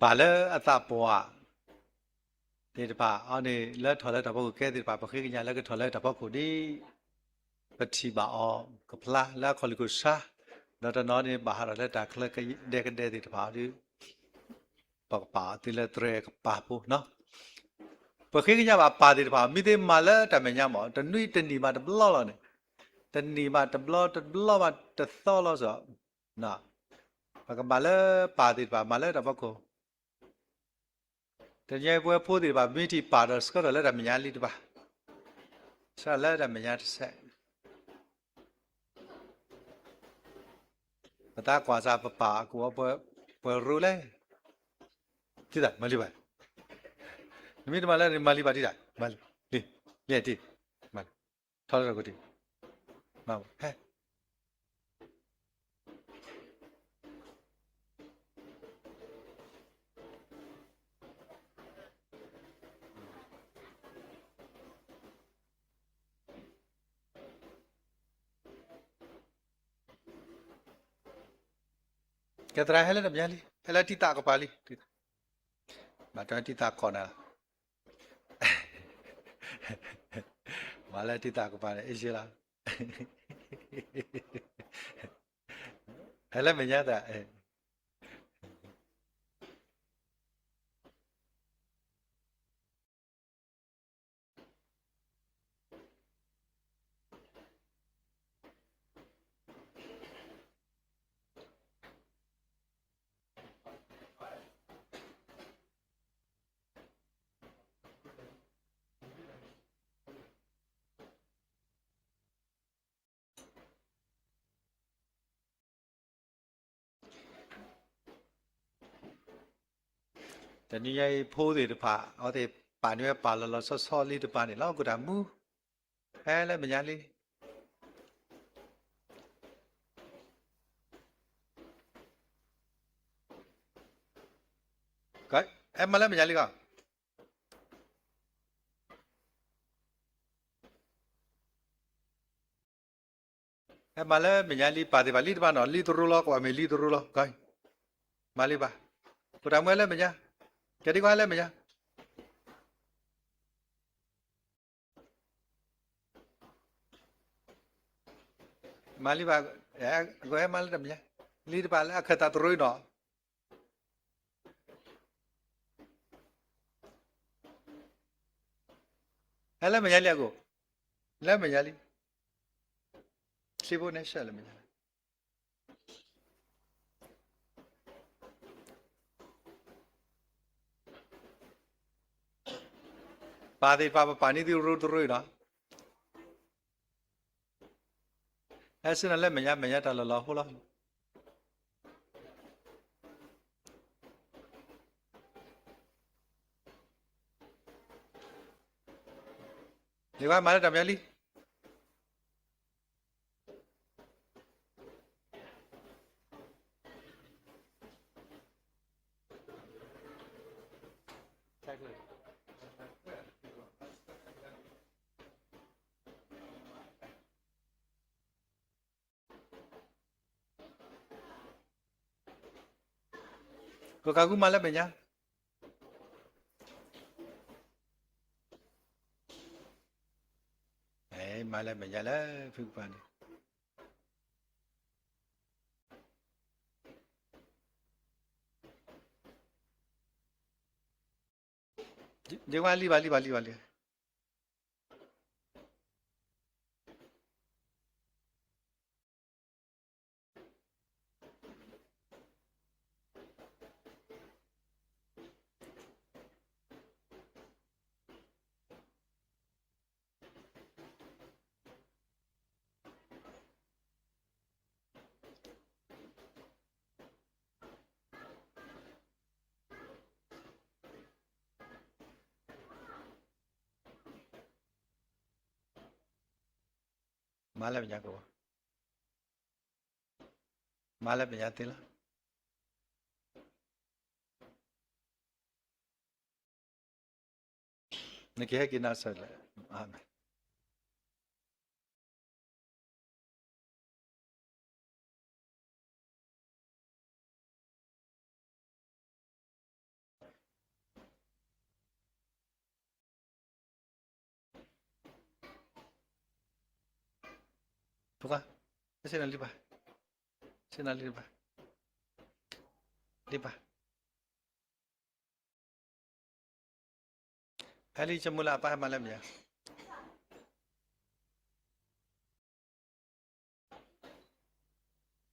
bà lỡ ở ta bùa thì bà anh này lỡ thọ lỡ tập bốc cái thì bà bốc cái nhà lỡ cái thọ lỡ tập bốc của đi bất chỉ bà ở cái pla lỡ khỏi cái sa đó là nói này bà lỡ đặt lỡ cái đề thì bà đi bà thì lỡ tre cái bà bù nó bốc cái nhà bà thì bà mi đi mà lỡ tập mình nhà mà tập nuôi tập đi mà tập lo rồi này tập đi mà tập lo mà tập to lo rồi nè bà lỡ bà thì bà mà lỡ tập bốc củaတကယ်ပွဲဖိုးတယ်ပါမိတိပါတော့စကတော့လည်းရမညာလိတပါဆက်လည်းရမညာတစ်ဆက်မသားကွာစားပပါကိုပွဲရူလဲတိတာမလီပါနမိတမလည်းမလီပါတိတာမလီလေတိမလီထောက်ရကိုတိမဟုတ်ဟဲ့ကဲတရာဟဲလည်းမြန်လီဟဲလည်းတိတာကပါလီတိမတော်တိတာခေါ်နာမလည်းတိတာကပါလေအေးရှိလားဟဲလည်းမညာတာတနည်းရေးဖိုးတယ်တပါဟောတဲ့ပါနွဲပါလောဆောလေးတပါနေလောက်ကိုတာမူဟဲလည်းမညာလီကဲမလည်းမညာလီကမလည်းမညာလီပါတယ်ပါလီတပါနော်လီတရူလောကွာမေလီတရူလောကဲမလီပါကိုတာမွဲလည်းမညာကြတိကွာလည်းမညာမလီပါကိုမလည်းမညာလီတပါလည်းအခက်တာတရူနော်ဟဲလည်းမညာလီကိုလည်းမညာလီစီဖို့နဲ့ဆက်လည်းမညာပါတယ်ပါနီဒီရူတရူနော်အဲ့စနလည်းမညာတလောဟုတ်လားဒီကမှလည်းတမယလီကိုကာကူမှလည်းမညာမလည်းမညာလည်းဖုပန်ဒီဝါလီပါလီမလည်းမညာကိုမလည်းမညာသေးလားနကေကိနာဆက်လေအာမင် Tuka, sini liba, sini liba, liba. Ali cemula apa malam ya?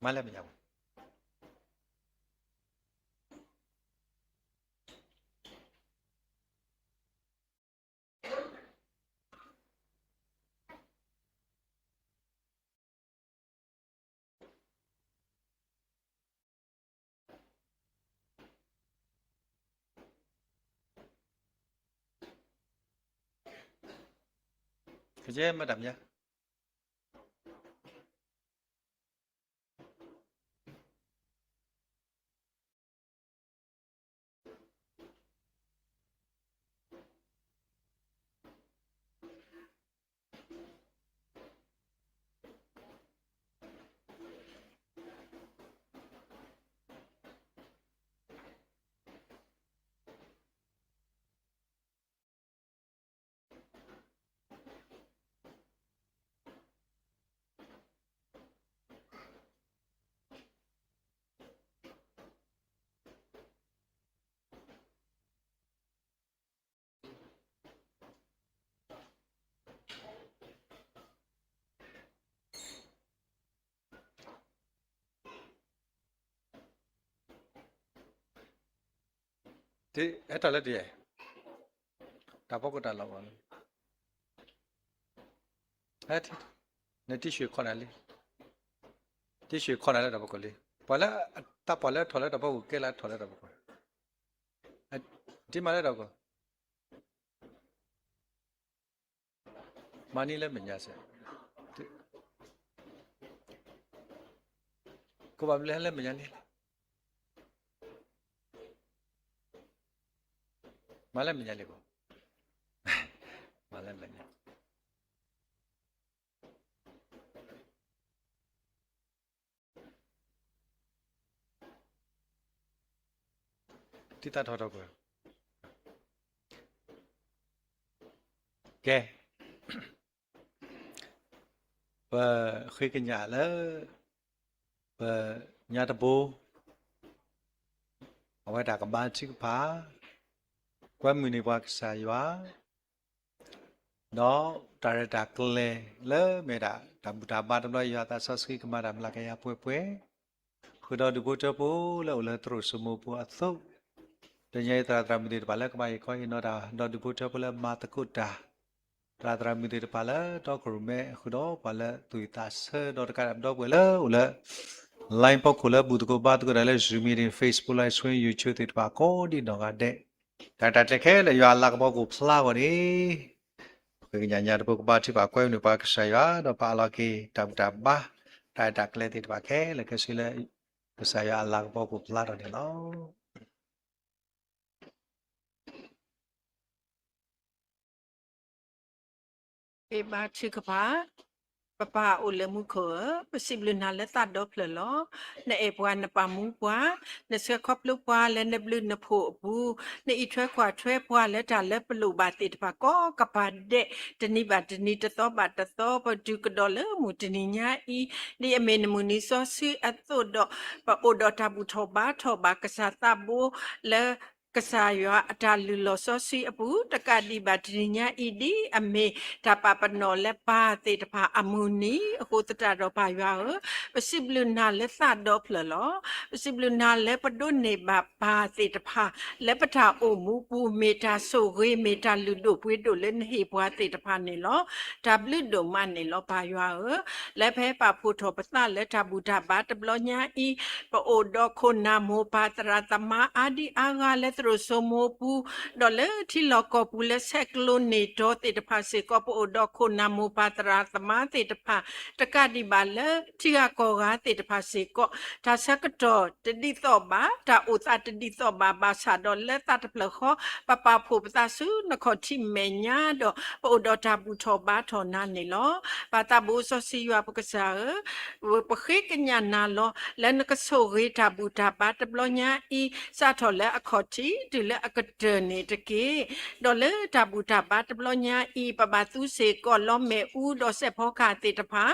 Malam ya. Kerja madam ya. Thì hết rồi là gì? Ta bao cái ta lâu rồi. Hết. Nên tissue con này đi. Tissue con này là bao cái đi. Bỏ lại ta bỏ lại thôi là bao cái là thôi là bao cái. Đi mà là đâu có. Mani là mình nhớ sẽ. Cô bảo là mình nhớ đi. Malam menyalip. Malam menyalip. Kita thọ đâu rồi. Ok. Và khi cái nhà đó và nhà tập bố ở ngoài đảo ba chiếc phá qua mình đi qua xài hóa đó trả trả kle lỡ mẹ đã trả ba trăm đôi ta sao khi mà làm là cái áp quê khi đó đi bố cho bố là trôi số một bố áp để nhảy tra mình đi vào cái bài coi nó đó đi bố cho bố là mà ta cút tra mình đi vào đó có mẹ khi đó vào tụi ta sơ đó cái đó bố là line pa khula bud ko baat ko dale zoom in Facebook live swing YouTube tit pa ko di no ga de ta ta te khe le ya la ko ko phla ko ni ko nya nya ko ba ti pa ko ni pa ka sa ya do pa la ki ta ba ta ta kle tit pa khe le ke si le ka sa ya la ko phla ro ni no เอบาชื่อกะพาปะปาโอเลมุขอปสิบลุนาและตัดดอกเพลลอในเอปวานนปามุปวาในเสือครอบลูกปวาและในบลืนนโผบูในอีช่วยขวาช่วยปวาและจาและปลูบาติดปาก็กะปาเดตนิบาตนิตตอบาตตอปจุกดอเลมุตนิญาอีนี่อเมนมุนิซอซีอัตโตดอปะโอดอตาบุทอบากษาตาโบและกษายะอาจารย์ลุลอซอซีอปูตะกาดีบาตนิญาอีดีอเมตาปาปนอและปาเตตภาอมุนีโคตตาดอปายาปสิบลุนาและตาดอเพลลอปสิบลุนาและปดุเนบาปาเตตภาและปทาโอมูปูเมตาโซเรเมตาลุโดปวยโดเลนเฮปวาเตตภาเนลอตาบลุโดมันเนลอปายาและแพ้ปาพุทโธปตาและตาบูดาบาตบลอญาอีปโอดอโคนาโมปาตราตมาอาดิอากาและตรโซโมปูดอเลที่ลอกอปูและเซกโลเนโตเตตภาเซกอปโอดอโคนาโมปาตราตมาเตตภาตะกาดิบาเลที่อากอกาเตตภาเซกอทาสักตอตดิตอบาตาอุตาตดิตอบาบาซาดอเลตาตะเพลขอปะปาโพปตาสุนครที่เมญาดอปโอดอตาบูทอบาทอนาเนลอปาตาบูซอซิยาปกษาปะเขกัญญานาลอและนกโซเรตาบูตาบาตบลอญาอีซาทอและอคอติ ดูแลอกเดนี่ตะกี้ดอเลตาบูตาบาตบลญาอีปะบาตุเสก็ล้อมเมอูดอเสพอคาติตะพา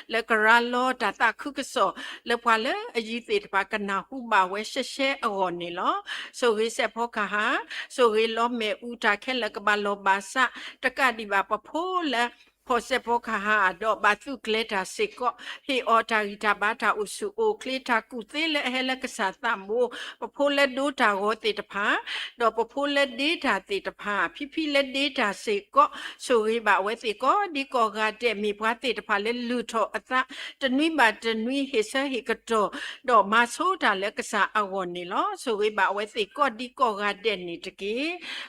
และกราลอตาตาคึกสอและพาเลอยีติตะพากนาหูบาเวเชเชอวอนนี่ลอโซริเสพอคาหาโซริล้อมเมอูตาแค่ละกบาลอบาสะตะกาดิบาปะโพและพอเสพอคาหาดอบาตุเคลตาเสก็ฮีออตาริตาบาตาอุสุโอเคลตากุเตและเฮละกษาตามโมปะโพและดูตาโหติตะพาดอปะโพและดีตาติตะพาพี่และดีตาเสก็สุริบาเวติก็ดีก็กาเดมีพระติตะพาและลูโทอัตะตะนุยบาตะนุยเฮซะฮิกะโตดอมาโซตาและกษาอาวอนนี่ลอสุริบาเวติก็ดีก็กาเดนี่ตะกี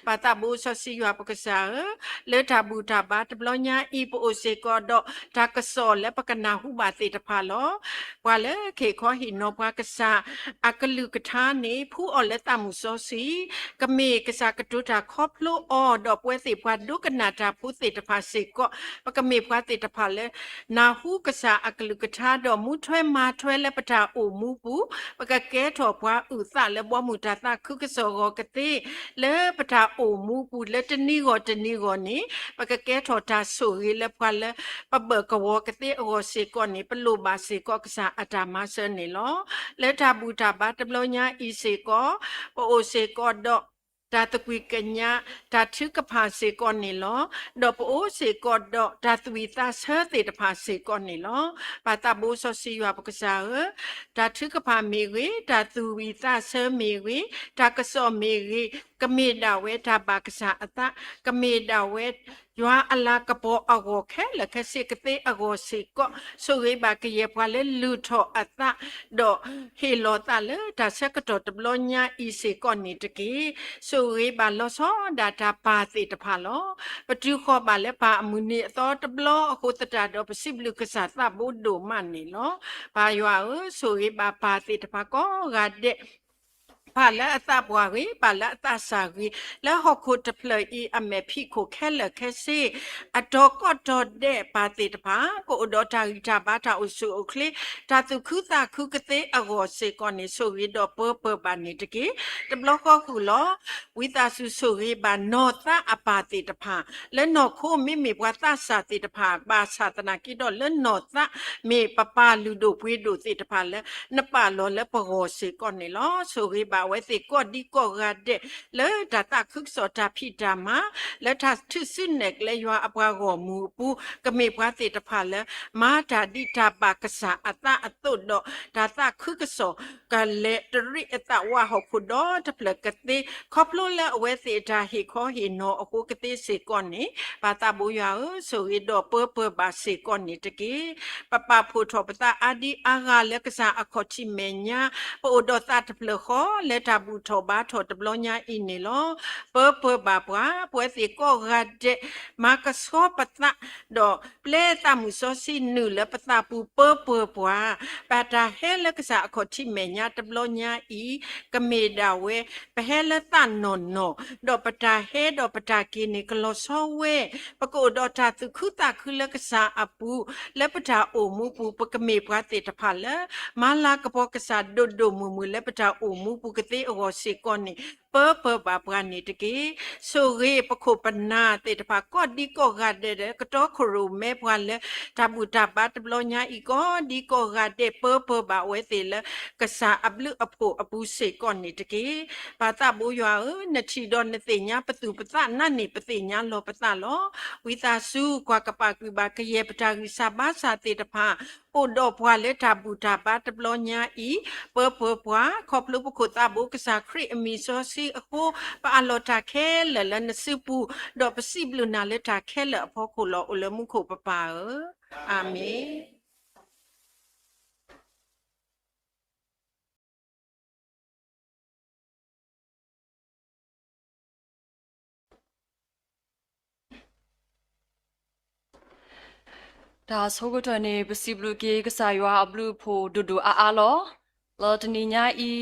ปาตาบูซอซิยาปะกษาเลตาบูตาบาตะบลญาอีปโอเซก็ดอตากษอและปะกนาหูบาติตะพาลอปาเลเคขอหินอปากษาอากลือกะทานี่ผู้ออและตามุซอซีกะเมกษากะตุตาครอบโลออดอกเวสิพาดุกนาตาผู้ติตะพาเสก็ปะกะเมพาติตะพาเลนาหูกษาอากลือกะทาดอมุถวยมาถวยและปะทาโอมูปูปะกะแกถอพวาอุสะและบ่มุตาตาคึกษอกกะติและปะทาโอมูปูและตะนีกอนี่ปะกะแกถอตาสุริและพาเลปะเบิกกะวอกะติโอเสก็นี่ปะโลบาเสก็กษาอาตามาเสนี่ลอและทาบูตาบาตะบลญาอีเสก็ปโอเสก็ดอตาตะกุยกัญญาตาทึกพาเสก่อนนี่ลอดอปโอเสก่อดอตาตวีตาเสติตพาเสก่อนนี่ลอปาตาบูซอซิยาปกษาตาทึกพาเมรีตาตวีตาเสเมรีตากะซอเมรีกะเมดาเวตาบากษาอตะกะเมดาเวตยัวอลากะปออโกแค่ละแค่เสกเตอโกเสก็สุริบากะเยพาเลลูทออตะดอเฮโลตาเลตาเสกตอตบลญาอีเสก่อนนี่ตะกีสุริบาลอซอดาตาปาติตพาลอปะตุขอบาเลปาอมุนีตอตบลอโคตตาดอปสิบลุกษาตาบุโดมันนี่ลอปายัวสุริบาปาติตพาก็กาเดปาละตาบวารีปาละตาสารีแล้วหอกโคตะเพลอีอเมพี่โคแค่ละแค่ซีอดอกก็ดอเดปาติตพาโกอดอทาริตาบาทาอุสุโอเคลตาตุคุตาคุกเตอโกเซกอนิสุริดอเปอปานิตะกีตะบลอก็คุลอวิตาสุริบานอตาอปาติตพาและนอโคมิมีปวาตาสาติตพาบาสาตนากิดอและนอตาเมปปาลูดูปุยดูติตพาและนปาลอและปโกเซกอนิลอสุริบาเวสิก็ดีก็กาเดและตาตาคึกสอตาพิดามาและถ้าทึซึนเนกและยัวอปากอมูปูกะเมพระติตพาและมาตาดิตาบากษาอตาอตุดอตาตาคึกสอกะเลตริอตาวาหกุดอตะเพลกติคอบโลและเวสิตาฮิขอหิโนอกุกติสิกอนนี่ปาตาบุยาสุริดอเปบาสิกอนนี่ตะกีปะปาพุทโธปตาอาดิอากาและกษาอคอติเมญาปโอดอตาตะเพลขอและตาบูโทบาโทตบลญาอินิลอเปบาปวาปวยสิก็กาเดมากะสอปตะดอเปลตามุซอซินุและปตาปูเปปวาปาตาเฮและกษาขอทิเมญาตบลญาอีกะเมดาเวปะเฮละตานนโนดอปตาเฮดอปตากินิกลอซอเวปะโกดอตาตุคุตาคุและกษาอปูและปตาโอมูปูปะกะเมพระติตพาละมาลากะปอกษาโดมืและปตาโอมูปูกติโอสิกอนี่เปบาปรานิตกีสุริปโคปนาติตภาก็ดีก็กาเดกตอครูเมพวันเลตาบุตาบาตบลญาอีก็ดีก็กาเดเปบาเวติเลกษาอับลึอโปอปูเสก่อนนิตกีปาตาบุยัวนทีดอนนติญาปตุปตานั่นนี่ปติญาโลปตาโลวิตาสุกวากปากุบากเยปตาริสาบาสาติตภาโอดอพวาเลตาบุตาบาตบลญาอีเปปวาขอบลุปโคตาบุกษาคริอมีโซซีอโคปาโลตาเคเลและนสืปูดอปสิบลูนาเลตาเคเลพอโคโลอุลมุโคปปาอาเมนဒါဆိုကတော့နေပစီဘလူကေကစားရွာအဘလူဖိုဒူဒူအာလောလော်တနီညာဤ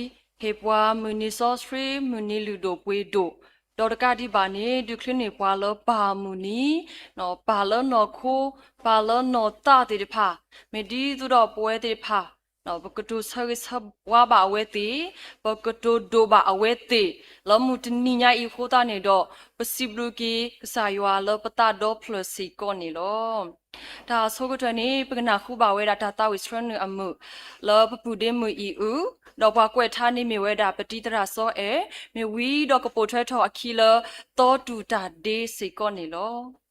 ဟေပွားမူနီဆော့စထရီမူနီလူဒိုပွေဒိုဒေါ်တကတိပါနေဒုခလနေပွားလောပါမူနီနော်ပါလောနော်ခိုပါလောနော်တာတေတဖာမေဒီသူတော့ပွဲတေတဖာ နော်ဘကတိုဆာဆပ်ဝါဘာဝဲတီဘကတိုဒိုဘာအဝဲတီလောမှုတနိညာဤခိုးတာနေတော့ပစီဘလူကီကစားရွာလောပတာဒေါပလစီကောနေလောဒါဆိုကတနေပကနာခုဘာဝဲတာတာဝိစရနအမှုလောပပူဒေမူဤဦးတော့ဘကွက်ထားနေမြဝဲတာပတိတရာစောအဲမြဝီတော့ကပိုထွဲထောအခီလတောတူတာဒေးစီကောနေလော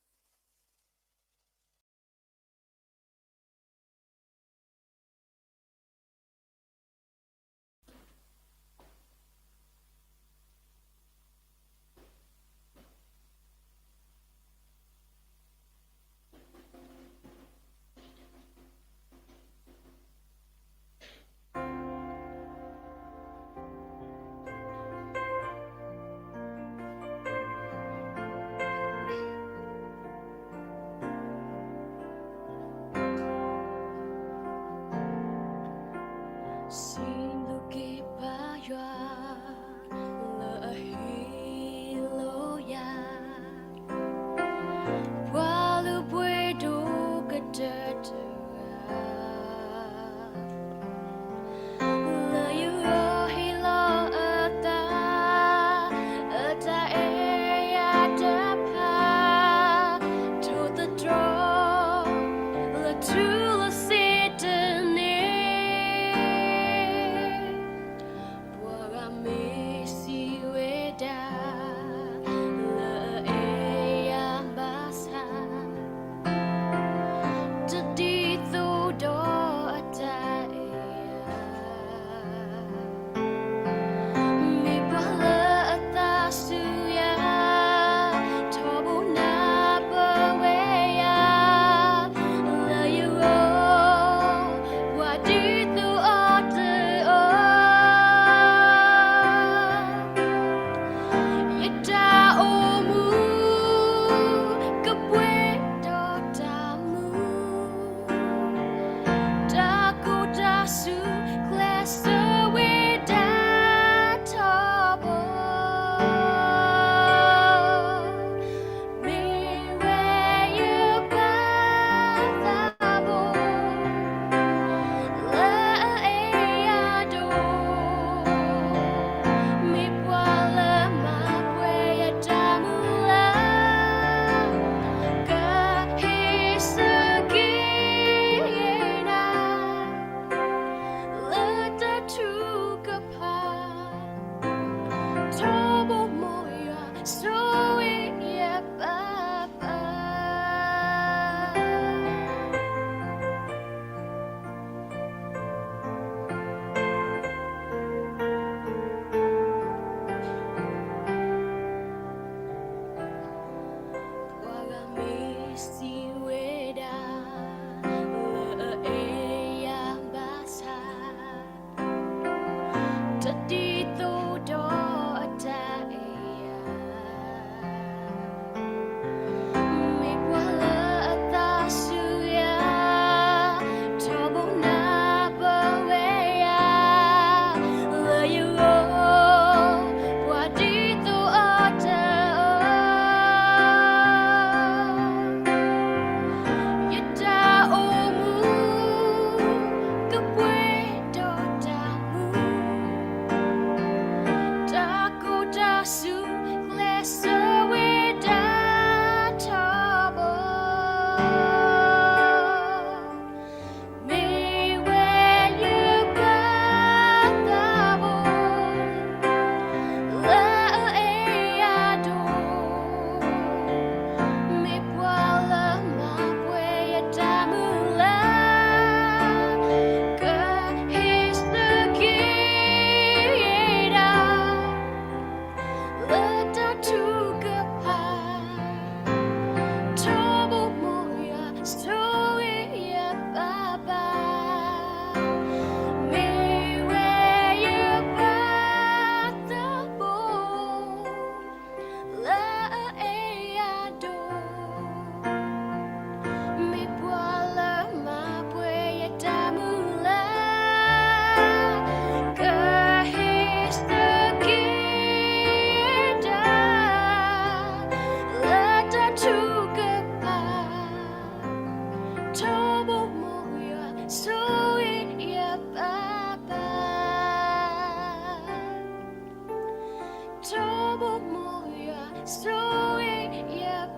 Story, yeah,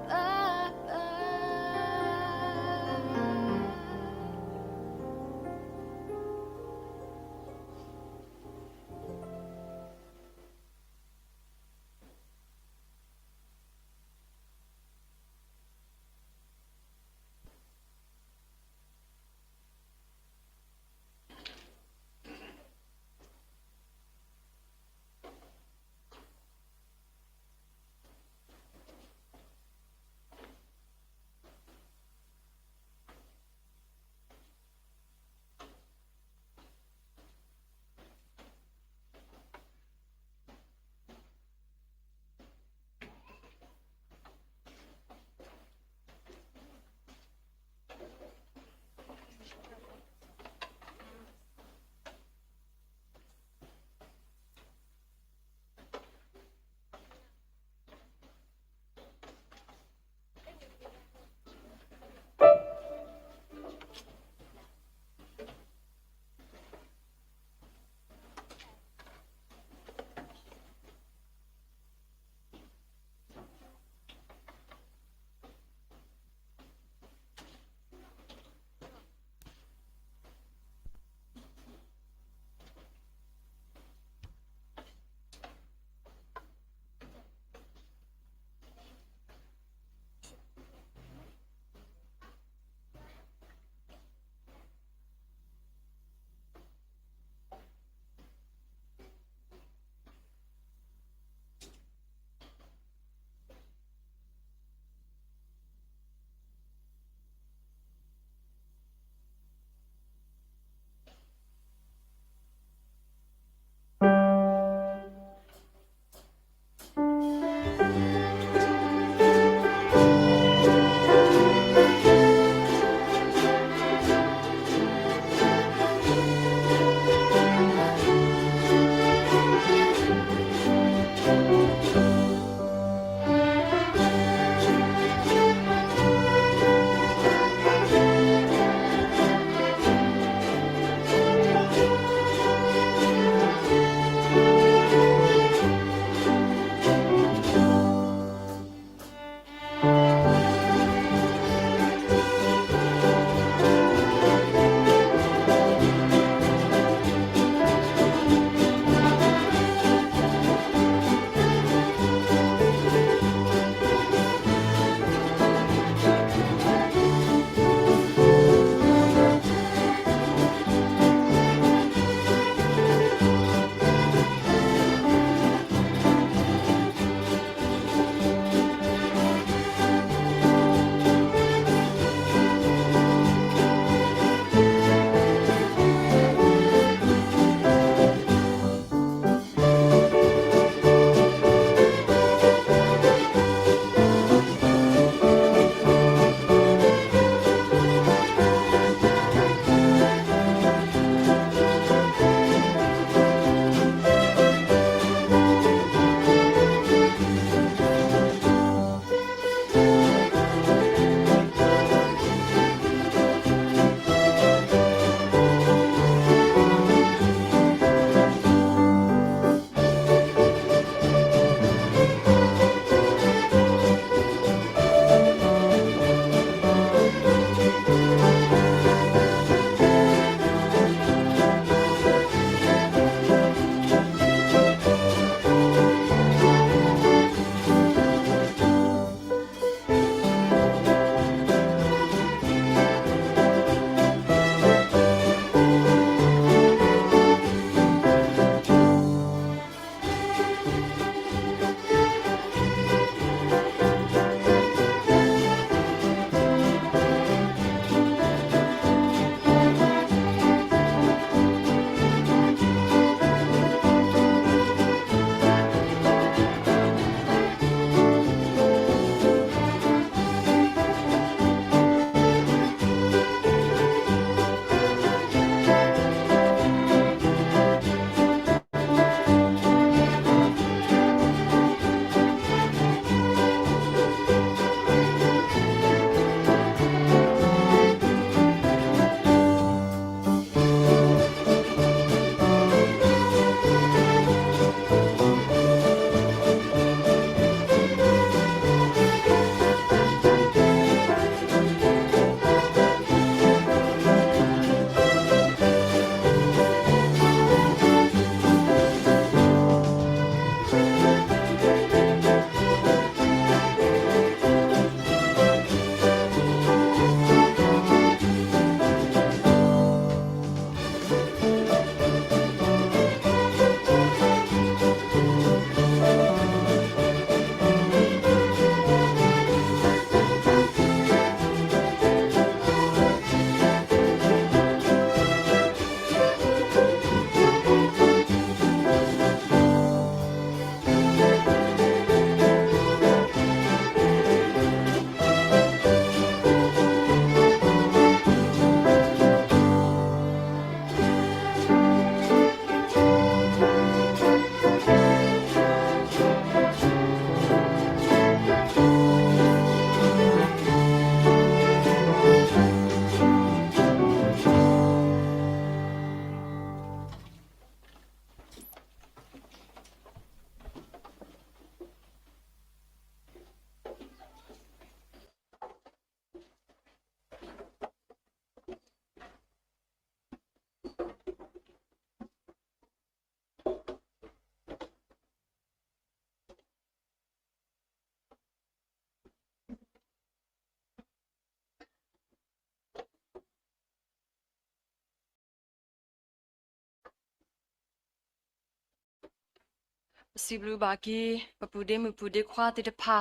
စီဘလူဘာကီပပူဒေမပူဒေခွာတိတဖာ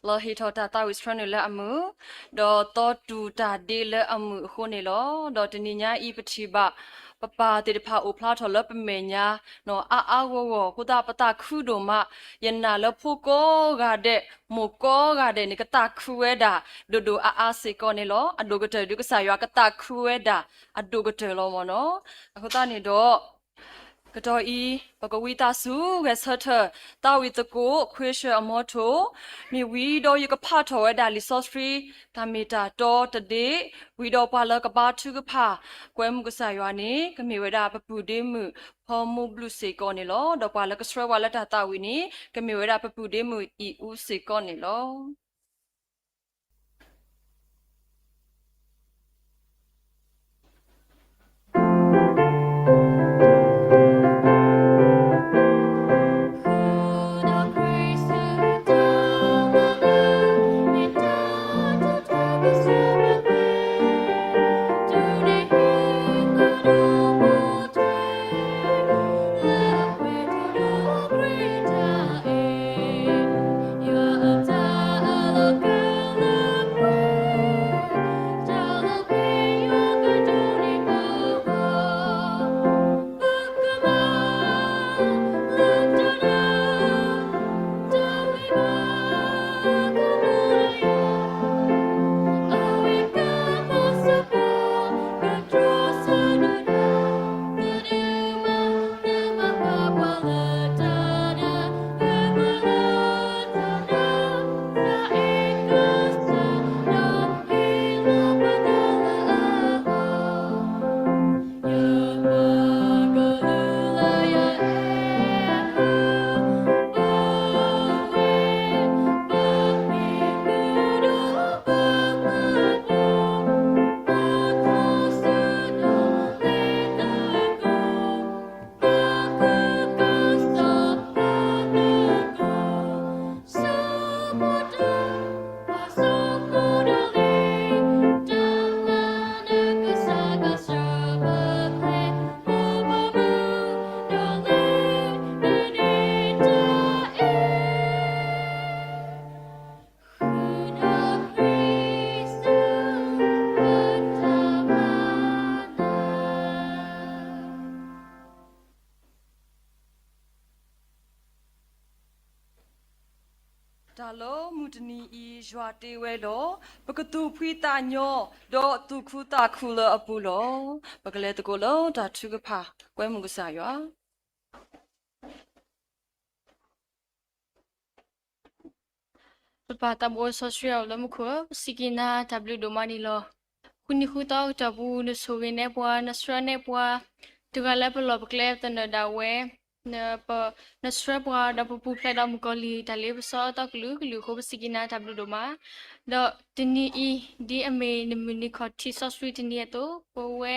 လော်ဟီထောတာတာဝစ်ထရနလအမှုဒေါ်တော့တူတာဒေလအမှုခုန်နေလောဒေါ်တနိညာဤပတိဘပပတိတဖာအိုဖလာထော်လပမေညာနော်အာဝဝခုတာပတာခုဒိုမယနာလဖူကိုဂါတဲ့မိုကောဂါတဲ့နိကတာခုဝဲတာဒိုဒိုအာစေကောနေလောအဒိုကတဲ့ဒုကဆာရွာကတာခုဝဲတာအဒိုကတဲ့လောမနော်အခုတာနေတော့ကတော်ဤပကဝီတာစုကဆတ်တာဝီတကိုခွေးရှအမောထိုမြေဝီတော့ယကဖတ်ထော်ဒါလီဆော့စဖရီတာမီတာတော့တဒေဝီတော့ပါလကပါထုကဖာကွဲမှုကဆာရွာနေကမေဝဒပပူဒေမှုဖော်မှုဘလူစေကောနေလောတော့ပါလကစရဝလတာတာဝီနေကမေဝဒပပူဒေမှုဤဦးစေကောနေလော ဒါလောမူတနီဤရွာတေဝဲလောပကတူဖွီတာညောဒေါ်သူခုတာခုလအပူလောပကလေတကိုလောဒါထုကဖာကွဲမှုကစားရွာပပတာဘောဆော့ရှယ်လမခုစီကီနာ W ဒိုမာနီလောခုနိခုတောက်တဘူးနဆိုဝင်နေပွားနစရနေပွားတူကလည်းပလောပကလေတနဒါဝဲနပနစရပွားဒပပူဖလက်တော့မကလီတလေးပစောတော့ကလူခုပစီကီနာ W ဒိုမာတော့တနီအီဒီအမေနမနီခတီဆော့စဖရီတနီတော့ပိုဝဲ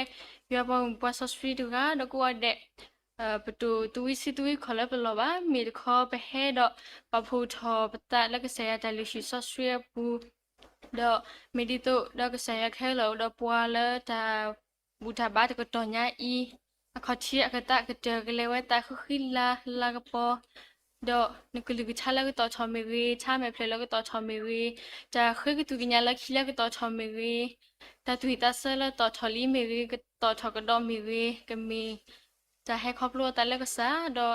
ရပါပွားဆော့စဖရီတူကတော့ကိုရတဲ့ပတူတူဝီစီတူဝီခလပလောပါမီဒခေါ်ပဟဲတော့ပဖူထောပတလကဆရာတလူရှိဆော့စဖရီပူတော့မီဒီတိုတော့ကဆရာခဲလောတော့ပွာလာတာဘူတာဘာတကတော်ညာအီအခချီအခတကတကလေးဝဲတာခခိလာလာကပေါ်တော့နကလူကချလာကတော့ချော်မီဝီချမဲဖလေလောကတော့ချော်မီဝီတာခကတူကညာလာခီလာကတော့ချော်မီဝီတာတူတာဆလာတော့ချော်လီမီဝီကတော့ချော်ကတော့မီဝီကမီจะให้ครอบครัวแต่ละก็ซะดอ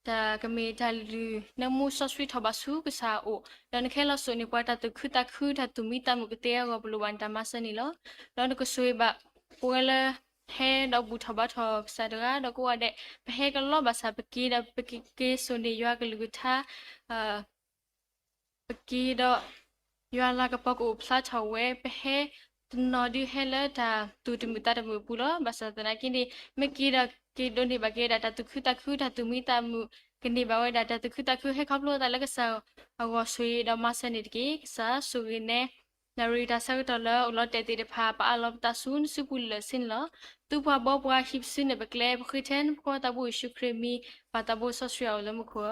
จะก็มีจะลือนมูซอสวิทบาสูก็ซาโอแล้วนแค่เราส่วนนี้ว่าตาตุคือตาคือถ้าตุมีตามุกเตียก็บลูวันตามาสนี่เนาะแล้วนก็สวยบะปวยละให้ดอกบุทบาทอซาดระดอกว่าเดไปให้กันรอบภาษาปกีดปกีส่วนนี้ยาก็ลือท่าปกีดอยาลากะปอกอุปสาชาวเวไปให้นอดีให้ละตาตูติมุตาตะมุปุโลภาษาตะนากินี่เมกีดကေဒိုနေဘကေဒတာတခုတခုတာတူမီတာမူကနေဘဝဒတာတခုတခုဟဲခပ်လို့တလကဆာအဝဆွေဒမစနိတကေစာဆူရင်းနဲ့နရီတာဆောက်တော်လောလောတဲတေတဖာပါအလောတာဆွန်းစုပူလစင်လောတူဘဘောဘွာဟိပစင်ဘကလေဘခိတန်ကောတာဘူရှုခရမီပါတဘူဆော့ဆွေအလမခွာ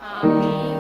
အာမင်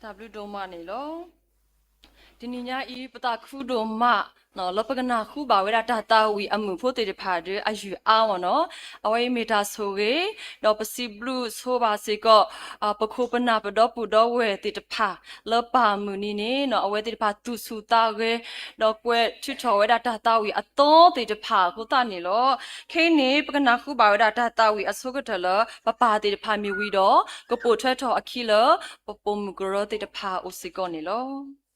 W ဒိုမနေလောဒီနေ့ညဤပတာခုဒိုမနော်လပကနာခုပါဝဲတာတာဝီအမှုဖို့တေတဖာတဲ့အယူအားဝနော်အဝဲမီတာဆိုကေတော့ပစီဘလူးဆိုပါစေကောပခုပနာပတော့ပူတော့ဝဲတေတဖာလပါမှုနီနေနော်အဝဲတေတဖာသူစုတာကေတော့ကွဲချွချော်ဝဲတာတာဝီအတော်တေတဖာကိုတနေလောခိနေပကနာခုပါဝဲတာတာဝီအဆုကတလပပတေတဖာမြဝီတော့ကပိုထွဲထော်အခီလပပမဂရတေတဖာအိုစီကောနေလော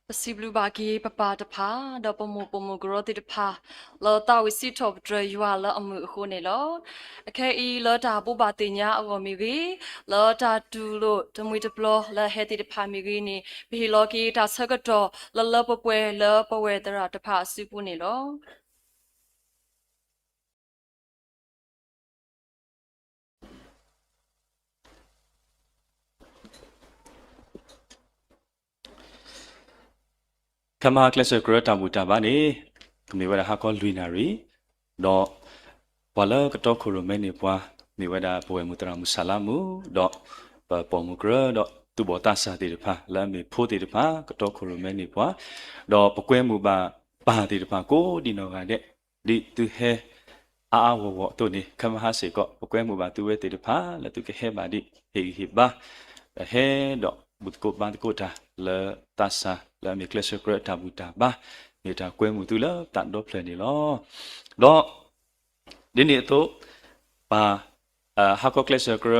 ပစီဘလူဘာကေပပတဖာဒပမပမဂရတိတဖာလောတာဝစီထော့ဒရယွာလအမှုခုနေလောအခဲဤလောတာပူပါတင်ညာအဝမီဝီလောတာတူလို့တမွေတပလောလဟဲတိတဖာမီဝီနေဘီလောကေတာဆကတော့လလပပွဲလပဝဲတရတဖာစုပူနေလောခမာကလစဂရတာမူတာပါနေကမေဝရဟာကောလူနာရီတော့ဘလကတော့ခရမဲနေပွားမေဝဒပွဲမူတရာမူဆလာမူတော့ပေါ်မူဂရတော့သူဘောတာစာတိတဖာလမ်းမေဖိုးတိတဖာကတော့ခရမဲနေပွားတော့ပကွဲမူပါတိတဖာကိုဒီနော်ကတဲ့ဒီသူဟဲအာဝဝတို့နေခမဟာစေကောပကွဲမူပါသူဝဲတိတဖာလသူကဟဲပါဒီဟေဟိပါဟဲတော့ဘုတ်ကိုပန်ကိုတာလတာစာလာမီကလစဂရတာဘူတာဘာနေတာကွဲမှုသူလားတန်တော့ဖလနေလောတော့ဒီနေ့တော့ပါဟာကောကလစဂရ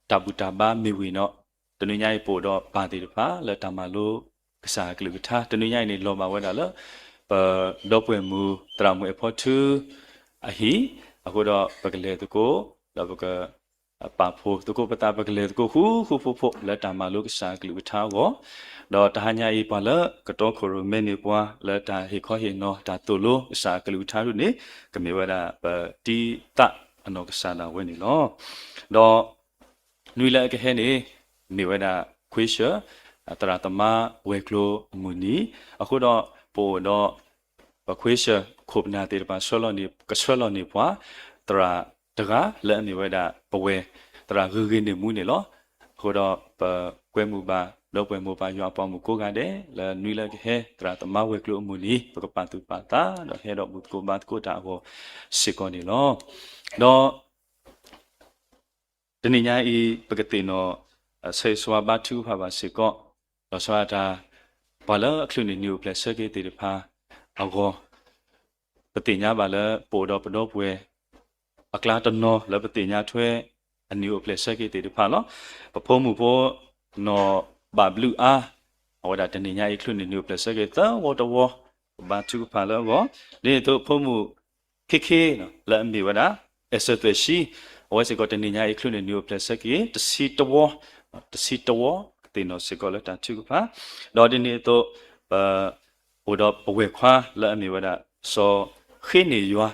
တာဘူတာဘာမီဝီနော်တနင်္ဂနွေပို့တော့ပါတီတဖာလက်တမလို့ကစားကလူထားတနင်္ဂနွေနေလောမှာဝဲတာလားတော့ပွဲမှုတရမွေဖို့သူအဟီအခုတော့ပကလေတကိုတော့ပကပါဖို့တကိုပတာပကလေတကိုခုလက်တမလို့ကစားကလူထားကိုတော့တဟညာဤပါလကတော့ခရမဲနေပွားလက်တာဟေခောဟေနောတာတူလိုအစာကလူထားလို့နေကမေဝဒတီတအနောကစားတာဝဲနေလောတော့နွေလကဟဲနေမေဝဒခွေးရှတရတမဝဲကလိုမူနီအခုတော့ပို့တော့ခွေးရှခုပနာတေပါဆောလနီကဆောလနီပွားတရတကလက်မေဝဒပဝဲတရဂူဂင်းနေမူနေလောအခုတော့ကွဲမှုပါလောပွဲမိုပါရွာပေါမှုကိုကတဲ့လာနွေလကဟဲတရာတမဝဲကလိုမှုနီပကပတူပါတာတော့ဟဲတော့ဘုတ်ကိုဘတ်ကိုတာဟောစေကောနီလောတော့တနင်္ညာဤပကတိနောဆေဆွာဘတ်တူဖာပါစေကောတော့ဆွာတာဘာလအခလူနီညူပလက်ဆကေတေတဖာအကောပတိညာဘာလပိုတော့ပတော့ပွဲအကလာတနောလပတိညာထွဲအညူပလက်ဆကေတေတဖာလောပဖုံးမှုဖို့နော်ဘာဘလူအာဟောဒါတနေညာအိခလုနေနူပလက်ဆကေတာဝတ်တော်ဘာသူဖာလောကိုလေတော့ဖုံးမှုခေနော်လမ်းမီဝဒါအစသွေရှိဝဲစကောတနေညာအိခလုနေနူပလက်ဆကေတစီတော်တေနော်စကောလတာသူဖာတော့ဒီနေတော့ဟိုတော့ဘဝခွာလမ်းမီဝဒါစောခေနေရွာ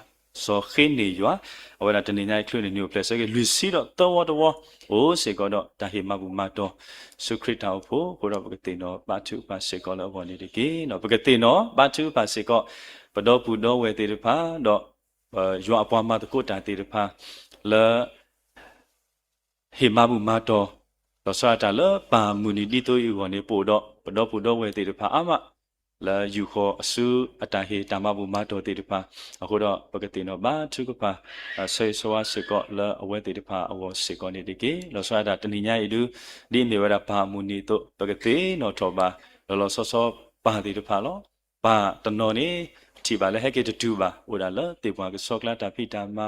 စောခေနေရွာဟောဒါတနေညာအိခလုနေနူပလက်ဆကေလူစီတော့တော်အိုစေကောတော့တာဟိမဘူမတော်စုခရစ်တော်ဖို့ကိုတော့ပကတိနောပါထုပါစေကောလောဘောနေတကေနော်ပကတိနောပါထုပါစေကောပတော်ပူတော်ဝဲတေတဖာတော့ရွာအပွားမတကုတာတေတဖာလဲဟိမဘူမတော်တော့ဆွာတာလပါမူနီတိတိုယူဝနေပို့တော့ပတော်ပူတော်ဝဲတေတဖာအမလာယူခေါ်အစုအတဟေတမဘူမတော်တေတဖာအခုတော့ပကတိနောပါထုကပါဆေဆွာစေကောလာအဝဲတေတဖာအဝစေကောနေတကေလောဆွာတာတဏိညာဤဒုဒီနေဝရပါမူနီတော့ပကတိနောထောပါလောဆောဆောပါတေတဖာလောပါတနောနေတီပါလေဟဲကေတူပါဟိုဒါလတေပွားကဆောကလာတာဖိတာမာ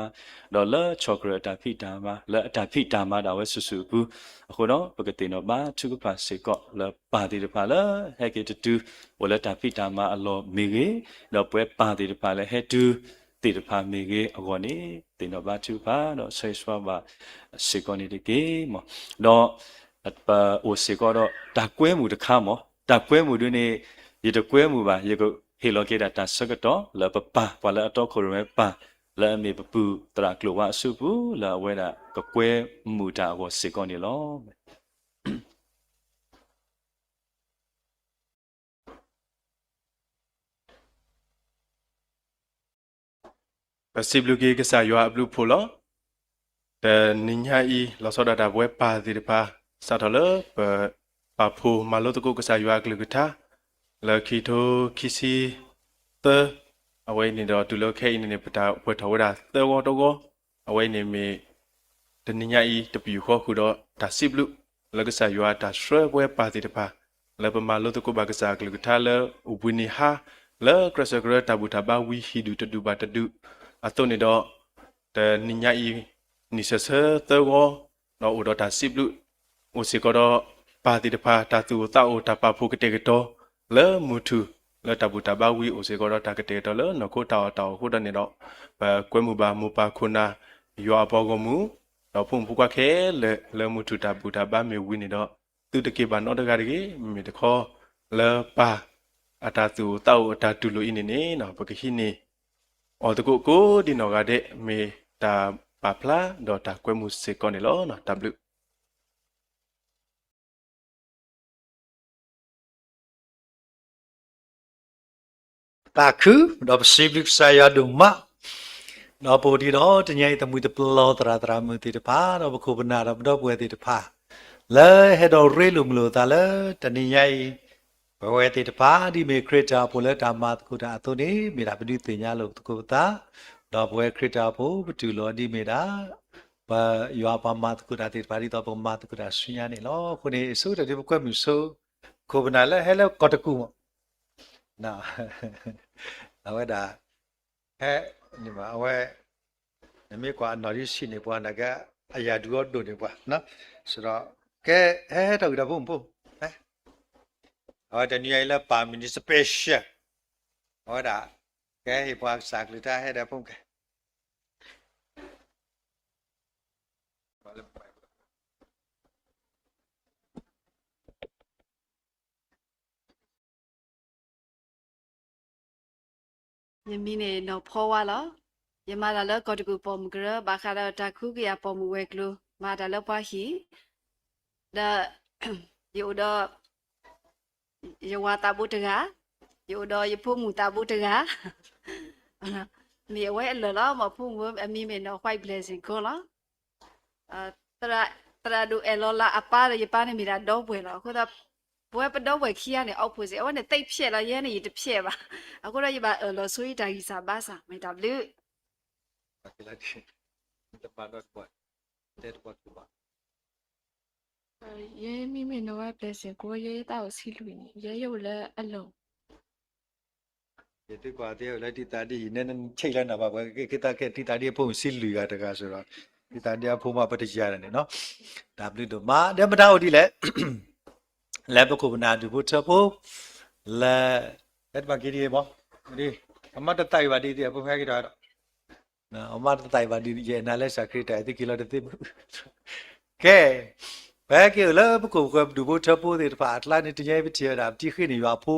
ဒေါ်လာချောကလက်တာဖိတာမာလက်တာဖိတာမာဒါဝဲဆူဆူဘူးအခုတော့ပကတိနောပါထုကပါစေကောလပါတေတဖာလဟဲကေတူဝလက်တာဖိတာမာအလောမေကေတော့ပွဲပါတေတဖာလေဟဲတူတေတဖာမေကေအကောနေတေနောပါထုပါတော့ဆေဆွာပါစေကောနေတကေမောတော့အပအိုစေကောတော့တာကွဲမှုတခါမောတာကွဲမှုတွေနေရေတကွဲမှုပါရေကိုဟေလောကေတာဆကတော့လပပပလာတော့ခရမဲပါလာမေပပူတရာကလောဝဆုပူလာဝဲတာကကွဲမူတာကိုစေကောနေလောပစီဘလူကေကစားရွာဘလူဖိုလောတဲ့နိညာဤလောစောဒတာဘွဲပါဒီတပါစာထလပဖိုမာလောတကုကစားရွာကလူကတာလခီတိုခီစီသအဝဲနေတော့ဒူလောခဲနေပတာဘွဲထောဒါသေဝတော့ကိုအဝဲနေမီတနိညာဤတပူခေါ်ခုတော့ဒါစီဘလူလကစားရွာဒါဆွဲဘွဲပါဒီတပါလပမာလောတကုဘကစားကလူကတာလဥပနိဟာလကရစဂရတာဘူတာဘာဝီဟီဒူတဒူဘတဒူအတုန်နေတော့တဲ့နိညာဤနိဆဆသောနော်ဥဒတာစီဘလူဥစီကတော့ပါတိတဖာတာသူတောက်တာပဖုကတေကတော့ le mutu le tabu tabawi o se ko ta ke te to le no ko ta ko da ne do ba kwe mu ba mu pa khuna yo a po ko mu do phum phu kwa khe le mutu tabu taba me wi ni do tu te ke ba no da ga de mi de kho le pa ata tu tau ata tu lo ini ne no ba ke hi ni o te ko di no ga de me ta pa pla do ta kwe mu se ko ne lo no tabu ตาคือดอกสิบลิกสายาดุมะดอกปูดีดอกจะใหญ่ตะมุยตะปลอตราตรามือติดพาดอกคูบนาดอกดอกบัวติดพาเลยให้ดอกเรลุมโลตาเลยตะนี่ใหญ่บัวติดพาดีเมคริตาปูเลยตามมาตะกุดาตัวนี้มีดาบดีติญาโลตะกุตาดอกบัวคริตาปูปจุลอดีเมดาปะยาปามาตะกุดาติดพาดีดอกปมาตะกุดาสุญญานี่ล้อคนนี้สู้แต่ที่พวกมิสู้คูบนาเลยให้แล้วกอตะกุมน่ะ เอาไว้ด่าแค่นี่มาเอาไว้ไม่กว่าหน่อยที่สิเนี่ยกว่านะแกอายาดูก็ดูเนี่ยกว่าเนาะสุดแล้วแกเราจะพูดเอาแต่นี่ไอ้ละปามินิสเปเชียลเอาไว้ด่าแกให้พวกสักหรือถ้าให้ได้พูดแก ယမင်းနေတော့ဖောဝါလောယမလာလကောတကူပေါ်မကရဘာခါရတာခုကရပေါ်မဝဲကလိုမာတာလပွားဟီဒါယောဒယောဝတာဘုတကယောဒယဖုံမူတာဘုတကမြေဝဲလောလောမဖုံဝအမီမေနော် white blessing ကိုလားတရာဒူအလောလာအပါရပနေမီရာတော့ပွဲလားခုဒါဘွဲပတော့ဝဲခီရနေအောက်ဖွေစီအော်နေတိတ်ဖြစ်လာရဲနေတဖြစ်ပါအခုတော့ရပါလောဆွေးတာကြီးစာပါစာမေတ္တာဘလူ laki-laki tempat buat dia buat buat ရဲမိမေနော် blessing ကိုရဲတာကိုစီလူနေရဲရုပ်လည်းအလုံး jadi gua dia lagi tadi ini cek lah apa kita tadi pun silu ya dekat surah kita dia pun apa terjadi ni no tapi tu mak dia bertahu di le le buku benar tu buat apa le itu bagi dia boh jadi amat tetai badi dia pun kayak gitu ada nah amat tetai badi dia nale sakit itu kilo itu ke bagi le buku tu buat apa dia dapat lah ni tu jadi betul dah cikgu ni apa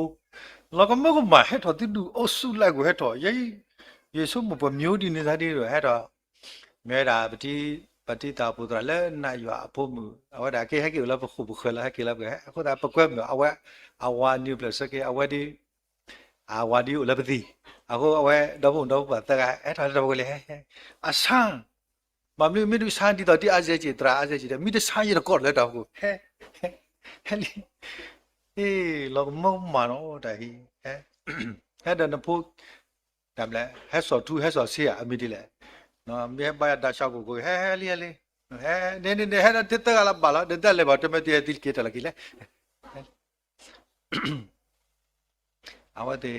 เราก็ไม่ก็มาให้ถอดที่ดูโอ้สู้ไล่กูให้ถอดยัยyeสู้มันเป็นมิวดีนี่ท่าดีเลยให้ถอดเมื่อได้ปฏิตาปุตระแล้วนายว่าพวกมือเอาไว้ได้แค่ให้เกี่ยวแล้วพวกบุคคลแล้วให้เกี่ยวแล้วก็ให้เขาได้ประกอบเอาไว้เอาวานิวเพลสก็เอาไว้ดีเอาวาดีอุลปฏิเอาไว้ดอกแบบแต่ให้ถอดดอกเลยให้อาช่างมันไม่ดูช่างที่ตอนที่อาเจจิตราอาเจจิตมีแต่ช่างยี่ระกอดเลยดอกกูให้เฮ้เราก็ไม่มาเนาะแต่ให้เดินพูดทำแล้วให้สอดทูให้สอดเสียมีดีแหละเนาะมีให้ใบดาชาวกูให้เลี้ยเลยเนี่ยให้เราติดตะลับบาละเดินได้เลยบ่จะไม่ตีติดเกตอะไรกี่เลยเอาไว้ที่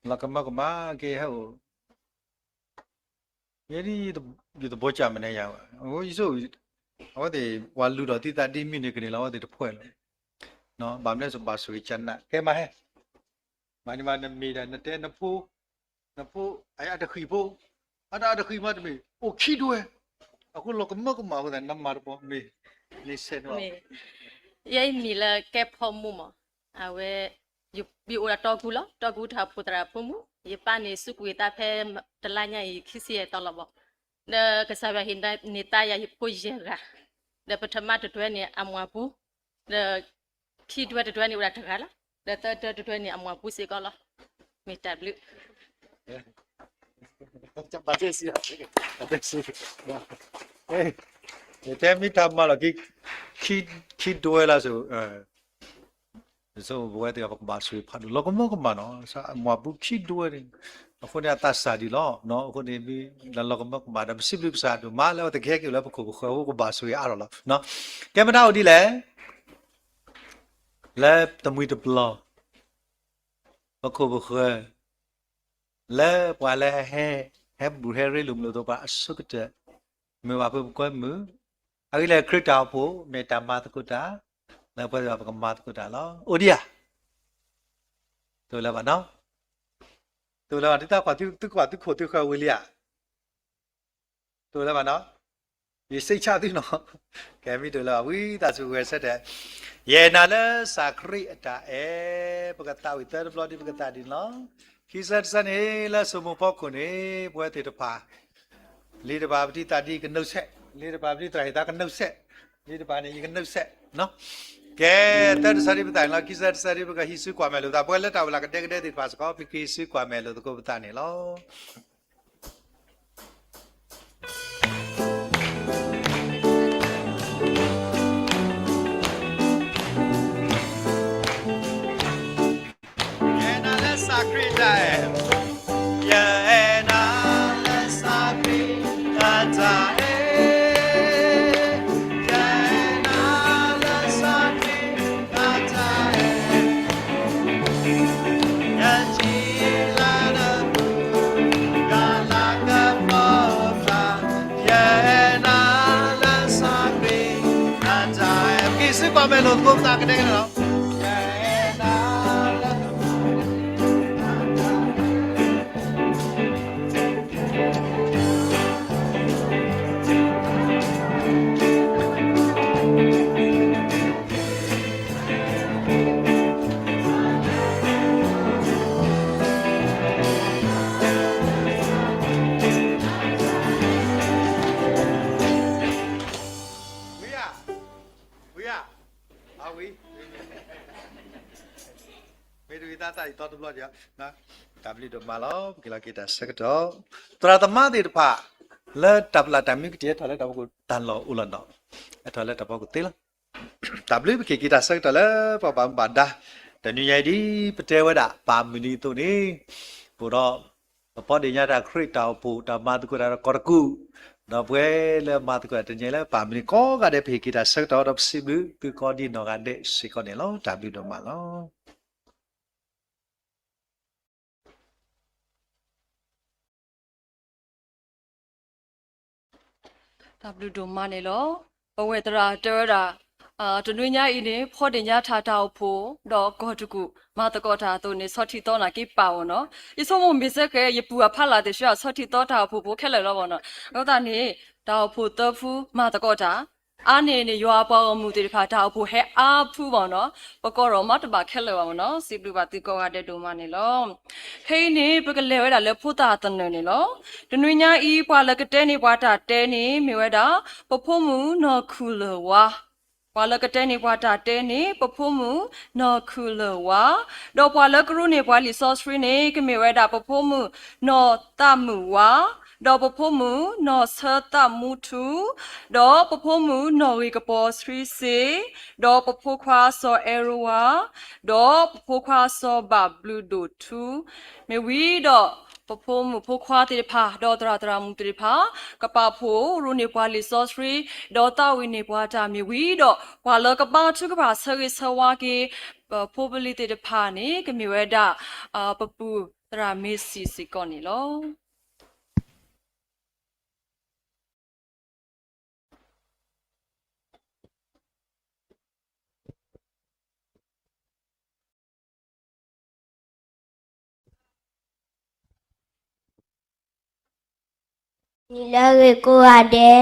เราก็มาเกี่ยวยันนี่อยู่ตัวโบจามันเนี่ยโอ้ยสู้เอาไว้ที่วันลุดที่ตาดีมีเนี่ยกันเราเอาที่ตัวพ่อเลยเนาะบางเรื่องสมบัติสุริจันทร์นะแกมาให้มานี่มามีแต่นั่นเต้นน้ำผู้ไอ้อาจจะขี้ผู้อาจจะขี้มาจะมีโอ้ขี้ด้วยเอาคุณเราก็มาคนนั้นน้ำมาปุ๊บมีนี่เส้นว่า ยัยมีละแกพอมุมอ่ะเอาไว้อยู่บิวละตอกูละตอกูทับปุตระพมุยป้านี่สุกุยตาเพตลาญาอีคิเสียตลอดบอกเดกษาบะหินได้นิตายาฮิปุยระเดปฐมาตัวนี่อามวาปูเดขี้ตัวนี่อุระทกาละเดตัวนี่อามวาปูสิก็ละมีตับลึ Cepat sih,แต่ไม่ทำมาหรอกคิดด้วยล่ะso buat dia apa bahasa padu lo kamu kemana sa mau buคิดด้วยคนนี้ตัดสาดีล้อเนาะคนนี้มีแล้วเราก็มาบ้านสิบลิบสาดูมาแล้วแต่แค่เกี่ยวแล้วก็เขาbahasaอะไรล่ะเนาะแกไม่ได้เอาดีแหละแล้วตะมุยตะปลอก็เขาแล้วพอแล้วให้บุเฮริลุมโลตัวป้าสุดจะไม่ว่าเพิ่มก้อนมืออะไรเลยคริสตาผู้เมตตามาตะกุตาแล้วพอจะประกอบมาตะกุตาแล้วโอเดีย ตัวแล้วบ่เนาะตัวแล้วที่ตาขวาที่ขวาที่โคที่ขวาวิเลียตัวแล้วบ่เนาะยีစိတ်ချသည်နော်ကဲမိတို့လာဝီတာစုဝဲဆက်တဲ့ယေနာလဲစာခရိအတာအဲပကတာဝိတရဘလောဒီပကတာဒီနော်ခိစတ်စနေလဲစမဖို့ခုနေဘွဲတေတဖာလေးတပါပတိတာတိကနှုတ်ဆက်လေးတပါပတိတရတာကနှုတ်ဆက်လေးတပါနေကနှုတ်ဆက်နော်ကဲတတ်စရိပတိုင်လာခိစတ်စရိပကဟိစုကွာမယ်လို့ဒါဘွဲလက်တာဝလာကတဲ့တေပါစကောပိကိစုကွာမယ်လို့တကောပတာနေလော Yena le sacrita Yena le sacrita Yena le sacrita Yajila na Galaga Bobla Yena le sacrita Kisi kwa melo kumta kadeng no Yena We are. Are we? မေဒူတာတာတော်တော်ကြာနော် W တော့မလောကလကီတာစကတော့တရသမတိတဖလက်တပ်လာတမီကတဲ့ထလက်တော့ကိုတန်လောဦးလတော့အထလက်တော့ကိုတေးလား W ကကီတာစကတော့လဲပပဘာဒါတနည်းရည်ဒီပတဲဝဒပါမီနီတို့နေပူတော့ပေါ်ဒီညာတာခရစ်တောပူတမတ်ကိုရကောကူတော့ဘွဲလဲမတ်ကိုတညလဲပါမီနီကောကတဲ့ဖေကီတာစကတော့တော့စီဘူးပကောဒီနော်ကတဲ့စီကောနေလော W တော့မလော W ဒိုမနေလောဘဝေတရာတရတာတနွေညာဤနေဖောတင်ညာထားတောက်ဖို့တော့ကောတကုမတကောတာတို့နေဆော့တီတော့နာကိပါဝနော်ဤဆုံးမမေစကရပူဖလာတဲ့ရှော့ဆော့တီတော့တာဖို့ဘိုခက်လဲတော့ဘောနော်တော့တာနေတောက်ဖို့တဖူမတကောတာအာနေနေရွာပေါ်မှုတေခါတောက်ဖို့ဟဲအားဖူဘောနော်ပကောတော့မတပါခက်လဲပါမနော်စီပလူပါတိကောကတဲ့ဒိုမနေလောဟိနေပကလဲဝဲတာလဲဖို့တာတနေနေလောတနွေညာဤပွာလကတဲနေပွာတာတဲနေမြေဝဲတာပဖို့မှုနော်ခုလဝါပွာလကတဲနေပွာတာတဲနေပဖို့မှုနော်ခုလဝါတော့ပွာလကရုနေပွာလီဆော့စဖရီနေကမြေဝဲတာပဖို့မှုနော်တမှုဝါတော့ပဖို့မှုနော်ဆတ်တမှုသူတော့ပဖို့မှုနော်ဝေကပေါ်စဖရီစေတော့ပဖို့ခွာဆောအဲရဝါတော့ပဖို့ခွာဆောဘဘလူဒိုသူမေဝီတော့ပဖိုးမှုဖိုးခွားတဲ့ဖာဒေါ်တရာမှုတဲ့ဖာကပဖိုးရူနေပွားလီဆော့စဖရီဒေါ်တာဝီနေပွားတာမြေဝီတော့ဘွာလကပချုကပါဆရီဆဝါကေဖိုးပလီတဲ့ဖာနေကမြေဝဲတာပပူတရာမေစီစီကောနေလော နီလာရေကိုဟာတဲ့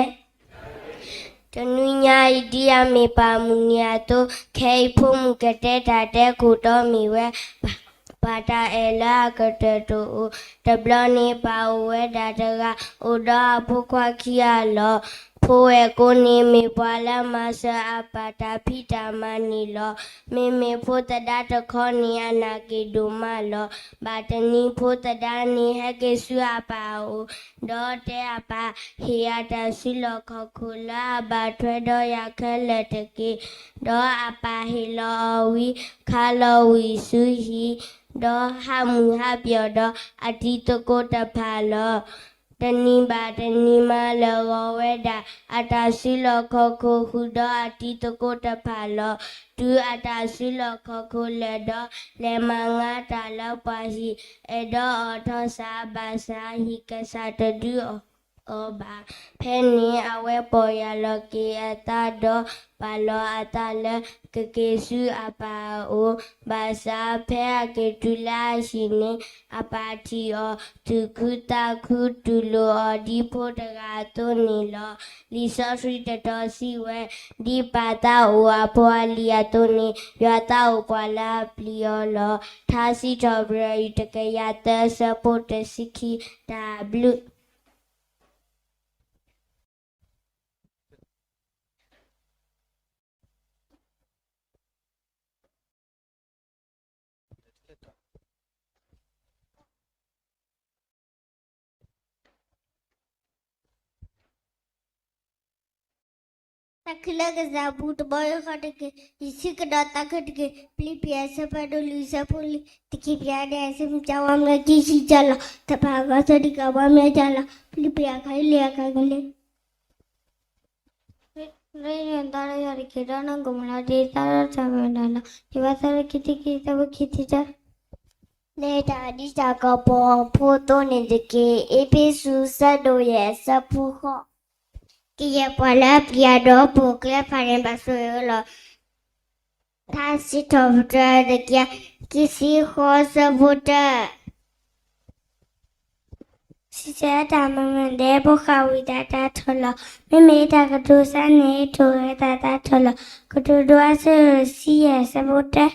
တနွေညာဤဒီယမေပါမူနီယာတို့ခေဖို့မူကတဲ့တာတဲ့ကိုတော်မီဝဲဘာတာအလာကတဲ့တို့တဘလနေပါဝဲတာတကဥဒါဖုခွာခီယာလောဖိုးဝဲကိုနေမေပွာလာမဆာအပါတာဖိတာမနီလောမေမေဖို့တဒတခေါနီယနာကေဒုမလောဘာတနီဖို့တဒနီဟကေဆူအပါအိုဒေါ်တဲ့အပါဟီယာတဆီလောခခုလာဘာထွဲတော့ရခဲလက်တကေဒေါ်အပါဟီလောဝီခါလောဝီဆူဟီဒေါ်ဟာမူဟာပြောတော့အတီတကိုတဖာလောတနီပါတနီမလောဝဲတာအတာစီလောခခုခုတော့အတီတကိုတဖာလောတူအတာစီလောခခုလေတော့လေမငါတာလောက်ပါရှိအတော့အထောစာဘာစာဟိကစားတဒူ Oba penny awe boya loki atado palo atale kekesu apa o basa pe aketula shine apati o tukuta kutulo di potagato nilo lisa sweet tosi we di pata o apoaliato ni yata o pala pliolo thasi jobre itakayata support siki w Takla ke zabut boy khatke isi ke data khatke pli piasa padu lisa puli tiki piade aise mchawa me kisi chala tapaga sadi kawa me chala pli pia khai liya kagale re ndara yari kirana gumla de tara chamela divasara kiti sabu kiti ja ne tadi saka po photo ne deke episu sado ye sapu ho Kia pala piado pukle panen basulo. Tasi tovda de kia kisi hosa buta. Sisa dama mende boka wida da tola. Mimi da kadu sani tuwe da tola. Kadu dua se siya sabuta.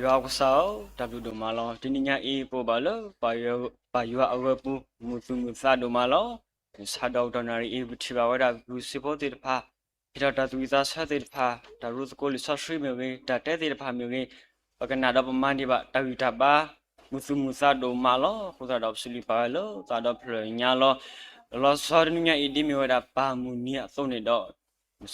ရွာကစားတဘလူတို့မလောဒီညအေးပေါ်ပါလောပါရွာအဝပူမူသူမူစားတို့မလောစားတော့တနာရီပတိပါဝဒလူစပေါ်တေဖာပြတာတူစားစားတေဖာဒါရုစကိုလဆရှိမြေဝေတတဲတေဖာမြေဝေပကနာတော့ပမန်ဒီပါတဝီတာပါမူသူမူစားတို့မလောခုစားတော့စလီပါလောသာတော့ဖရညာလောစောရညအေးဒီမြေဝဒပါမူနီအစုံနေတော့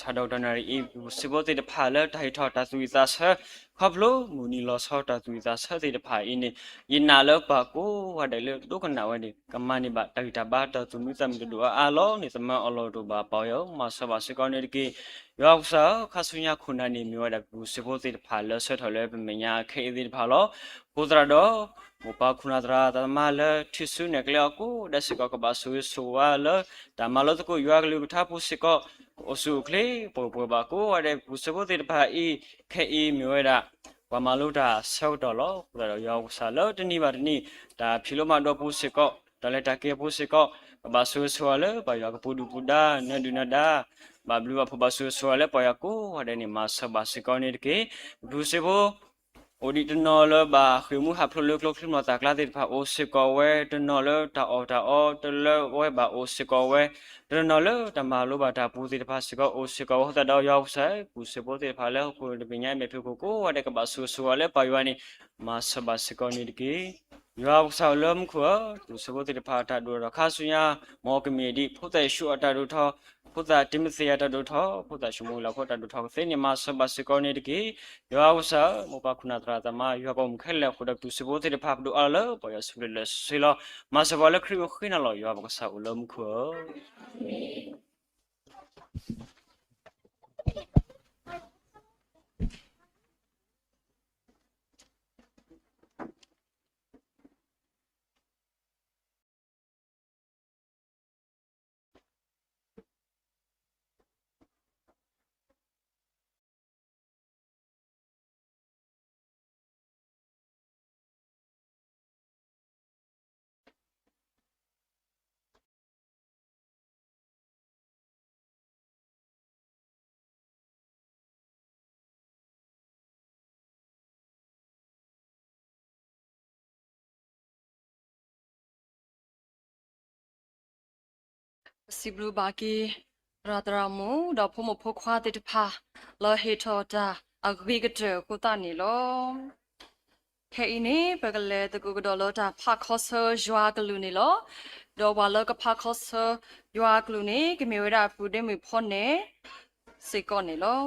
စားတော့တနာရီစပေါ်တေဖာလောတိုင်ထော်တသူစားစားခပ်လို့မူနီလောဆောတာသူစားဆက်တဲ့ဖာအင်းနေယနာလောပါကိုဝတ်တယ်လို့ဒုက္ခနာဝဲဒီကမနိဘတိုင်တာဘာတသူမိသမတို့အားလောနေသမအလောတို့ပါပေါယောမဆဘာစကောနေကေယောဆာခဆုညာခုနာနေမြောဒါဘူးစဖို့တဲ့ဖာလောဆက်ထော်လဲပညာခေတဲ့ဖာလောဘုဒရတော်မပါခုနာတရာတမလထိဆုနေကလကိုဒစကောကဘာဆူဆူဝါလတမလောတကိုယောကလူထပ်ဖို့စကောအဆုကလေးပေါ်ပါကိုဝတဲ့ဘူးစဖို့တဲ့ဖာဤခေမြောဒါဝါမလုတာဆောက်တော်လောဘုရားရောဆာလောတနိပါတနိဒါဖြီလိုမတော်ပုစကောဒါလက်တကေပုစကောဘာဆူဆွာလေဘာယောကပူဒူပူဒါနဒူနဒါဘာဘလူဝဖဘာဆူဆွာလေပယာကိုဝဒနိမဆဘာစကောနေကေဒူစေဘောအိုဒီတနော်လဘာခရမှုဟဖလိုကလောခလမတာကလာတဲ့ဖာအိုစကောဝဲတနော်လတာအော်တလဝဲဘာအိုစကောဝဲတနော်လတမလိုဘာတာပူစီတဖာစကောအိုစကောဟတတော်ရောက်ဆိုင်ပူစဘောတဲ့ဖာလဲကိုပညာမေဖကိုဝတဲ့ကဘာဆူဆွာလေပယဝနိမဆဘာစကောနေကေယောဆောလမ်ခွာသူစဘောတဲ့ဖာတာဒိုရခါဆုညာမောကမီဒီဖုတဲ့ရှုအတာဒိုထောဖုတဲ့တိမစီယတာဒိုထောဖုတဲ့ရှုမူလာခေါ်တာဒိုထောစေနိမဆဘာစကောနေကေယောဆောမောပခုနာတရာတမယောပမခဲလေခုဒသူစဘောတဲ့ဖာဒိုအလပယဆုလေဆီလာမဆဘာလခရီခိနလောယောပကဆောလမ်ခွာစီဘလူဘာကီရာတရာမူတော့ဖို့မဖို့ခွာတဲ့တဖာလောဟေထောတာအဂဝိကတဲ့ကိုတနေလောခဲအင်းနေပကလေတကူကတော်လောတာဖာခောဆာယွာကလူနေလောတော့ဘာလောကဖာခောဆာယွာကလူနေကမေဝရပူတဲ့မဖောနေစေကောနေလော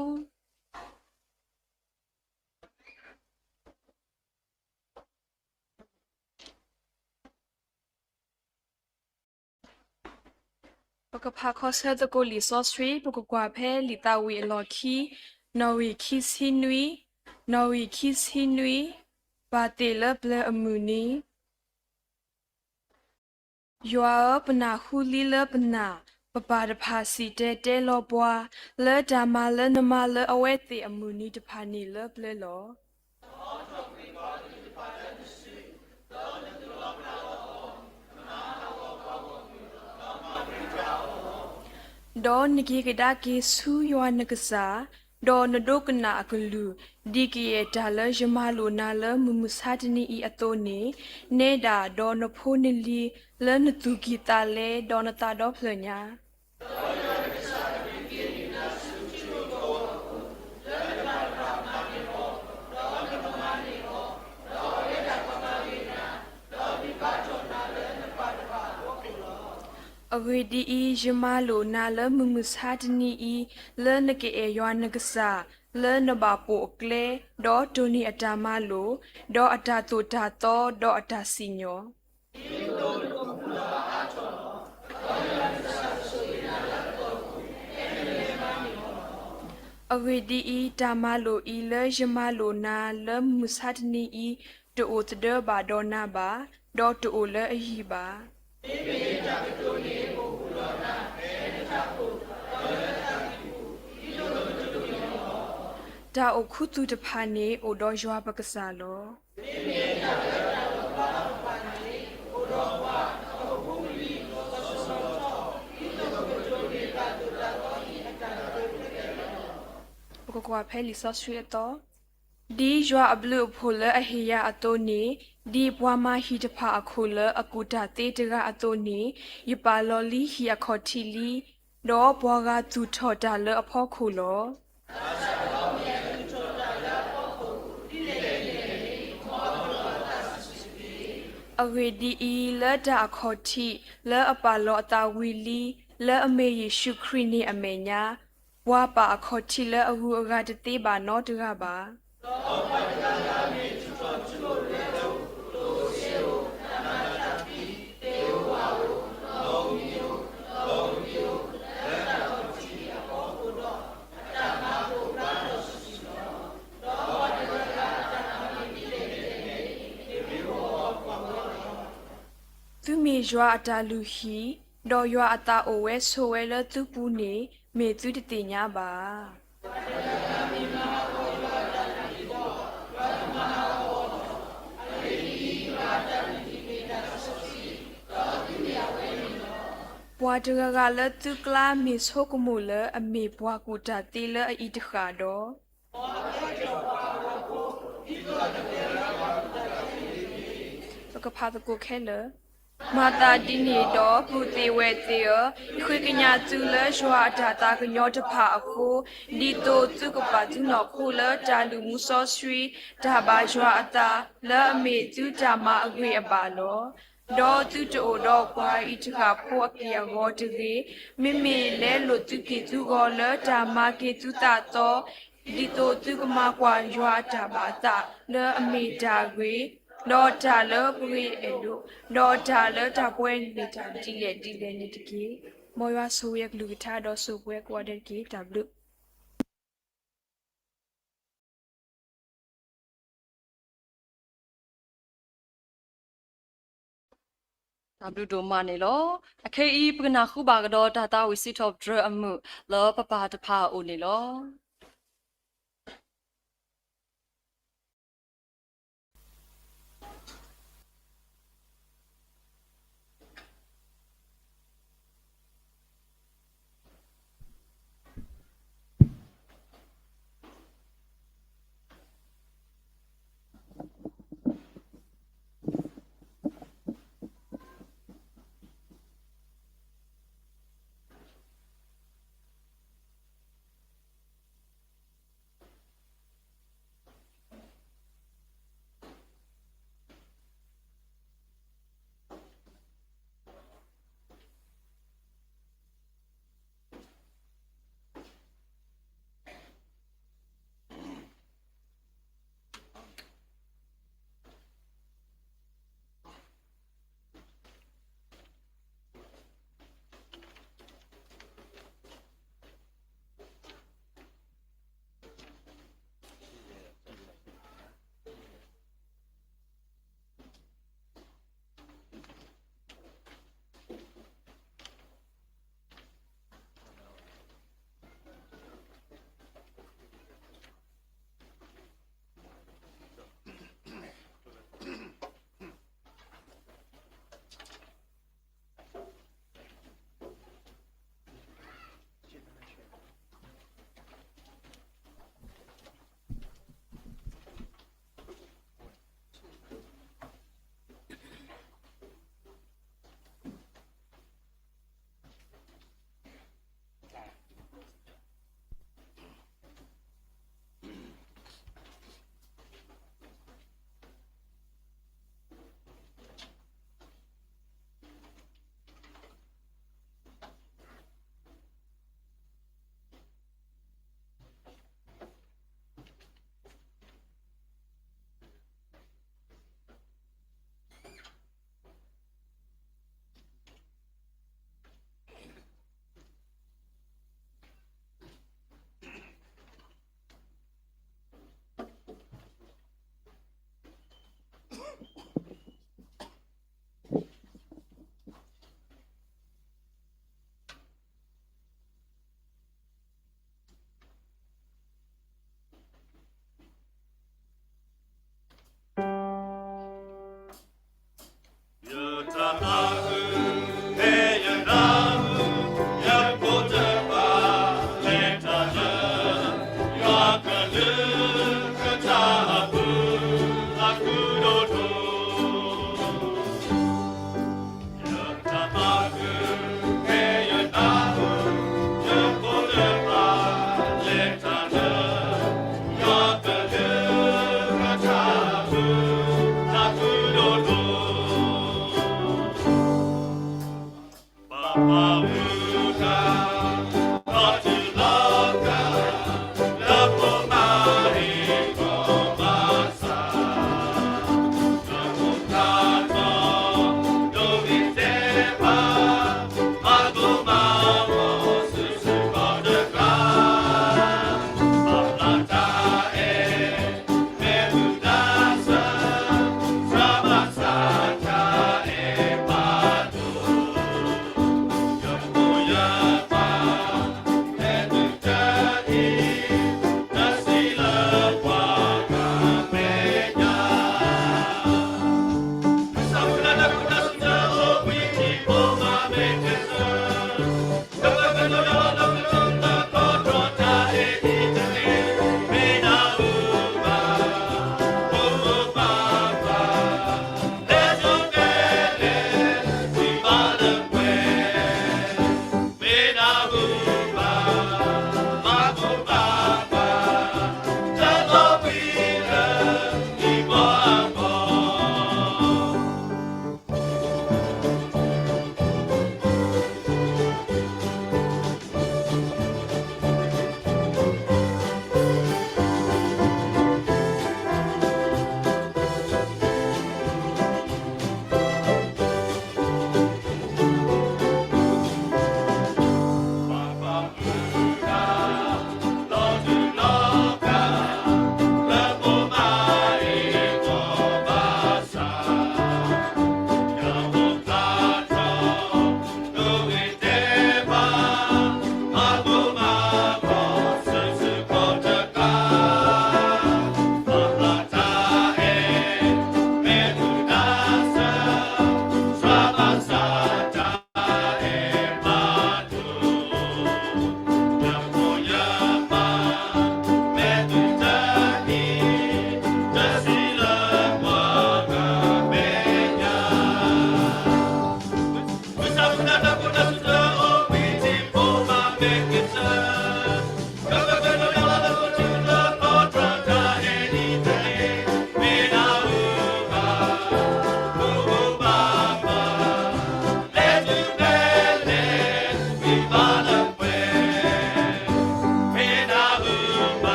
ปกพาคอเซตโกลีซอสทรีปกกว่าเพลิตาวีลอคีนอวีคิสฮินุยนอวีคิสฮินุยปาเตลเบลอมูนียัวปนาฮูลีลปนาปปาดพาสีเตเตลอบัวเลดามาเลนมาเลอเวติอมูนีตพานีเลเบลลอดอนนิกิกดาเกซูยวนกษาดอนดกนาอากลูดิกิเอดาลยมาโลนาลมุมุสาตนีอีอโตเนเนดาดอนโพนิลีลนตุกิตาเลดอนตาดอพลญาအဝေဒီဤယမလိုနာလမမှုစာတနီဤလဲနကေအယောနကစားလဲနဘပိုကလေဒေါ်တိုနီအတာမလိုဒေါ်အတာတူတာတော့ဒေါ်အတာစီညောအဝေဒီဤတာမလိုဤလဲယမလိုနာလမှုစာတနီဤတိုတဒဘာဒေါ်နာဘာဒေါ်တိုလဲအဟီဘာဒါအခုသူတဖာနေအိုတော်ရွာပကစားလောပကကွာဖဲလီဆော့ဆွေတော့ ဒီရွာအဘလူဖိုလအဟေယအတိုနီဒီဘွားမဟီတဖာအခုလအကူတာတေတကအတိုနီယပါလော်လီဟီအခေါ်တီလီတော့ဘွားကသူထော်တာလအဖို့ခုလော အဝေဒီအီလက်တာခေါ်တီလက်အပါလောအတာဝီလီလက်အမေယေရှုခရစ်နေအမေညာဝါပါခေါ်တီလက်အဟုအကတတိပါနောတကပါ သူမေရွာအတာလူဟီဒေါ်ရွာအတာအိုဝဲဆိုဝဲလသူပူနေမေသူတတိညာပါဘွာတကကလသူကလာမေဆိုကမူလအမေဘွာကူတာတေလအီတခါတော့ ကဖာတကိုခဲလမာတာဒီနီတော့ဘူတေဝဲတေယခွေကညာသူလရွာတာတာကညောတဖာအခုဒီတိုသူကပါသူနော်ခုလတာလူမှုစောဆွေဒါပါရွာအတာလဲအမေသူတာမအခွေအပါလောဒေါ်သူတိုတော့ကွာဤတခါဖို့အကေဟောတကေမိမိလဲလို့သူကေသူကောလတာမကေသူတာတော့ဒီတိုသူကမကွာရွာတာပါတာလဲအမေတာခွေလောတာလောပွေအဲ့လိုလောတာလောတာပွဲနေတာတီလေနေတကေမောရွာဆိုရက်လူကထားတော့ဆိုပွဲကွာတဲ့ကေတဘလူတဘလူတို့မနေလောအခေဤပကနာခုပါကတော့တာတာဝီစီတော့ဒရအမှုလောပပတဖာအိုနေလော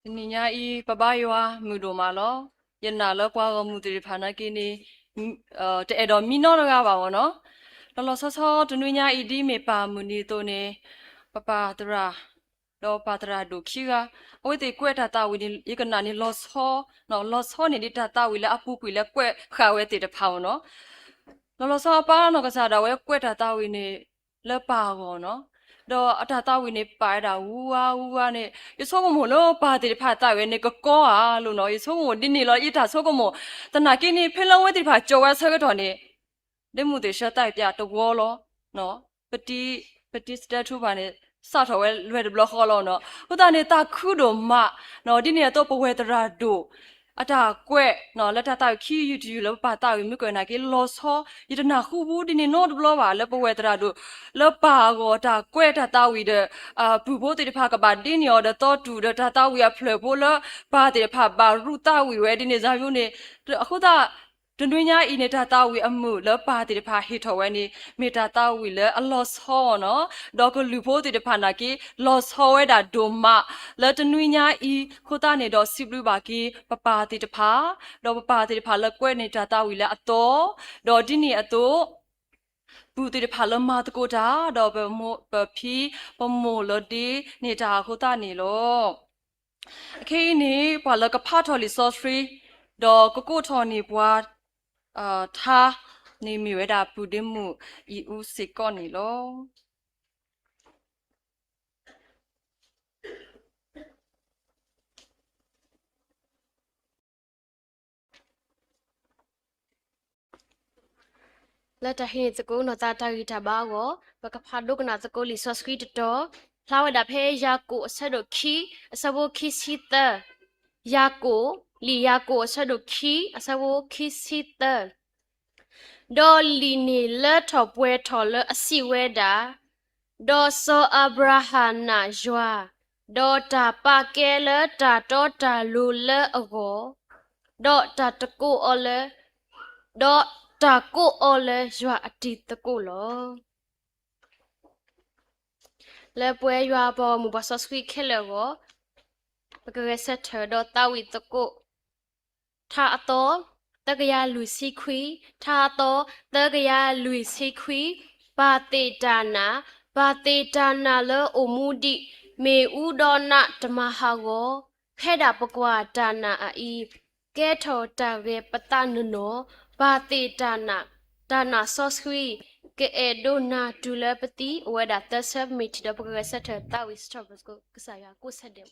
ဒီနေ့ညဤပပရွာမူတို့မှာလောယနာလောပွားကမှုတွေဖာနာကိနေတဲ့တော်မီနောကပါဘောနော် လောလောဆောဆောတနွေညာဤဒီမေပါမူနီတိုနေပပတရာလောပတရာဒုခိကအဝိတေကွဲ့တာတာဝီဒီဧကနာနီလောဆောနော်လောဆောနေဒီတာတာဝီလာအပူကွေလက်ကွဲ့ခါဝဲတေတဖောင်းနော်လောလောဆောပါနော်ကစားတာဝဲကွဲ့တာတာဝီနေလက်ပါကောနော်တော့အတာတာဝီနေပါတာဝူဝါနေရဆောကမို့လောပါတေဖာတာဝဲနေကကောအားလို့နော်ရဆောကမို့ဒီနေလောဤတာဆောကမို့တနာကိနေဖေလောဝဲတေဖာကြောဝဲဆောကတော်နေဒီမှုတေရှက်တိုက်ပြတဝောလောနော်ပတိစတထူပါနေစထော်ဝဲလွယ်ဘလခေါ်လောနော်ဟိုတာနေတာခုတို့မနော်ဒီနေတော့ပဝဲတရာတို့အတာကွဲ့နော်လက်ထတာခီယူတူလောပါတာယူမြကွနာကေလောဆောယတနာခုဘူးဒီနေနော်ဘလပါလပဝဲတရာတို့လပါကောတာကွဲ့တာတာဝီတဲ့ဘူဘိုတေဖာကပါဒီနေတော့တော့တူတဲ့တာဝီဖလေဘောလပါတေဖာပါရူတာဝီဝဲဒီနေဇာယုနေအခုတာတွင်တွင်ညာဤနေတာတာဝီအမှုလပါတိတဖာဟီထော်ဝဲနေမေတာတာဝီလအလော့ဆောနော်ဒေါကလူဖို့တိတဖာနာကီလော့ဆောဝဲတာဒိုမလတနွေညာဤခိုတာနေတော့စီဘလူပါကီပပါတိတဖာဒေါပပါတိတဖာလကွဲ့နေတာတာဝီလအတော်ဒေါ်ဒီနေအတော်ဘူတိတဖာလမတကိုတာဒေါ်ပမိုပဖီပမိုလဒီနေတာခိုတာနေလောအခေနေပါလကဖာထော်လီဆော့ဖရီဒေါ်ကိုကိုထော်နေပွား他你咪为他不的木一五十个你咯。แล้วจะเห็นจะกูนอตาตากิตาบ้าวะว่ากับพาลูกน่าจะกูลิซอสกีตโตพลาวดาเพยากูสะดคีสะโวคิสิตยากูลียากูสะดคีสะโวคิสิตดอลีนีเลทอปเวทอเลอสิเวดาดอโซอับราฮัมนาจวาดอตาปาเกเลตาโตตาลูเลอโกดอตาตะกูอเลดอตากูอเลจวาอติตะกูโลเลปเวยาบอมุบาสสวีเคเลโกปะเกเซเธอดอตาวิตะกูทาโตตะกยาลุยซีควีทาโตตะกยาลุยซีควีปาเตตานาเลโอมูดิเมอูดอนะตมหาโกแค่ดาปกวาตานาอีแกโทตาเวปตานุโนปาเตตานาซอสควีเกเอโดนาดูเลปติเวดาตเซฟมิติดปกเกเซเธอตาวิสตรอปสโกกษายากุเสเดม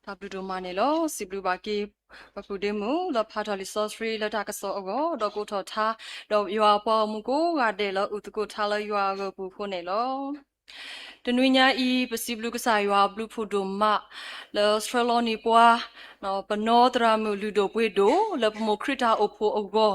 ဒါဘလူတို့မနေလို့စီဘလူပါကေပပူဒေမူလဖာတော်လီဆော့စရီလတာကဆောအကောတော့ကိုထော်ထားတော့ရွာပေါ်မူကိုကတဲ့လို့ဥတကိုထားလရွာကိုပူဖို့နေလို့တနွေညာဤပစီဘလူကစားရွာဘလူဖို့ဒိုမလောစထရလောနီပွားနော်ပနောဒရာမူလူဒိုပွေဒိုလပမိုခရတာအဖို့အကော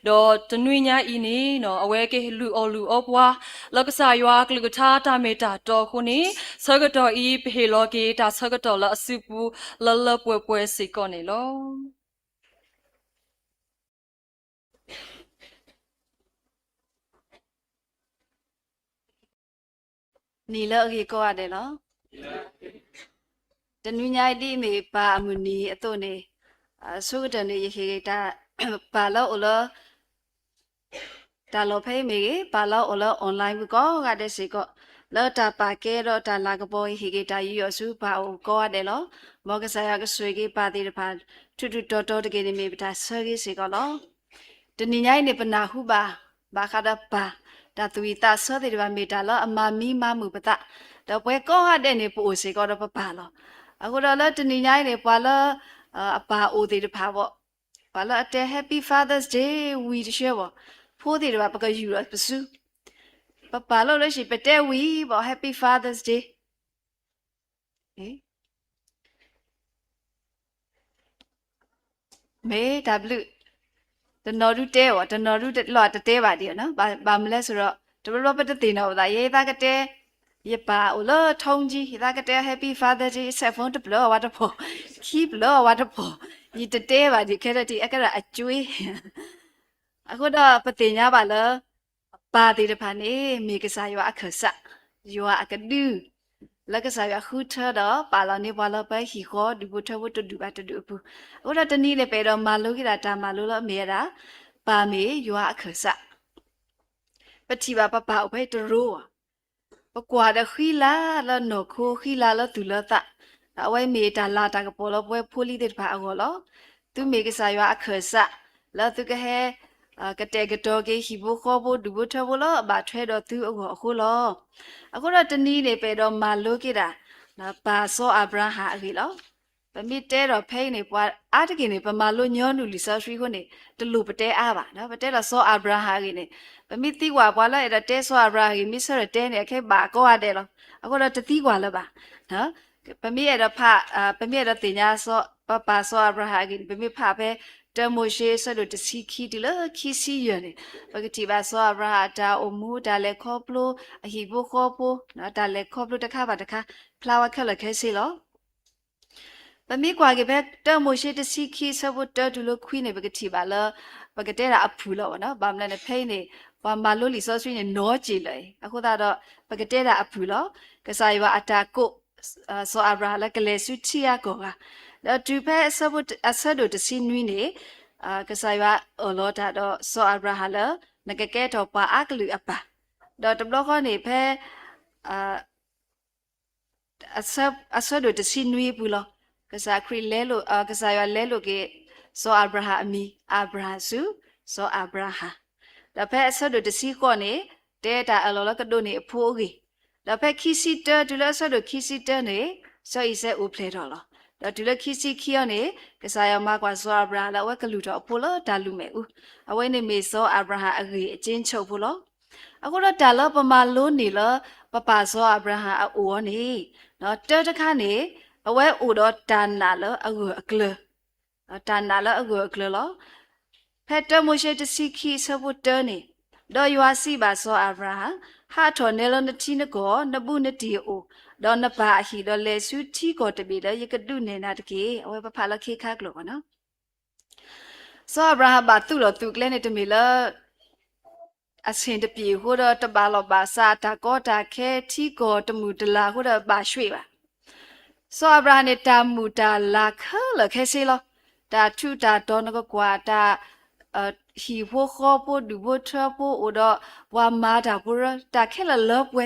တော့တနွေညာဤနေနော်အဝဲကေလူအပွားလောကစားရွာကလူကထားတာမေတာတော်ခုနေဆကတော်ဤဖေလောကေတာဆကတော်လအစုပူလပွဲစီကောနေလော နီလောကေကောရတယ်နော်တနွေညိုင်ဒီမေပါအမှုနီအတုနေဆုကတနေရခေတာပါလောအလောတာလောဖေးမေပါလောအလောအွန်လိုင်းဘူးကောကတဲ့စီကောလောတာပါကဲတော့တာလာကပေါ်ဟေကေတာယူရစုပါအိုကောရတယ်လောမောကဆာယကဆွေကေပါတိတဖာထွတ်တော်တကေနေမေပတာဆောကေစီကောလောတနွေညိုင်နေပနာဟုပါဘာခဒပါဒါသူီတာဆောတဲ့ဘာမေတာလောအမမီမမှုပတာတော့ပွဲကောဟတဲ့နေပို့စီကောတော့ပပါလောအခုတော့လည်းတနင်္ဂနွေနေ့ပွာလာအပါအိုသေးတဖာပေါ့ပွာလာတဲ့ Happy Father's Day ဝီတရှေပေါ့ဖိုးသေးတဖာပကယူရပစုပလို့လည်းရှိပတဲ့ဝီပေါ့ Happy Father's Day မေဒါဘလူတနော်ရူတဲပေါ့တနော်ရူလော်တဲပါဒီနော်ဘာမလဲဆိုတော့တဘလပတတင်တော့ဒါရေးသားကတဲ့ရပါဦးလို့ထုံးကြီးဒါကတဲ့ Happy Father Day ဆက်ဖုန်းတဘလဝတ်ဖို့ keep လို့ဝတ်ဖို့ဒီတဲပါဒီခဲတဲ့ဒီအကရအကျွေးအခုတော့ပတင်냐ပါလားပါတိတဖာနေမိကစားရွာအခဆရွာအကဒူလက်ကစားရွာခူထတော့ပါလာနေပါလာပဲဟီခေါ်ဒီဘထဝတ်တူပါတူဘူးအခုတော့တနည်းလည်းပဲတော့မလို့ကြတာတာမလို့လို့အမေတာပါမေရွာအခဆပတိပါပပအဖေတရိုးပကွာတခီလာလနော်ခိုခီလာလတူလတာအဝဲမေတာလာတာကပေါ်လို့ပွဲဖိုးလီတဲ့ပါအောလို့သူမေကစားရွာအခဆလာသူကဟဲကတဲ့ကတော့ကေဟီဘခေါ်ဖို့ဒူဘထဝလို့အဘထွဲတော့သူအခုလို့အခုတော့တနည်းနေပဲတော့မလို့ကြတာနာပါဆောအဗရာဟာအကြီးလို့ပမိတဲတော့ဖိနေပွားအားတကင်းနေပမာလို့ညောနူလီဆာဆွီခုနေတလူပတဲအားပါနော်ပတဲတော့ဆောအဗရာဟာကြီးနေပမိတိကွာပွားလိုက်ရတဲဆောအဗရာကြီးမိဆရတဲနေခဲပါကောရတယ်လို့အခုတော့တတိကွာလည်းပါနော်ပမိရတော့ပမိရတော့တင်ညာဆောပဆောအဗရာဟာကြီးပမိဖပဲတမိုရှိဆလို့တစီခီဒီလခီစီရနေပကတိပါဆောအဗရာတာအမှုဒါလေခေါပလိုအဟိဘခေါပလိုနော်ဒါလေခေါပလိုတခါပါတခါဖလာဝါခက်လခဲစီလို့ပမိကွာကပဲတမိုရှိတစီခီဆဘတဒူလခွီနေပကတိပါလားပကတဲ့အဖူလို့နော်ဘာမလဲနဲ့ဖိနေဘာမလို့လီဆောဆွေးနေနောကြည်လေအခုတော့ပကတဲ့အဖူလို့ကစားရွာအတာကိုဆောအဗရာလကလေစုချီယာကောကတော့သူဖဲဆဘအဆဒိုတစီနွီနေကစားရွာအလောတာတော့ဆောအဗရာလနကကဲတော့ပါအကလူအပါတော့တဘလခနေဖဲအဆဒိုတစီနွီဘူးလို့ကစားခရီလဲလို့ကစားရွာလဲလို့ကေဆောအဗရာအမီအဗရာစုဆောအဗရာဟာဒါဖဲအဆဒိုတစီကောနေတဲတာအလောလကဒိုနေအဖိုးကြီးဒါဖဲခီစီတာဒူလဆဒိုခီစီတာနေဆောဣစေဦးဖလေတော့တော့ဒီလခီစီခီယနေကစားရမကွာဇောအဗရာလာဝက်ကလူတော့အဖို့လို့ဒါလူမဲ့ဦးအဝဲနေမေဇောအဗရာဟာအကြီးအချင်းချုပ်ဖို့လို့အခုတော့ဒါလပမာလို့နေလပပဇောအဗရာဟာအိုနေနော်တဲတခါနေအဝဲအိုတော့ဒါနာလအကူအကလဒါနာလအကူအကလလို့ဖက်တမိုရှိတစီခီဆဘတ်တနေတော့ယွာစီပါဇောအဗရာဟာထော်နေလနတီနကောနပုနတီအိုတော့နပါဟီတော့လေစုတီကိုတပီလေယကတုနေနာတကေအဝဲပဖလာခေခါကလောနော်ဆောအဗရာဘာသူတော့သူကလဲနေတမီလာအစင်တပြေဟိုတော့တပါလောပါစာတာကောတာခဲတီကိုတမူတလာဟိုတော့ပါရွှေပါဆောအဗရာနေတာမူတာလာခလခဲစီလောတာထူတာတော့နကကွာတာဟီဖိုခေါ်ပိုဒူဘထပိုအိုတော့ဝါမာတာပူရတာခဲလလောပွဲ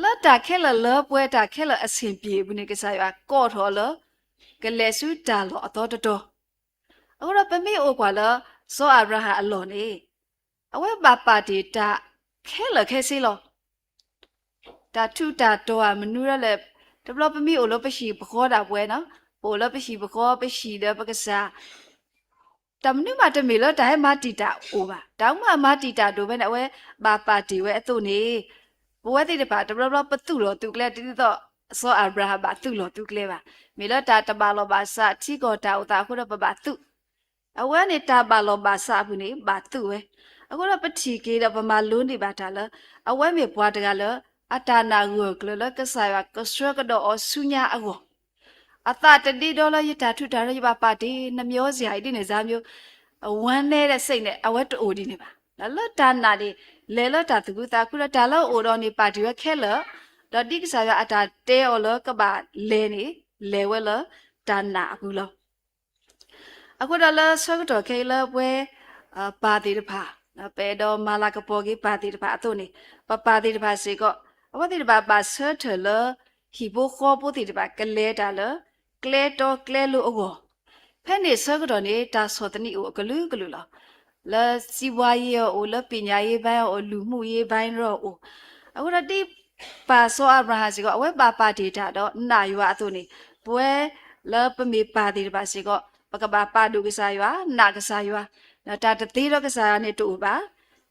လာတာခဲလပွဲတာခဲလအစင်ပြေဘူးနေကစားရကော့ထော်လကလေစုတာလောအတော်တော်အခုတော့ပမေအိုကွာလဇောအဗရာဟာအလော်နေအဝဲပါပါတီတာခဲလခဲစီလောတာထူတာတော့မနူရလေတဘလပမေအိုလောပရှိဘောတာပွဲနော်ဘ ပိုလပရှိဘခောပရှိတဲ့ပကစားတမနုမတမီလတိုင်မာတီတာအိုပါတောင်းမမာတီတာတို့ပဲနဲ့ဝဲဘာပါတီဝဲအတုနေဘဝတိတပါတဘလပတုလောသူကလေးတိတော့ဆောအာဗရာဘာတုလောသူကလေးပါမီလတာတပါလောဘာစာချီကောတာဥတာခုတော့ပပတုအဝဲနေတာပါလောဘာစာဘူးနေဘာတုဝဲအခုတော့ပတိကေတော့ပမာလုံးနေပါတာလအဝဲမေဘွားတကလအတာနာငုကလကဆာယကဆွဲကတော့အဆုညာအကောအတာတတိဒေါ်လာရတာထုတာရပါပါတီနှမျောစရာဒီနေစားမျိုးဝမ်းနေတဲ့စိတ်နဲ့အဝတ်တူဒီနေပါလတာနာဒီလဲလတာသူကတာခုတာလောအိုတော်နေပါတီရခဲလဒတိကဆာယအတာတဲော်လကပါလဲနေလဲဝဲလတာနာအခုလောအခုတော့လဆွဲကတော့ခဲလပွဲပါတီတဖာပဲတော့မာလာကပေါ်ကြီးပါတီတဖာအတုနေပါတီတဖာစီကောအဝတ်တီတဖာပါဆတ်ထလဟီဘိုခေါ်ပိုတီတဖာကလဲတာလကလဲတော့ကလဲလို့အောဖဲနေဆွဲကတော့နေတာဆောတနီအိုကလူလောလာစီဝါရီအိုလပညာရေးဘိုင်းအိုလူမှုရေးဘိုင်းရောအိုအခုတော့ဒီပါဆောအဗရာစီကောအဝဲပါတီတာတော့နာယူအတုနေပွဲလပမေပါတီတဖာစီကောပကပါပါဒုကစားရွာနာကစားရွာတာတသေးတော့ကစားနေတူပါ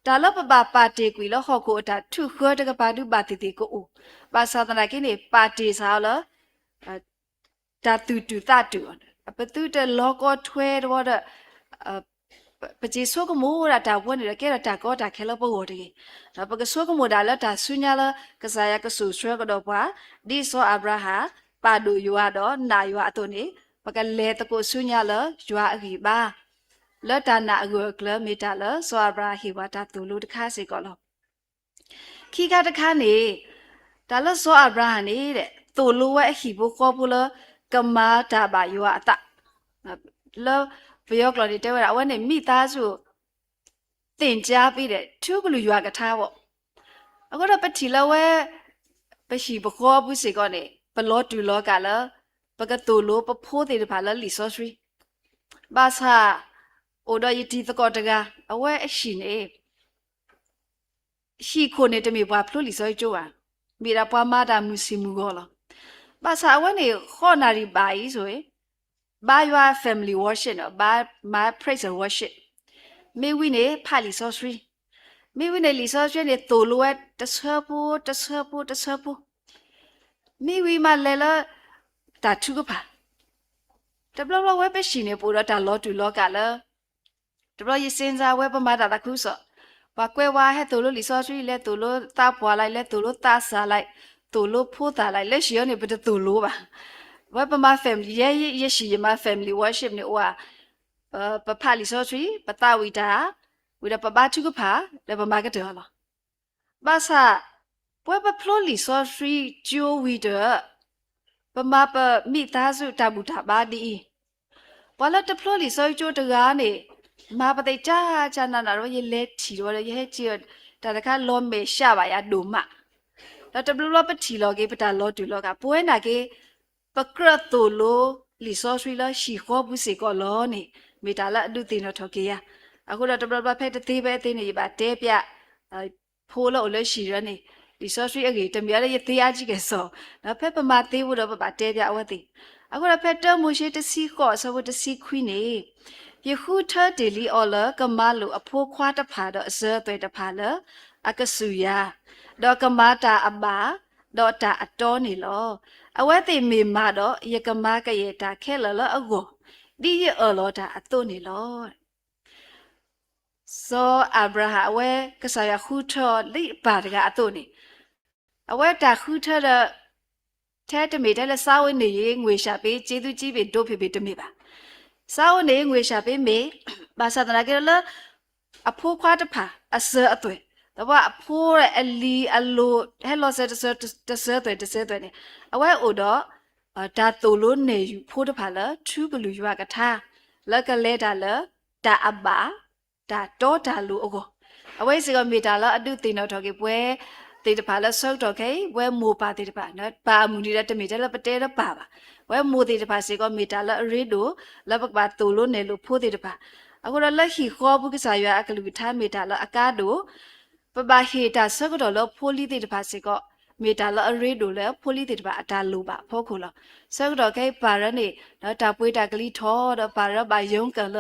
တာလပပပါတီကွီလဟောကိုတာထုခောတကပါဒုပါတီတီကိုပါသာသနာကိနေပါတီစားလတာတူတာတူပတူတလောကောထွဲတော့ပจิโซกโมราตาวนนี่แกตาก็ตาแค่ละปวดดิแล้วปกโซกโมดาละตาสุญญาละกษายะกสุဆွဲကတော့ပါဒီဆောအဗရာဟာပါဒူယွာတော့နာယွာအတုန်နေပကလေတကိုสุญญาละယွာအခိပါလတနာအကွယ်ကလမီတာလဆောအဗရာဟိဝတာတူလူတခါစီကောလောခိကတခါနေဒါလဆောအဗရာဟနေတဲ့တူလူဝဲအခိဘကောပူလကမာတာဘာယွာအတလောဘယောကလော်ဒီတဲဝဲအဝဲနေမိသားစုတင်ကြားပြီးတဲ့သူကလူရွာကထားပေါ့အခုတော့ပတိလဝဲပရှိဘခောဘူးစီကောနေဘလောတူလောကလပကတူလိုပဖိုးတဲ့ဘာလလီဆောစရီဘာသာအိုဒယတီတကောတကအဝဲအရှိနေရှိခိုနေတမီဘာဖလိုလီဆောကျိုးอ่ะမိရာပွားမာတာမူစီမူကောလောဘာသာအဝဲနေခေါ်နာရီဘာကြီးဆိုရင်by your family worship no by my praise and worship me we ne phali sorcery me we ne li sorcery ne to lo ta sapu me we ma le la ta thu ka pha ta blo blo we pe shi ne po da ta lo tu lo ka la ta blo yi sin sa we pa ma ta khu so ba kwe wa he to lo li sorcery le to lo ta pwa lai le to lo ta sa lai to lo pho ta lai le shi yo ne pa to lo baဝဲပမ family ရဲ့ရှိရမ family worship နေဟိုပပလီဆိုထရီပတဝီတာဝီရပပချုကဖာလေပမကတော်လားဘာသာပွဲပဖလိုလီဆိုထရီဂျိုဝီဒပမပမိသားစုတဘူတာပါဒီဘလတ်ဖလိုလီဆိုဂျိုတကားနေမာပတိချာနာနာရောရေလက်ထီရောရေချီတာတခါလောမေရှာပါရဒိုမဒါတဘလပတီလောကေပတာလောတူလောကပွဲနာကေပကရတူလိုလီဆောဆွီလာရှိခေါ်ဘူးစီကောလောနေမိတာလာအဒုတင်တော့ထော်ကေရအခုတော့တဘလဖက်တသေးပဲအသေးနေပါတဲပြဖိုးလို့လည်းရှိရနေလီဆောဆွီအကြီးတမရရဲ့သေးအကြီးကစောနော်ဖက်ပမာသေးဘူးတော့ပါတဲပြအဝတ်သေးအခုတော့ဖက်တမိုရှိတစီခေါ်ဆောတစီခွီနေယခုထဒေလီအော်လာကမလိုအဖိုးခွားတဖာတော့အစဲသွဲတဖာလအကဆူယာတော့ကမာတာအဘာတော့တာအတော်နေလောအဝဲသိမေမာတော့ယကမာကရဲ့တာခဲလလအကိုဒီရအလောတာအတုနေလောဆိုအဗရာဟဝဲကဆာယခုထောလိပါတကအတုနေအဝဲတာခုထောတဲ့ထဲတမေတဲ့စာဝနေရေငွေရှာပေးကျေးသူကြီးပဲဒုဖေဖေတမေပါစာဝနေငွေရှာပေးမေဘာသာတနာကလအဖိုးခွားတဖာအစအသွဲတော့အဖိုးရဲ့အလီအလိုဟဲလောဆက်တဆဲတဲ့နေအဝဲအိုတော့ဒါတူလို့နေယူဖိုးတဖာလားထူးဘလူရွာကထားလက်ကလဲတာလားဒါအဘာဒါတော့ဒါလူအကိုအဝဲစီကမီတာလားအတုတင်တော့ကေပွဲတေတဖာလားဆောက်တော့ကေဝဲမိုပါတေတဖာနော်ပါမူနေတဲ့တမီတဲ့ပတဲတော့ပါဝဲမိုတေတဖာစီကမီတာလားရီဒိုလဘကပါတူလို့နေလို့ဖိုးတေတဖာအခုတော့လက်ခီခေါ်ဘူးကစားရွာအကလူထားမီတာလားအကားတို့ပပဟေတာဆောက်တော့လို့ဖိုးလီတေတဖာစီက မေတာလအရေဒိုလဲဖိုလီတေတပါအတာလိုပါဖောခုလဆောက်တော့ကဲပါရနေတော့တာပွေးတာကလေးထောတော့ပါရပါယုံကလ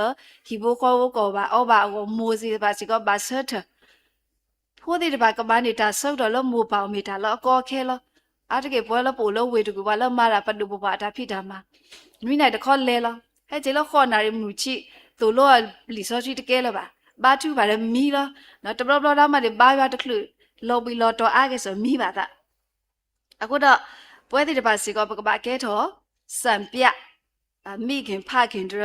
ဟီဘိုကောပါအောပါအောမိုးစီပါစီကောပါဆတ်ဖိုတေတပါကမနေတာဆောက်တော့လမိုးပေါမေတာလအကောခဲလအားတကယ်ပွဲလပိုလဝေတကူပါလမာတာပတူပပါတာဖိတာမှာနွိနိုင်တခေါ်လဲလဟဲ့ကျေလခေါ်နာရမူချီသူလောလီစောချီတကဲလပါဘာတူပါရမီလနော်တဘလလာမတဲ့ဘာရွာတခလူလော်ဘီလော်တော်အားကဆိုမီပါတာအခုတော့ပွဲတိတပါစီကောပကပါကဲတော့စံပြမိခင်ဖခင်တရ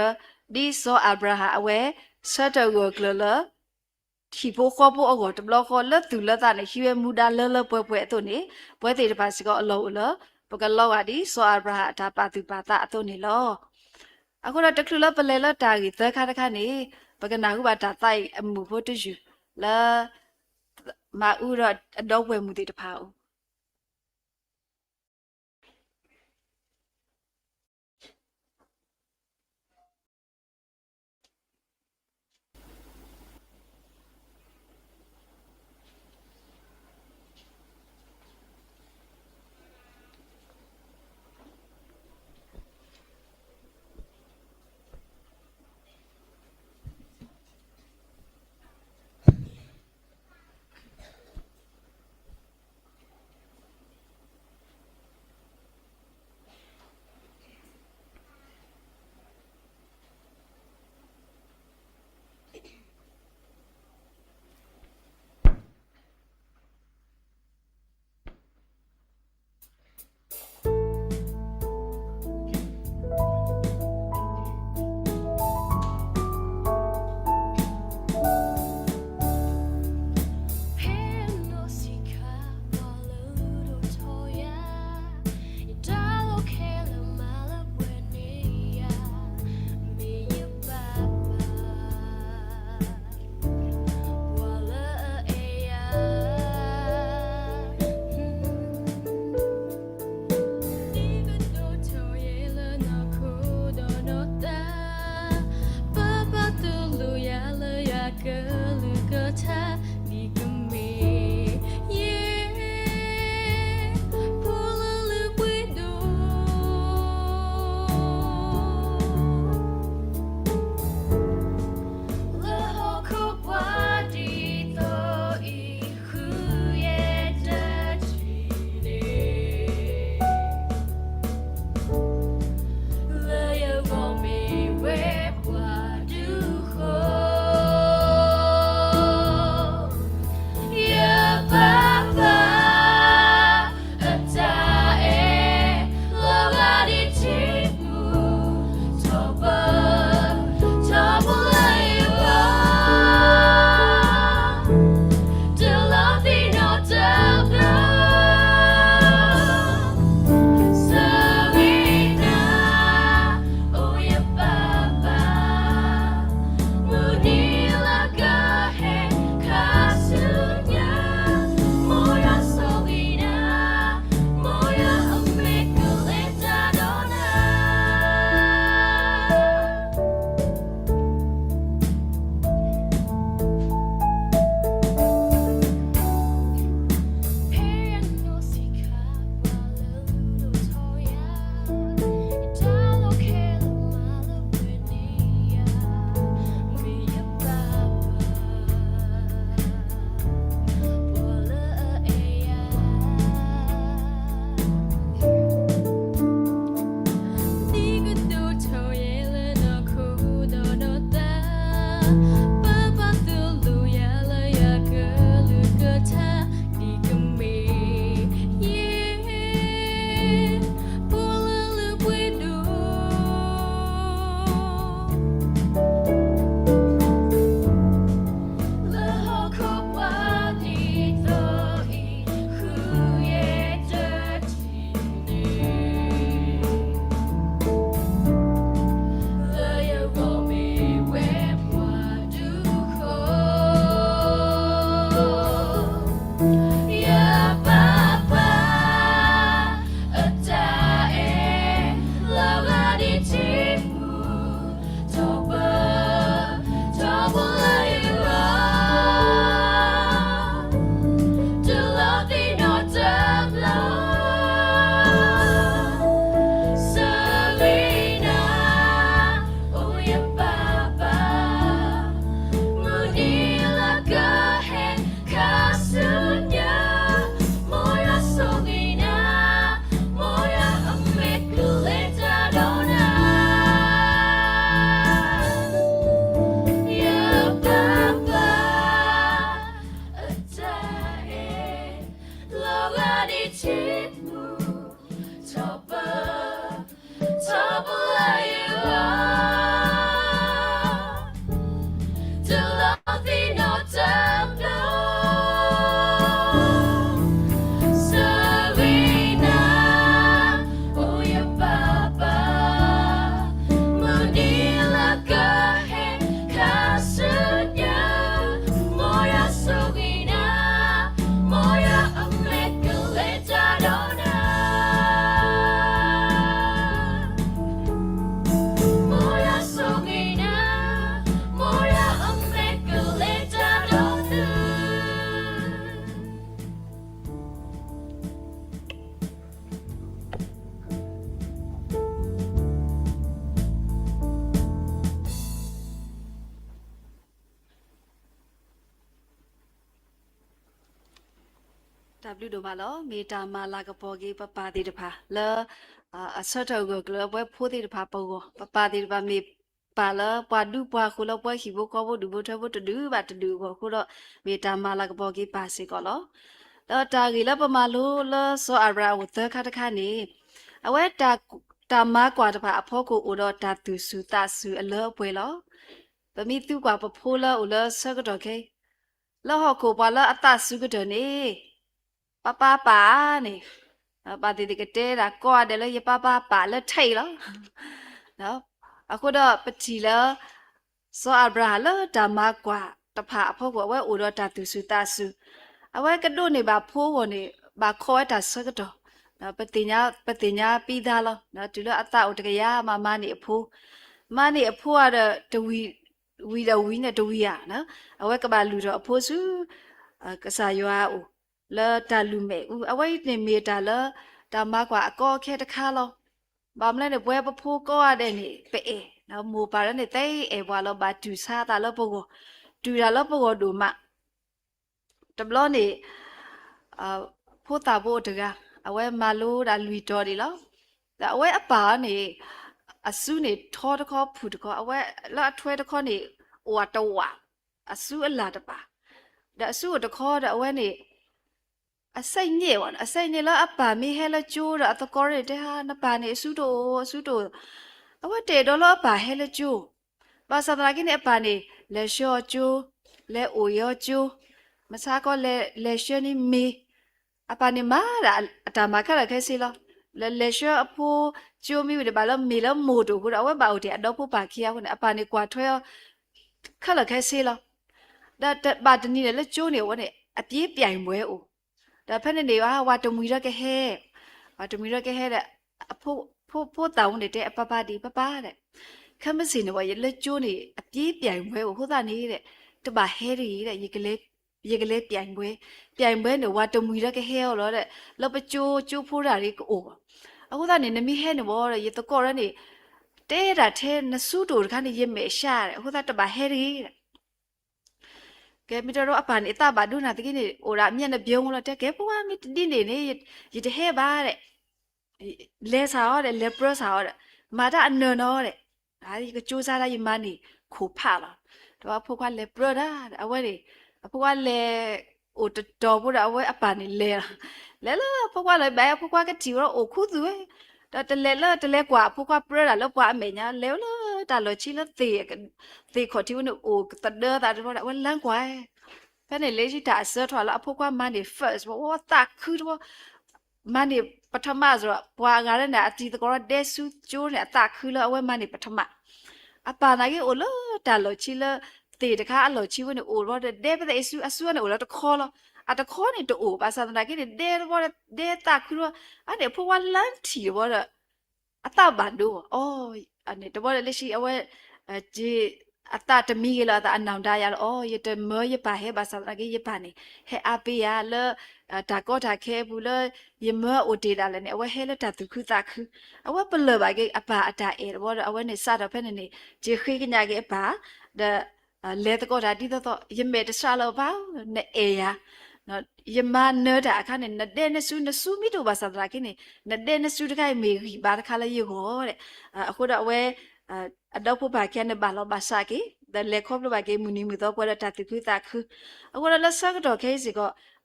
ဒီဆိုအဗရာဟာအဝဲဆတ်တော်ကိုကလလဒီဘောခေါ်ဘောအောတဘလခေါ်လက်သူလက်သားနဲ့ဟီဝဲမူဒါလလပွဲအတုန်နေပွဲတိတပါစီကောအလောအလောပကလောဝါဒီဆိုအဗရာဟာဒါပါသူပါတာအတုန်နေလောအခုတော့တခလူလပလဲလတာကြီးသခါတခါနေပကနာဟုပါတာတိုက်အမှုဖို့တယူလာမာဥရအတော့ဝဲမှုတေတဖာဦး W တို့ပါလောမေတာမာလာကပေါ်ကြီးပပတိတဖာလဲအဆော့တော့ကလဘွဲဖိုးတိတဖာပေါ်ကိုပပတိတဖာမေပါလာပွားဒူပွားခုလပွားခိဘကောဘဒူဘထဘတဒူဘာတဒူကိုခုတော့မေတာမာလာကပေါ်ကြီးပါစေကောလောတော့တာကြီးလပမာလို့လဲစောအရာဝသခါတခါနေအဝဲတာမကွာတဖာအဖို့ကိုဦးတော့တာသူစုတဆူအလောပွဲလောဗမီသူကွာပဖိုးလောဦးလဲဆကတော့ခေလောဟကိုပါလာအတဆုကတော့နေပပါနေပါတိကတဲတာကောတယ်လေပပါလဲထိတ်လောနော်အခုတော့ပတိလောစောအရာလောတာမကွာတဖာအဖို့ကိုဝဲဦးတော့တာသူစုတဆူအဝဲကဒုနေပါဖိုးဝင်နေပါခေါ်တာဆကတော့နော်ပတိညာပြီးသားလောနော်ဒီလိုအတအတကရမနေအဖိုးကတော့တဝီနဲ့တဝီရနော်အဝဲကပါလူတော့အဖိုးစုကစားရွာဦးလာတာလူမဲဦးအဝဲနေမီတာလာတာမကွာအကောခဲတခါလောဘာမလဲနဲ့ဘွဲပဖိုးကောရတဲ့နေပဲနော်မူပါရနဲ့တဲဘွာလောဘာတူစားတာလောပုတ်ကိုတူတာလောပုတ်ကိုဒူမတဘလောနေဖိုးတာဖို့တကအဝဲမလို့ဒါလူတော်ဒီလောဒါအဝဲအပါနေအစုနေထောတခေါဖူတခေါအဝဲလာထွဲတခေါနေဝါတော့ဝါအစုအလာတပါဒါအစုတခေါဒါအဝဲနေအစိတ်ညေဝအစိတ်ညေလာအပါမီဟဲလာကျိုးဒါအတကောရတဲ့ဟာနပါနေအစုတို့အဝဲတေတော့လောအပါဟဲလာကျိုးဘာသာတရာကိနေအပါနေလေလျှော့ကျိုးလေအိုရောကျိုးမစားကောလေရှောနေမီအပါနေမာဒါအတာမခရခဲစီလောလေရှောအဖိုးကျိုးမိတယ်ဘာလို့မီလို့မို့တို့ဘူးတော့ဝဲပါဦးတယ်အတော့ဖို့ပါခီရခုနဲ့အပါနေကွာထွဲခက်လခဲစီလောဒါဘာတနီလေကျိုးနေဝနဲ့အပြေးပြိုင်ပွဲဦးဒါဖက်နေဝါဝါတမူရကဟဲတဲ့အဖိုးတောင်းနေတဲ့အပပဒီပပတဲ့ခမစင်းနေဝရလေကျိုးနေအပြေးပြိုင်ပွဲဦးဟိုသားနေတဲ့တပါဟဲရီတဲ့ရေကလေးပြိုင်ပွဲနေဝါတမူရကဟဲရောတဲ့လောပကျိုးဖိုးတာလေးကိုအခုသားနေနမီဟဲနေဘောတဲ့ရေတကောရနေတဲတာထဲနစုတို့ခါနေရမေရှာတဲ့အခုသားတပါဟဲရီတဲ့ကဲမီတော်အပန်အတဘာဒုနာတကိနေအိုရာမြက်နဲ့ပြုံးလို့တဲ့ကဲပွားမီတိနေနေရတဲ့ဟဲပါတဲ့လဲစာရောတဲ့လဲပရစာရောတဲ့မာတာအနော်နော်တဲ့ဒါဒီကစူးစားလိုက်မနေခိုဖလာတော့ဖို့ကလဲပရတာအဝဲတွေအဖို့ကလဲအိုတော်ဖို့အဝဲအပန်နေလဲဖို့ကလဲဘဲဖို့ကတီရောအိုခုသူတော့တလဲกว่าဖို့ကပရတာလောက်กว่าအမေညာလဲလို့တာလို့ချီလို့သေခေါ်တီဝနအိုတဒတာတော့ဝလန်กว่าဖဲနေလေးရှိတာအစောထွာလာဖို့ကမနေ first ဘောတာခုတော့မနေပထမဆိုတော့ဘွာငါလည်းနဲ့အတီတကောဒဲဆူကျိုးနဲ့အတာခုလို့အဝဲမနေပထမအပါနာကြီးအိုလို့တာလို့ချီလို့တေတခါအလို့ချီဝနအိုတော့ဒဲပတဲ့အဆူနဲ့အိုလို့တခေါ်လို့အတခေါ်နေတူဘာသာနာကိဒဲဘောဒဲတာခုလို့အဲ့ဖို့ကလန်တီဘောအတဘန်တို့အော်အနေတဘောလက်ရှိအဝဲဂျီအတတမီလာတာအနောင်တရအော်ရတမောရပါဟဲဘာသာနာကိရပါနေဟဲအပီယာလဒါကောတာခဲဘူးလယမောအိုဒေတာလည်းနေအဝဲဟဲလတာသူခုတာခုအဝဲပလပါကိအပါအတာအဲဘောအဝဲနေစတော့ဖက်နေဂျီခိကညာကိအပါဒလဲတကောတာတိတော့ယမေတဆာလောပါနေအေယာနော်ယမနေတာအခါနဲ့နတဲ့နစုမိတို့ဘာသာတာကိနေနတဲ့နစုတခိုင်မေဘာတခါလဲရေဟောတဲ့အခုတော့အဝဲအတော့ဖို့ပါခဲနေဘာလောဘာစာကိဒလဲခေါပလပါကိမူနီမူတော့ပေါ်တာတိခုတာခုအခုတော့လက်ဆက်တော့ခဲစီက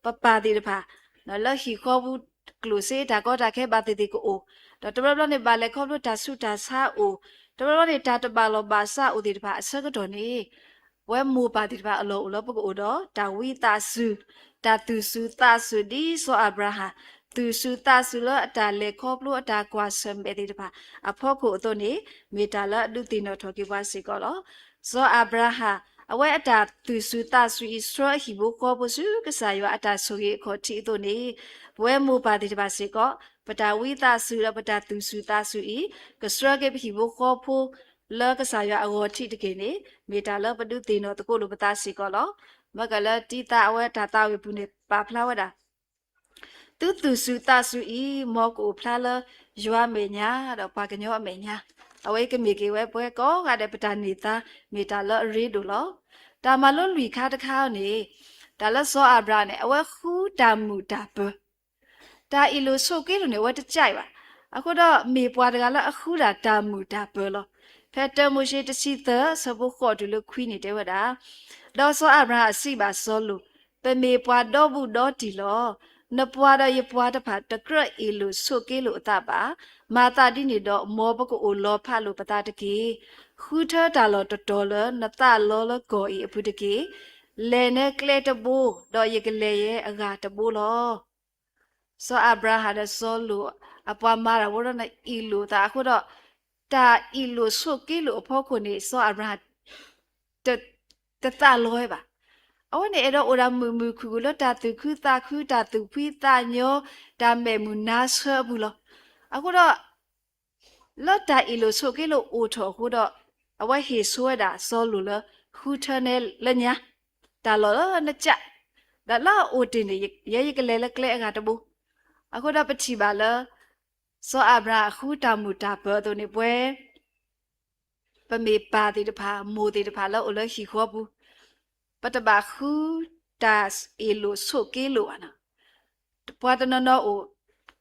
ပပတိတဖာနော်လက်ဟီခေါဘူးကလုစေဒါကောတာခဲပါတိကိုအိုတော့တဘလနဲ့ဘာလဲခေါပလတာဆုတာစာအိုတဘလနဲ့တာတပါလောဘာစာအိုဒီတဖာအဆက်တော့နေဝဲမူပါတိတဖာအလောပကိုတော့ဒါဝိတာစုတာသူစုတာစုဒီဆိုအဗရာဟာသူစုတာစုလအတာလေခေါပလို့အတာကွာဆမ်ပဲဒီတပါအဖို့ကိုတော့နေမေတာလဒုတိနောထောကိပါစီကောလောဇောအဗရာဟာအဝဲအတာသူစုတာစုဣစရဟီဘကိုပစုကစားရအတာဆိုရီခေါ်တီတော့နေဘဝဲမူပါဒီတပါစီကောပတာဝိတာစုလပတာသူစုတာစုဣကစရကေဟီဘခေါ်ဖို့လောကစားရအဝတီတကေနေမေတာလပဒုတိနောတကိုလိုပတာစီကောလောမကလတိတာအဝဲတာတာဝေပုနေပါဖလာဝတာသူစုတာစုဤမောကိုဖလာလယွာမေညာတော့ပါကညောအမေညာအဝဲကမေကေဝဲပွဲကောကတဲ့ပတာနေတာမေတာလရီဒူလောတာမလွန်လူခါတခါနေဒါလစောအဘရာနဲ့အဝဲခူး တမူတာပဒါအီလိုဆိုကေလိုနေဝတ်ကြိုက်ပါအခုတော့မေပွားတကလည်းအခုတာတမူတာပလောဖက်တမိုရှိတစီသစဘခေါ်တူလို့ခွီးနေတဲ့ဝတာတော့ဆောအဗရာအစီပါဆောလို့ပမေပွားတော့ဘူးတော့တီလောနပွားတော့ရပွားတဖာတကရအီလိုဆိုကေလိုအတပါမာတာတိနေတော့မောဘကိုလောဖလို့ပတာတကေခူထတာလောတော်လနတလောလကိုအီအဖုတကေလဲနဲ့ကလေတဘူတော့ရကလေးရဲ့အကတဘူလောဆောအဗရာဟာဒဆောလို့အပွားမာရဝရနအီလိုတာအခုတော့တာအီလိုဆိုကေလိုအဖို့ခုနေဆောအဗရာတတလောပါအဝနေအဲ့တော့အိုရာမူခုလောတာသူခုတာခုတာသူဖိတာညောဒါမဲမူနာဆဘူးလောအခုတော့လောတာအီလိုဆိုကေလိုအိုထောခုတော့အဝဟေဆွဲတာဆောလို့လခုထနဲ့လညာတာလောနကြဒါလာအိုတင်ရရကလေးလကလေးအကတဘူအခုတော့ပတိပါလားစောအဗရာခုတာမူတာဘောတို့နေပွဲပမေပါတိတဖာမိုတိတဖာလောအလရှိခေါ်ဘူးပတဘာခုတာစအီလိုဆိုကေလိုအနာတပွားတနနောအို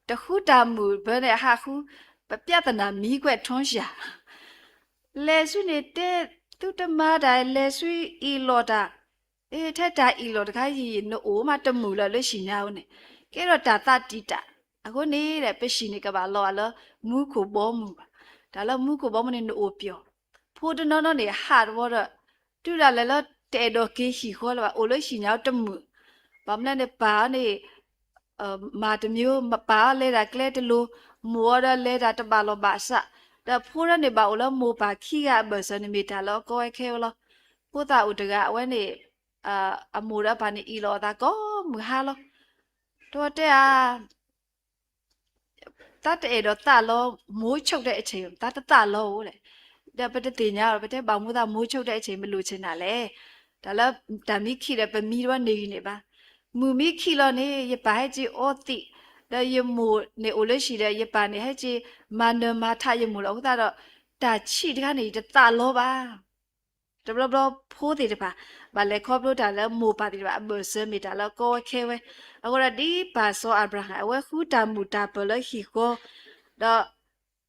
တခုတာမူဘဲနဲ့ဟာခုပပြတနာမီးခွက်ထွန်းရှာလဲဆုနေတဲ့သူတမတိုင်းလဲဆွီအီလိုတာထက်တာအီလိုတခါကြီးနိုးမတမူလာလို့ရှိနေအောင်နဲ့ကဲတော့တာတတိတာအခုနေတဲ့ပရှိနေကပါလောလောမူခုဘောမူဒါလောမူခုဘောမနေနိုးပြောဖိုးတနောနောနေဟာတော့တူလာလဲလောတဲ့တော့ကေရှိခေါ်လာအိုလို့ရှိနေအောင်တမူဘာမလဲနေပါနေမာတမျိုးမပါလဲတာကလဲတလူမောရလဲတာတပါလောပါစဒါဖိုးရနေပါအိုလောမောပါခိကဘစနေမီတာလောကိုဲခဲလောပို့တာဥတကအဝဲနေအမိုရပါနေအီလောတာကောမူဟာလောတော့တဲ့တတ်တဲ့တော့တလောမိုးချုပ်တဲ့အချိန်တတလောတဲ့ဒါပတတိညာပတဲ့ဘောင်မူတာမိုးချုပ်တဲ့အချိန်မလို့ချင်တာလေဒါလဓာမိခိရပမီရောနေပါမူမိခိလောနေရပါဟဲ့ကြီးအောတိဒါယမိုနေအိုလို့ရှိတဲ့ရပါနေဟဲ့ကြီးမန္တမထယမိုလောဟုတ်တာတော့ဒါချိတကနေတလောပါတဘလဘဖိုးတယ်တပါဘာလဲခေါပလို့တာလဲမိုပါတယ်တပါအဘစမီတာလောကိုခဲဝဲအခုရဒီပါဆောအဗရာဟအဝဲခူတာမူတာပလဟီကိုတော့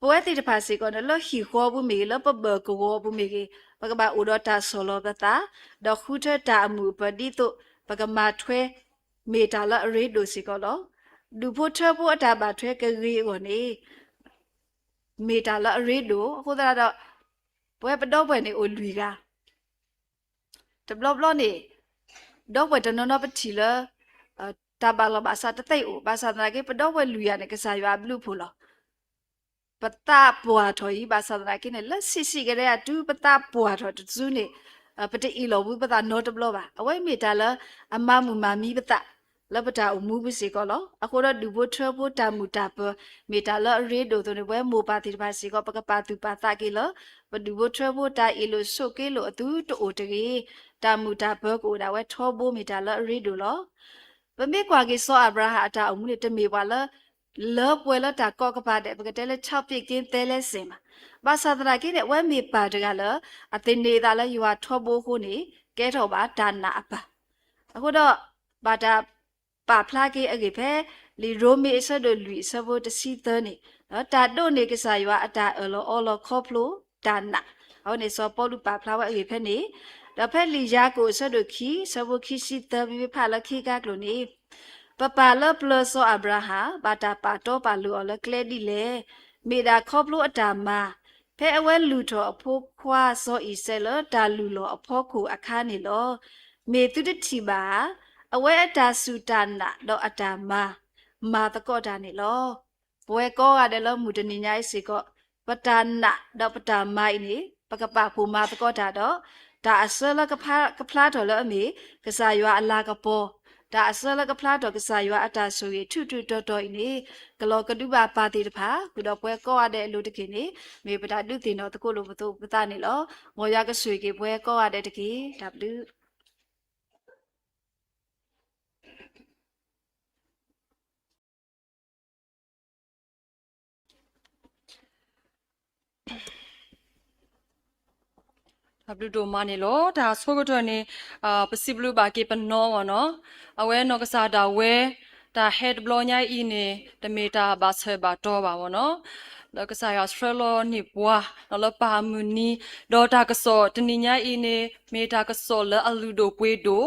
ပွဲတိတပါစီကောလောဟီခေါဘူးမီလောပဘကိုဘူးမီပကဘာဥဒတာဆောလောပတာတော့ခူထတာအမူပဒီတုပကမာထွဲမေတာလအရေးဒိုစီကောလောဒူဖို့ထဖို့အတာပါထွဲကလေးကိုနေမေတာလအရေးဒိုအခုတော့ပွဲပတော့ပွဲနေအိုလူကတဘလဘလနေတော့ဝဲတနနပတိလတဘာလဘာသာတတဲ့အိုဘာသာနာကေပတော့ဝဲလူရနေကစားရွာဘလူဖူလောပတာပွားထော်ဤဘာသာနာကေနေလက်စီကလေးအတူပတာပွားထော်တူနေပတိအီလောဘူးပတာနောတဘလပါအဝဲမီတာလအမမူမာမီပတာလပတာအမှုပစီကောလောအခုတော့ဒူဘထဘတာမူတာပမီတာလရေဒိုတို့နေဝဲမိုပါတိပါစီကောပကပါတူပါတာကေလောပဒူဘထဘတာအီလိုဆုကေလိုအတူတိုတကေတာမူတာဘကိုဒါဝဲထောဘမီတာလရေဒိုလောပမေကွာကေဆောအဗရာဟာအတာအမှုနေတမေပါလောပွဲလတာကောကပါတဲ့ပကတဲလဲ6ပြကင်းတဲလဲစင်ပါဘာသာတရာကေတဲ့ဝဲမေပါတကလောအတင်နေတာလဲယူဟာထောဘခုနေကဲတော့ပါဒါနာအပါအခုတော့ဘာတာပါဖလာကေအကေဖဲလီရိုမီဆဒလူဆဘတစီတနေနော်တာတို့နေကစားရွာအတာအလောခေါဖလိုဒါနာဟောနေစောပေါ်လူပါဖလာဝဲအကေဖဲနေဒါဖက်လီယာကိုဆဒခီဆဘခီစီတဘီဖာလခိကကလိုနေပပလပလဆောအဗရာဟာဘာတာပါတော့ပါလူအလကလေဒီလေမေဒါခေါပလိုအတာမာဖဲအဝဲလူတော်အဖိုးခွာဆောဤဆဲလဒါလူလောအဖောခုအခါနေလောမေတုတတိပါအဝဲအတာစုတာနာတော့အတာမာတကောတာနေလောဘွဲကောရတယ်လောမူတနေညာစီကောပတာနာတော့ပတာမိုင်နေပကပဖူမာတကောတာတော့ဒါအစလကဖလားတော်လောအမေကစားရွာအလာကပေါ်ဒါအစလကဖလားတော်ကစားရွာအတာဆိုရထုတော်နေကလောကတုပါပါတိတဖာခုတော့ပွဲကောရတဲ့အလူတခင်နေမေပတာတုတင်တော်တကုလိုပတာနေလောငောရကဆွေကေပွဲကောရတဲ့တခင်ဒါဘလူ ဒါဘလူတိုမနေလို့ဒါဆိုကတော့နေပစီဘလူဘာကေပနောဝနော်အဝဲနောကစားတာဝဲဒါ head blow ညိုင်းအင်းနေတမီတာဘာဆယ်ဘာတော့ပါဝနော်လောကစားရစထရလောနိပွားနော်လပါမူနီဒေါ်တာကစောတနိညာအင်းနေမေတာကစောလအလူဒိုပွေဒို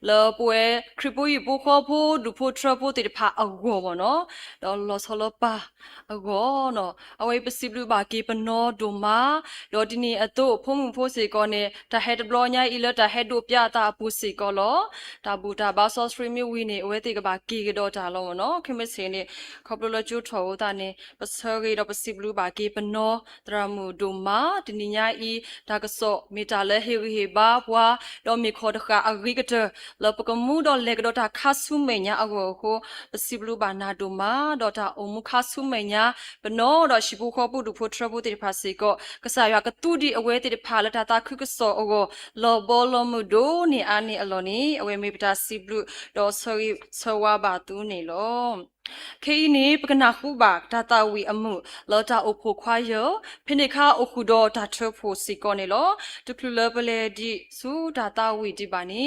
လောပွဲခရပူယပိုခေါ်ဖို့ဒူဖို့ထရဖို့တေဖာအဂောဝနော်ဒေါ်လောဆလပါအဂောနော်အဝဲပစီဘလူဘာကေပနောဒိုမာဒေါ်ဒီနီအတုဖုံမှုဖို့စေကောနေဒါ head blow ညိုင်းအီလဒါ head ဒိုပြတာပူစီကောလောဒါဘူတာဘာဆော့စထရီမီဝီနေအဝဲတေကဘာကီကတော့ဒါလောနော်ခမစ်စင်းနေခေါပလိုလကျူထောတာနေပစောဂေတော့ပစီဘလူဘာကေပနောတရမူဒိုမာဒီနီညာအီဒါကစောမီတာလဲဟေဟေဘာဘွာတော့မီခေါ်တခါအဂရိကတလပကမှုတော့လေကတော့ဒါခါဆုမေညာအကိုကိုပစီဘလူဘာနာဒိုမာတော့ဒါအုံမခါဆုမေညာပနောတော့ရှိဘူးခေါ်ပုဒူဖို့ထရဖို့တေဖာစီကောကဆာရကတူဒီအဝဲတေဖာလတာတာခုကစောအကိုလောဘောလမှုဒိုနီအာနီအလောနီအဝဲမေပတာစီဘလူတော့ဆောဝါဘာတူနေလောခေဤနေပကနာခုပါဒါတာဝီအမှုလောတာအဖို့ခွာယောဖိနိခါအခုတော့ဒါထဖို့စီကောနေလောတကလပလေဒီစူဒါတာဝီဒီပါနေ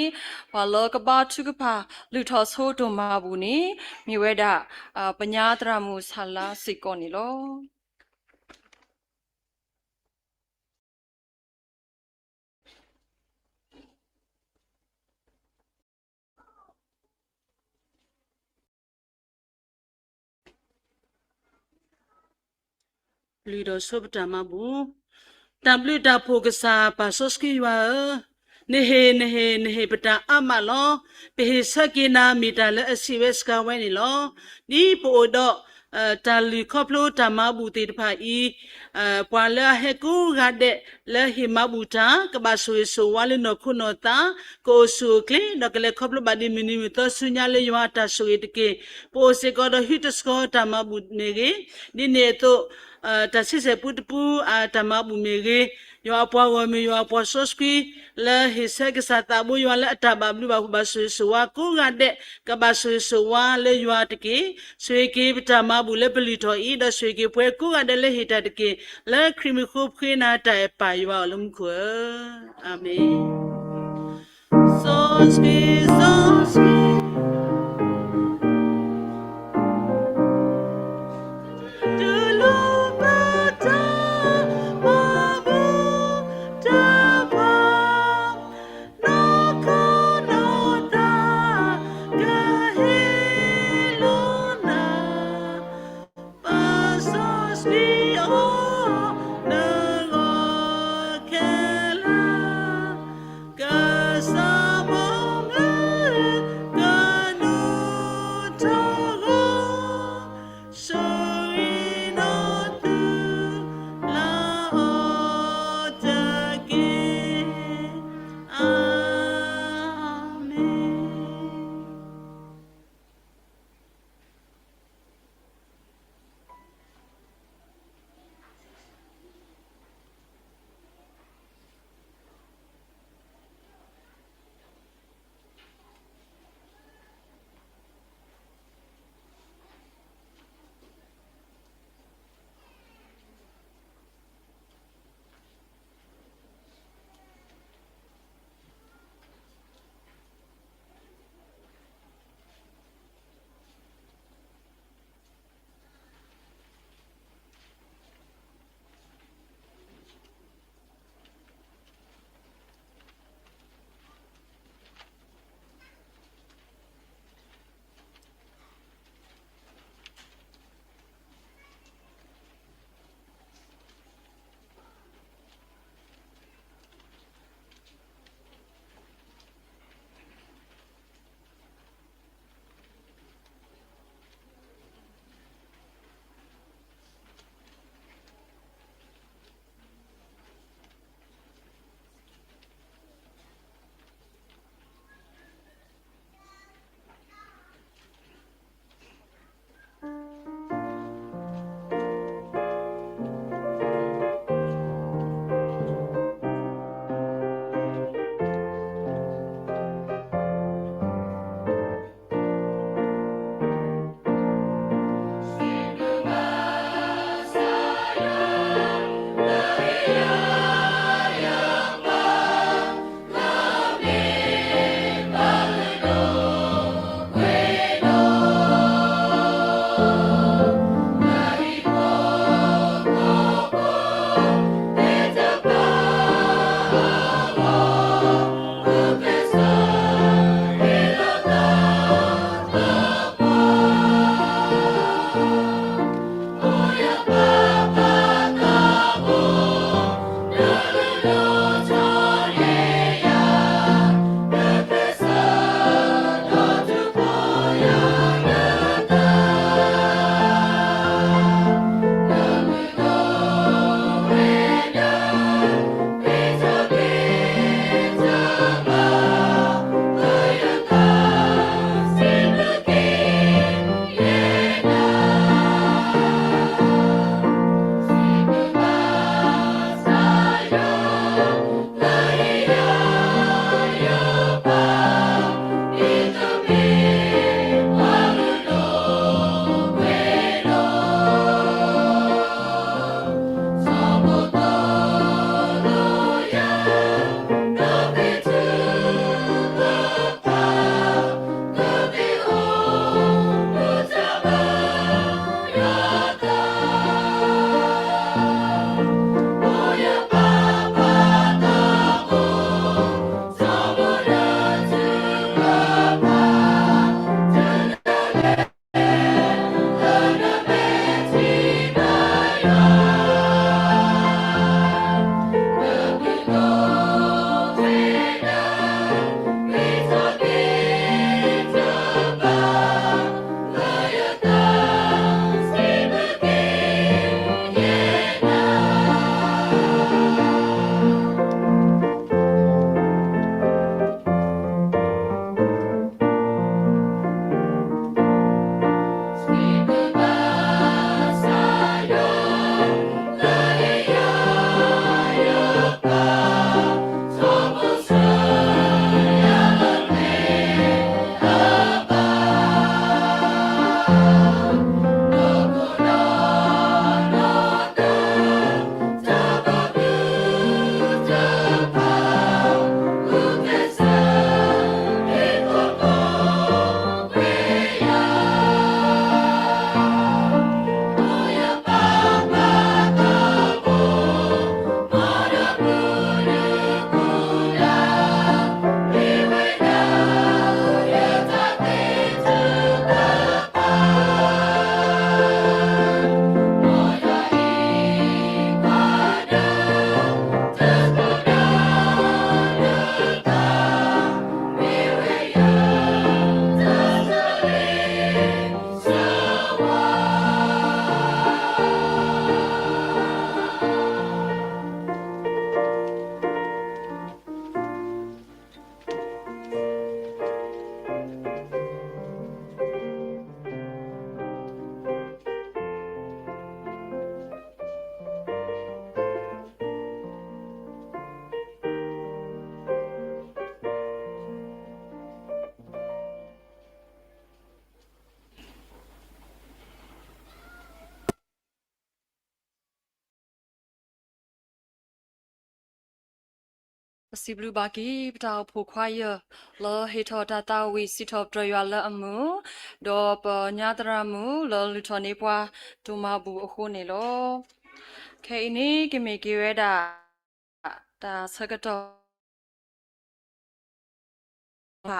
ဘာလောကဘာထုကပါလူထောဆိုးတုံမာဘူးနေမြေဝဲတာပညာတရမှုဆလာစီကောနေလောလူတော်ဆုပတမဘူးတမ်ပလူတာဖိုကစားပါဆော့စကီဝါနေဟေပတာအမလောပေစကိနာမီတာလအစီဝက်စကဝဲနီလောဒီပိုတော့တာလီခေါပလိုတမဘူးတေတဖာဤပွာလာဟေကူဂါတဲ့လဲဟိမဘူးတာကဘာဆွေဆိုဝါလနခုနောတာကိုဆူကလီနကလေခေါပလိုဘာဒီမီနီမီတဆုညာလေယဝတာဆွေတကေပိုစေကောဒဟိတစကောတမဘူးနေကေဒီနေတော့တဆီစေပူတပူတမဘူမေရေယောပွားဝမေယောပွားဆော့စကီလဲဟိဆက်ကစားတဘူယောလဲအတဘဘလူဘဘဆွေဆွာကိုကတဲ့ကဘဆွေဆွာလဲယောတကေဆွေကေပတမဘူလဲပလီတော်ဤဒဆွေကေပွဲကိုကတဲ့လဲဟိတတကေလဲခရီမခုခွေးနာတိုင်ပါယောလုံးခွအာမင်ဆော့စကီက ပစီဘလူဘာကီပတာဖိုခွာယလောဟေထောတာတာဝီစီထောပရယလအမှုဒေါ်ပညာတရမှုလောလူထောနေပွားဒူမဘူအခုနေလောခေနီကမေကီဝဲတာတာဆကတော်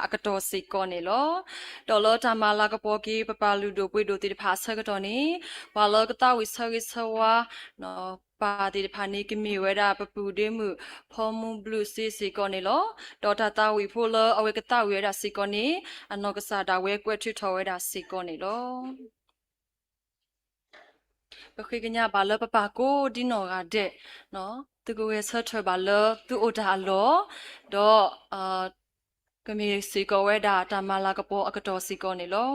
အကတော်စီကောနေလောဒေါ်လောတမလာကပေါ်ကီပပလူဒိုပွေဒိုတိဖာဆကတော်နေဝါလောကတဝိဆဂိဆဝါနော်ပါတိဖာနေကမီဝဲတာပပူဒေမှုဖော်မူဘလူးစီကောနေလောဒေါ်တာတာဝီဖိုလအဝေကတဝဲတာစီကောနေအနောကစားတာဝဲကွက်ထွထော်ဝဲတာစီကောနေလောပခိကညာဘာလပပကိုဒီနော်ကတဲ့နော်သူကိုရဲ့ဆက်ထဘာလသူအိုတာလောဒေါ်ကမီစီကောဝဲတာတမလာကပေါ်အကတော်စီကောနေလော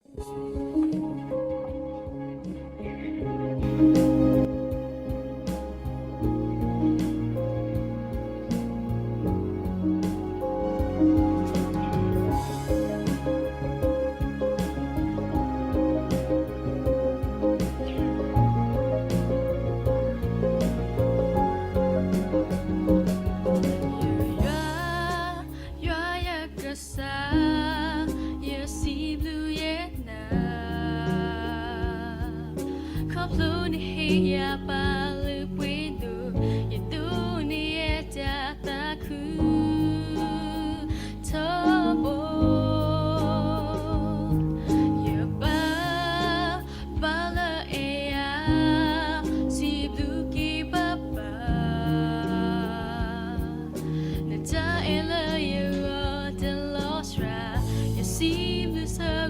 Hãy subscribe cho kênh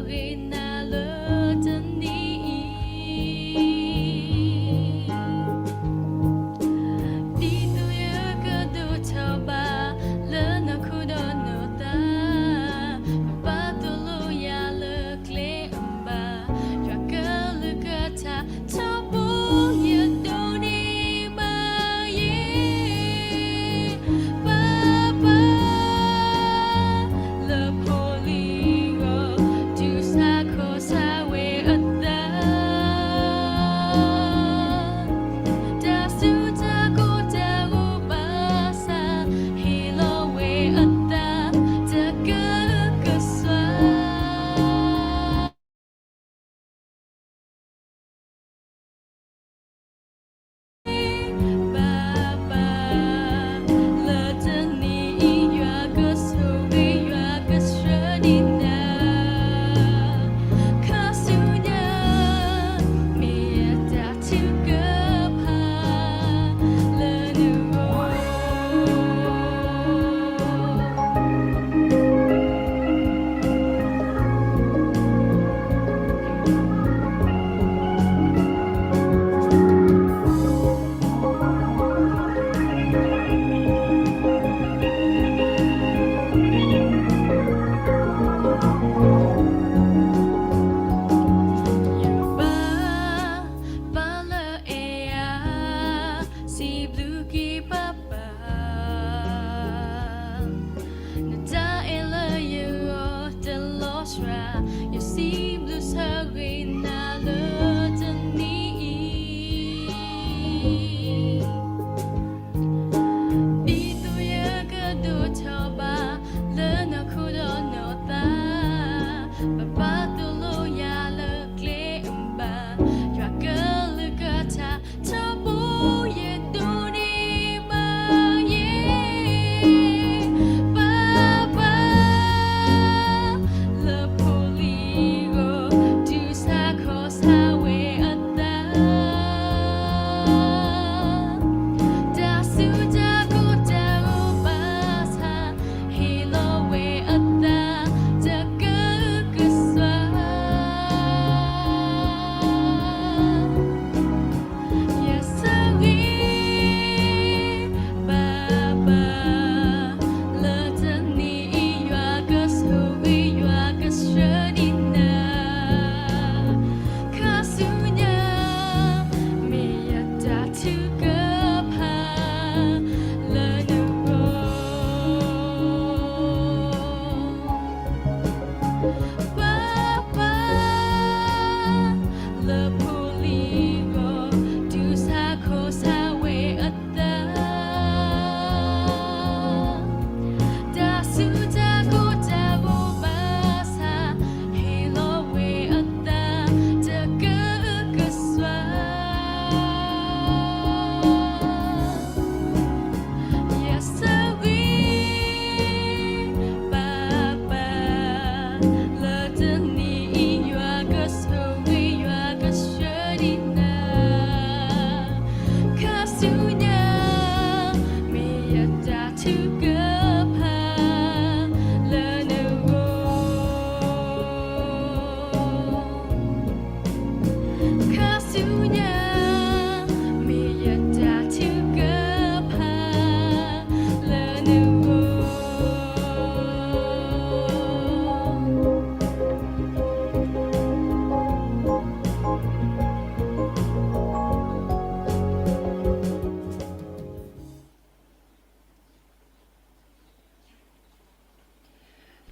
Ghiền Mì Gõ Để không bỏ lỡ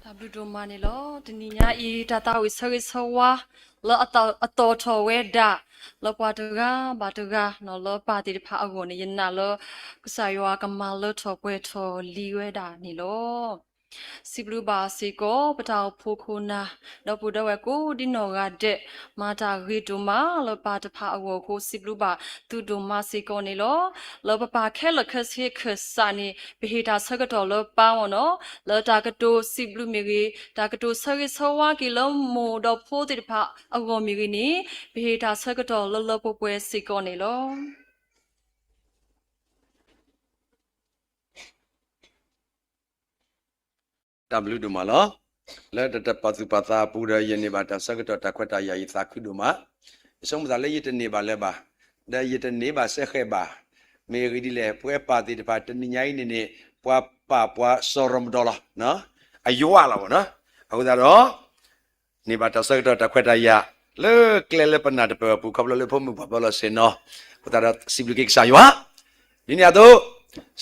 ဒါဘလူဒိုမာနေလောတနီညာဤတတာဝိဆရိဆဝါလောအတော်ထော်ဝဲဒါလောပွားတကဘာတကနော်လောပါတိတဖာအကောနေယနာလောကဆာယောကမလောထော်ပွဲထော်လီဝဲဒါနေလောစီဘလူဘာစီကိုပတောက်ဖိုခိုနာတော့ပူတော့ဝဲကိုဒီနော်ကတဲ့မာတာရီတိုမာလောပါတဖာအကောကိုစီဘလူဘာသူတိုမာစီကိုနေလောလောပပခဲလခစီခဆာနေဘဟီတာဆကတော်လောပါဝနော်လောတာကတိုစီဘလူမီရီတာကတိုဆရိဆဝါကီလောမိုတော့ဖိုတိတဖာအကောမီရီနေဘဟီတာဆကတော်လောလောပပွဲစီကိုနေလော W တို့မှာလားလက်တပတ်သူပတ်သားပူရယနေပါတဆကတော့တခွတ်တရရသခုတို့မှာအဆုံးမသာလည်းရတနေပါလဲပါဒါရတနေပါဆက်ခဲ့ပါမေရီဒီလေပွဲပါတိတပါတနိညာနေနေပွားပါပွားစောရမဒေါ်လာနော်အယောလာပါနော်အခုတော့နေပါတဆကတော့တခွတ်တရလေကလေလပနာတပပူကဘလလေဖို့မဘလစနော်အခုတော့စီဘလူကိကဆာယောဒီနေရာတော့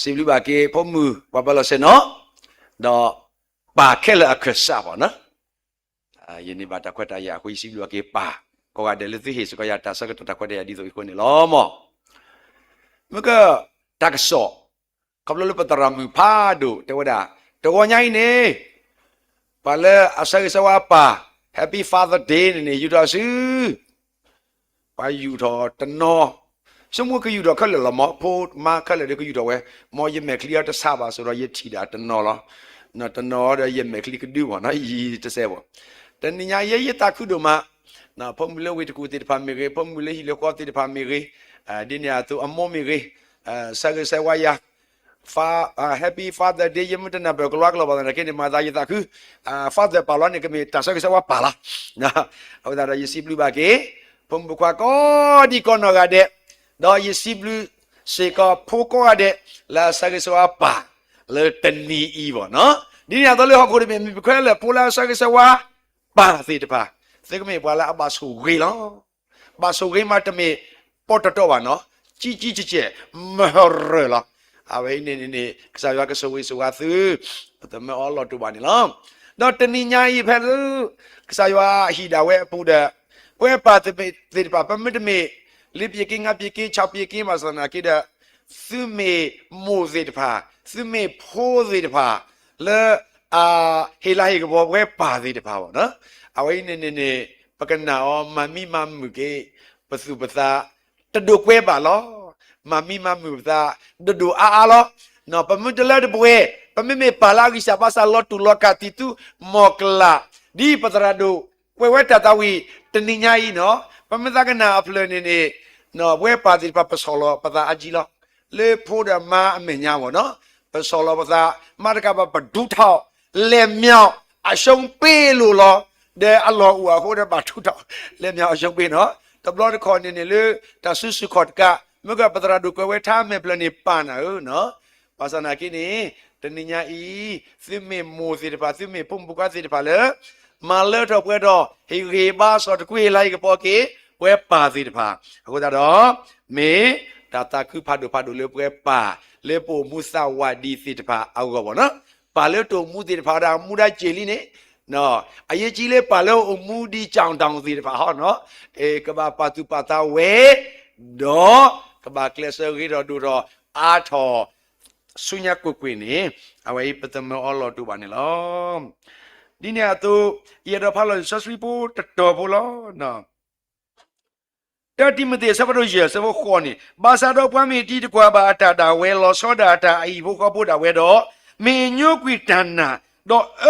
စီဘလူပါကေဖို့မဘဘလစနော်တော့ပါခဲလအခဆာပါနော်ယနေ့ဘာတခွတ်တရအခုစီလူကေပါကောကတယ်လေသိဟေစကရတာစကတခွတ်တရဒီဆိုကိုနေလောမောမကတက်ဆောကဘလလပတရမဖာဒိုတဝဒတော်ညိုင်းနေပါလေအစကစဝပါ Happy Father Day နေယူတော်စုပါယူတော်တနော်စမကယူတော်ခက်လမဖို့မခက်လေကယူတော်ဝဲမောရမဲကလီယာတဆပါဆိုတော့ရထီတာတနော်လားနော်တနော်ရမဲကလီကဒူပါနော်ဤတဆဲပေါ့တနညာရတခုတို့မှာနော်ဖုံမလဝေတကူတေဖာမီရေဖုံမလဟီလကောတေဖာမီရေဒီညာသူအမောမီရေဆာကဆဝါယာHappy Father Day ယမတနာဘကလကလဘာနကေနေမာဒါယတခု Father ပါလောနေကမေတဆာကဆဝါပါလာနော်ဟောဒါရစီဘလူဘာကေဖုံဘကွာကောဒီကောနော်ကတဲ့တော့ရစီဘလူစေကဖိုကောတဲ့လာဆာကဆဝါပါလေတနီဤပေါ့နော်ဒီညတော့လေဟောကိုဒီမြေခွဲလေပိုလာဆာကဆဝါပါသေးတပါသေကမေပွာလာအဘဆူဂီလောဘာဆူဂီမတမေပေါ်တတော့ပါနော်ကြီးကြီးကျဲမဟရလာအဝိနေနေကစားရကဆဝေဆဝါသူတမေအော်လော်တူပါနေလောတော့တနိညာဤဖဲလူကစားရဟီဒါဝဲပူတဲ့ပွဲပါတေပါပမတမေလိပြေကင်းငါပြေကင်း6ပြေကင်းပါစနာကိတဲ့သူမေမိုးစေတပါသူမေဖိုးစေတပါလေဟေလာဟေကဘောပွဲပါစေတပါပေါ့နော်အဝိနေပကနာအောမမီမမှုကေပစုပစာတဒုကွဲပါလောမမီမမှုသာဒဒူအားလောနော်ပမတလာတပွဲပမမေပါလာကိစပါစာလောတူလောကတိတူမောကလာဒီပတရာဒိုပွဲဝဲတတဝီတနိညာဤနော်ပမသကနာအဖလနေနေနော်ပွဲပါတိပပဆောလောပတာအကြီးလောလေဖို့ဒမအမညာပေါ့နော်ပဆောလောပတာမတကပပဒုထောက်လေမြောက်အရှုံးပေးလို့လောတဲ့အလောဟူဖို့ဒပဒုထောက်လေမြောက်အရှုံးပေးနော်တဘလတခေါ်နေလေတဆူစုခေါ်ကမကပတရာဒုကွဲထားမယ်ပလနေပါနာနော်ပါစနာကိနေတနိညာဤသိမေမိုစီတပါသိမေပုံပုကစီတပါလေမာလတော့ပွဲတော့ဟေရေပါဆိုတကွေလိုက်ကပေါ်ကေပွဲပါစီတပါအခုတော့မေတာတာခုဖတ်တို့လေပွဲပါလေပိုမူဆာဝဒီစီတပါအောက်ကပေါ့နော်ပါလေတုံမူစီတပါဒါမူဒါကျေလီနေနော်အရေးကြီးလေပါလို့အမှုဒီကြောင်တောင်စီတပါဟောနော်ကဘာပါတူပါတာဝဲတော့ကဘာကလဆရီတော့ဒူတော့အာထော်ဆုညာကွနေအဝေးပတမောလောတူပါနေလောဒီနေ့အတူရတော့ဖလို့ဆက်စရီပိုတော်ဖို့လောနော်တတိမတေစပရိုရစဘခေါနေဘာသာတော့ပွမ်းမီတီတကွာပါအတာတာဝဲလောစောတာတာအီဘုကဖို့တာဝဲတော့မင်းညုကွီတန်နာတော့အ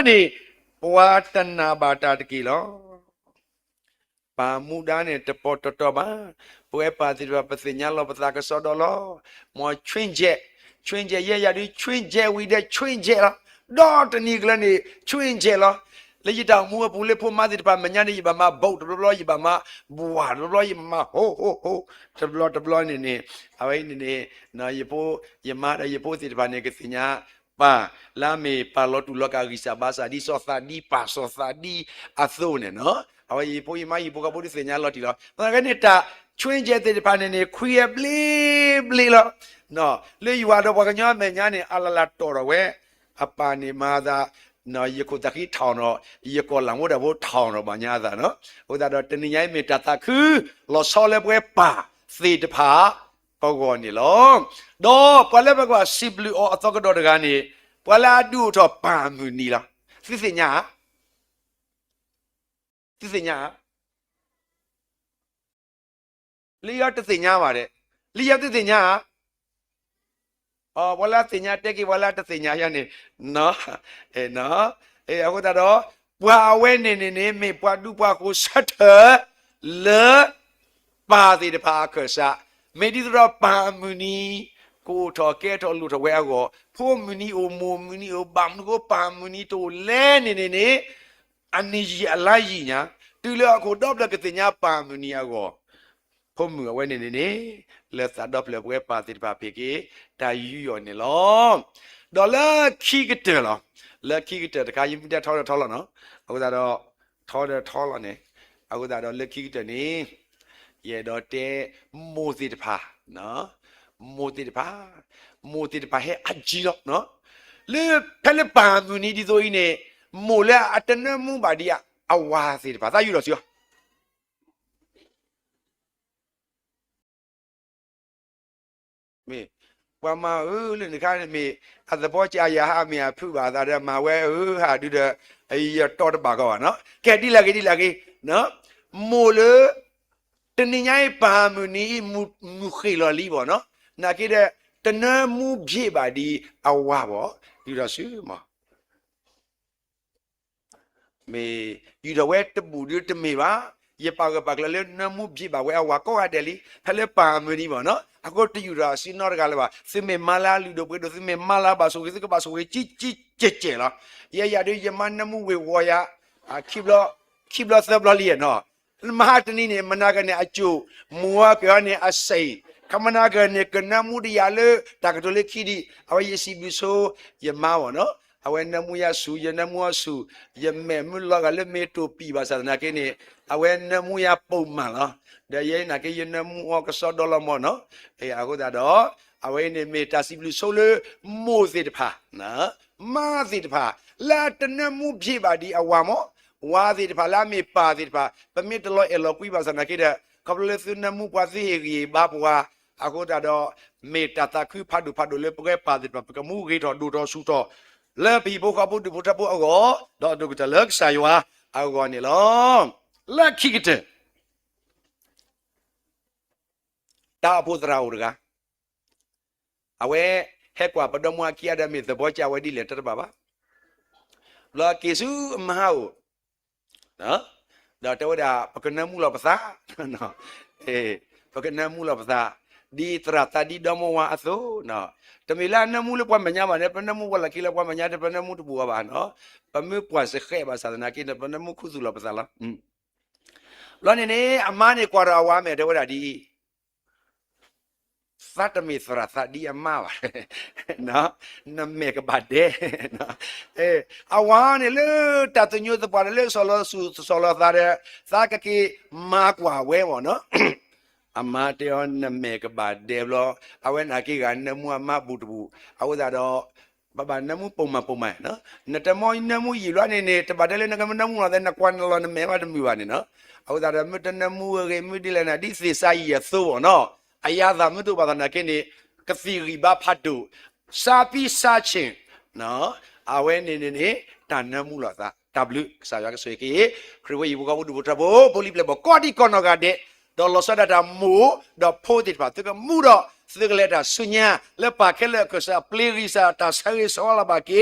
နေဘဝတနာဘာတာတကီလောပါမူဒါနဲ့တပေါ်တော်ပါပွဲပါတိရပစညာလောပတာကစောတော်လောမောချွင်းချက် ချွင်းကျဲရရဒီချွင်းကျဲဝီတဲ့ချွင်းကျဲလားတော့တနီကလည်းနေချွင်းကျဲလားလေတောင်မူပူလေဖို့မသစ်ပါမညာနေပါမဘုတ်တဘလောရပါမဘူဝါတဘလောရမဟိုတဘလောနေအဝိနေနော်ရဖို့ရမရဖို့စစ်ပါနေကစညာပါလာမေပါလောတူလောကဂိစာဘာစာဒီစောသာဒီပါစောသာဒီအသုနေနော်အဝိပိုယမယပိုကပိုဒီစညာလော်တီလောဒါကနေချွင်းကျဲတဲ့ပါနေခွေရပလီပလီလောနော်လေယူရတော့ဘာကညာမညာနေအလလာတော်တော့ဝဲအပါနေမာသာနော်ယခုတခိထောင်းတော့ယကောလံဝဒဘောထောင်းတော့ဘာညာသာနော်ဟိုဒါတော့တနင်္ဂနွေမေတ္တာခူလောဆောလဲပွဲပါသေတဖာပေါကောနေလောတော့ပလဲဘကွာစီဘလူအတော့ကတော့တကနေပလာဒူတော့ပါမူနီလားသိစညာလီယာတသိညာပါတယ်လီယာတသိညာအော်ဝလာသိညာတက်ကြီးဝလာတသိညာရနေနော်နော်အခုတော့ပွာဝဲနေမေပွာဒူပွာကိုစတ်လေပါတိတဖာခဆာမေဒီတော့ပါမူနီကိုထော်ကဲထော်လူတော်ဝဲကောဖိုးမူနီအိုမိုမူနီအိုဘမ်ကိုပါမူနီတိုလဲနေအနီကြီးအလိုက်ကြီးညာတူလကိုတော့လကသိညာပါမူနီကောဖုံးမှုအဝဲနေလက်စာတော့လေပွဲပါတိပါပေကေတာယူယောနေလောဒေါ်လာခိကတဲလောလက်ခိကတဲတခါရင်ပြထော်လောနော်အခုတော့ထော်လောနေအခုတော့လက်ခိကတဲနေရေတော့တဲမိုးစီတဖာနော်မိုးစီတဖာဟဲ့အကြီးတော့နော်လေဖဲလေပါမှုနီဒီဆိုရင်နေမိုးလဲအတနမှုပါဒီအဝါစီတဖာသာယူတော့စီရောမေဝါမလေနေခါမေအသဘောကြာရဟာမေဖုပါသားတဲ့မဝဲဟာဒူတဲ့အေးတော်တပါကောနော်ကဲတိလာကေနော်မိုးလေတနင်္ဂနွေပါမူနီမူခေလော်လီဘောနော်နာကိတဲ့တနမှုဖြည့်ပါဒီအဝါဘောဒီတော့ရှိမမေဒီတော့ဝဲတပူဒီတမေပါရပါကပါကလည်းနမှုဖြည့်ပါဝဲအဝါကောရတယ်လီဖလဲပါမူနီဘောနော်အခုတယူရာစီနော်ကလည်းပါစမေမလာလူတို့ပွေတို့စမေမလာပါဆိုကိကပါဆိုဝဲကြဲလားရရရမနမှုဝဲဝါရခိဘလသဘလလီနော်မဟာတနီနေမနာကနေအကျိုးမူဝကနေအစိခမနာကနေကနမှုဒီရလေတကတိုလေခီဒီအဝယစီဘီဆိုယမဝနော်အဝနမှုရဆူယနမှုဆူယမဲမလကလည်းမေတိုပီပါစနာကနေအဝနမှုရပုံမှန်လားဒါရဲနာကေယနမှုကစောဒေါ်လာမနော်အခုတော့အဝနေမေတာစီဘလူဆိုလေမိုးစစ်တဖာနော်မာစစ်တဖာလာတနမှုဖြည့်ပါဒီအဝါမောဝါဒီတဖာလာမေပါဒီတဖာပမစ်တလောအလောကွီပါစနာကေတဲ့ကပလေသုနမှုပွားစီရီဘာပွားအခုတော့မေတ္တာခုဖတ်ဒူလေပွဲပါဒီတဖာကမှုရီတော်ဒူတော်ဆူတော်လဲပီဘုခဘုဒ္ဓဘုထဘုအောတော့ဒုကတလက်ဆာယဝအောနေလောလက်ခိကတဲ့တာဘုဒရာဥရကအဝဲဟဲ့ကွာပဒမွာကီယာဒမေသဘောချဝဲဒီလေတတပါပါလာကေစုမဟာနော်ဒါတော့ဒါပကနမှုလပစာနော်ပကနမှုလပစာဒီတရတာဒီဒမဝအသုနော်တမီလာနမှုလပွားမညာပါနဲ့ပနမှုဝလာကီလပွားမညာတဲ့ပနမှုတပူပါနော်ပမေပွားစခဲပါသာနာကိနပနမှုခုစုလပစာလားလောနေနေအမနေကွာရဝါမယ်တော့ဒါဒီသတ်တမီသရသဒီအမပါနော်နမေကဘာဒေနော်အဝါနေလေတတညုတပါလေဆောလဆူဆောလသားတဲ့သာကကေမာကွာဝဲပေါ့နော်အမတေောနမေကဘာဒေဘလအဝဲနာကေကနမူအမဘူတဘူအဝဒါတော့ဘာနမူပုံမနော်နတမောနမူရီလွနေတပါတယ်လေနကမနမူလာတဲ့နကွမ်လောနမေဘာတမီပါနေနော်အဝဒါတော့မတနမူရေမဒီလေနာဒီစီစာရီရသို့ပေါ့နော်အယာသာမတို့ပါဒနာကိနေကစီရီဘာဖတ်တူစာပိစာချင်းနော်အဝဲနေတန်နမှုလာသာ W စာရကဆွေကေခရဝေဘကဘုဒ္ဓဘုထဘောပိုလီပလဘောကောဒီကောနောကတဲ့ဒေါ်လောဆဒတာမူဒေါ်ဖိုတိပါတကမူတော့သကလက်တာဆုညာလက်ပါခဲလက်ကစားပလီရီစာတာဆာရီဆောလာပါကေ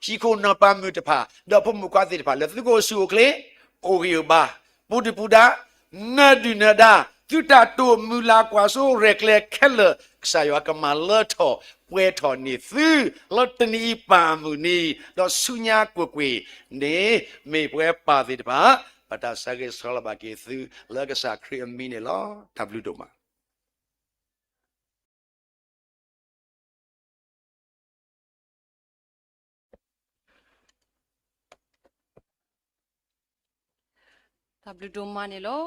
ရှိခုနပမှုတဖာဒေါ်ဖမှုကွာတိတဖာလက်သကိုဆူကလေအိုရီဘာဘုဒ္ဓဘုဒ္ဓနဒုနဒ จุดาตัวมูลากว่าโซเรกเลแค่เลสายวากมาเลทอเวทอนี่ซื้อลอตนีปามุนีดอสุญญากวกวีเนไม่เวปาติดปะปะตาสักสลบากีซื้อเลกษาครีมมีเนลอทับลูดมา ဒါဘလူဒိုမာနေလို့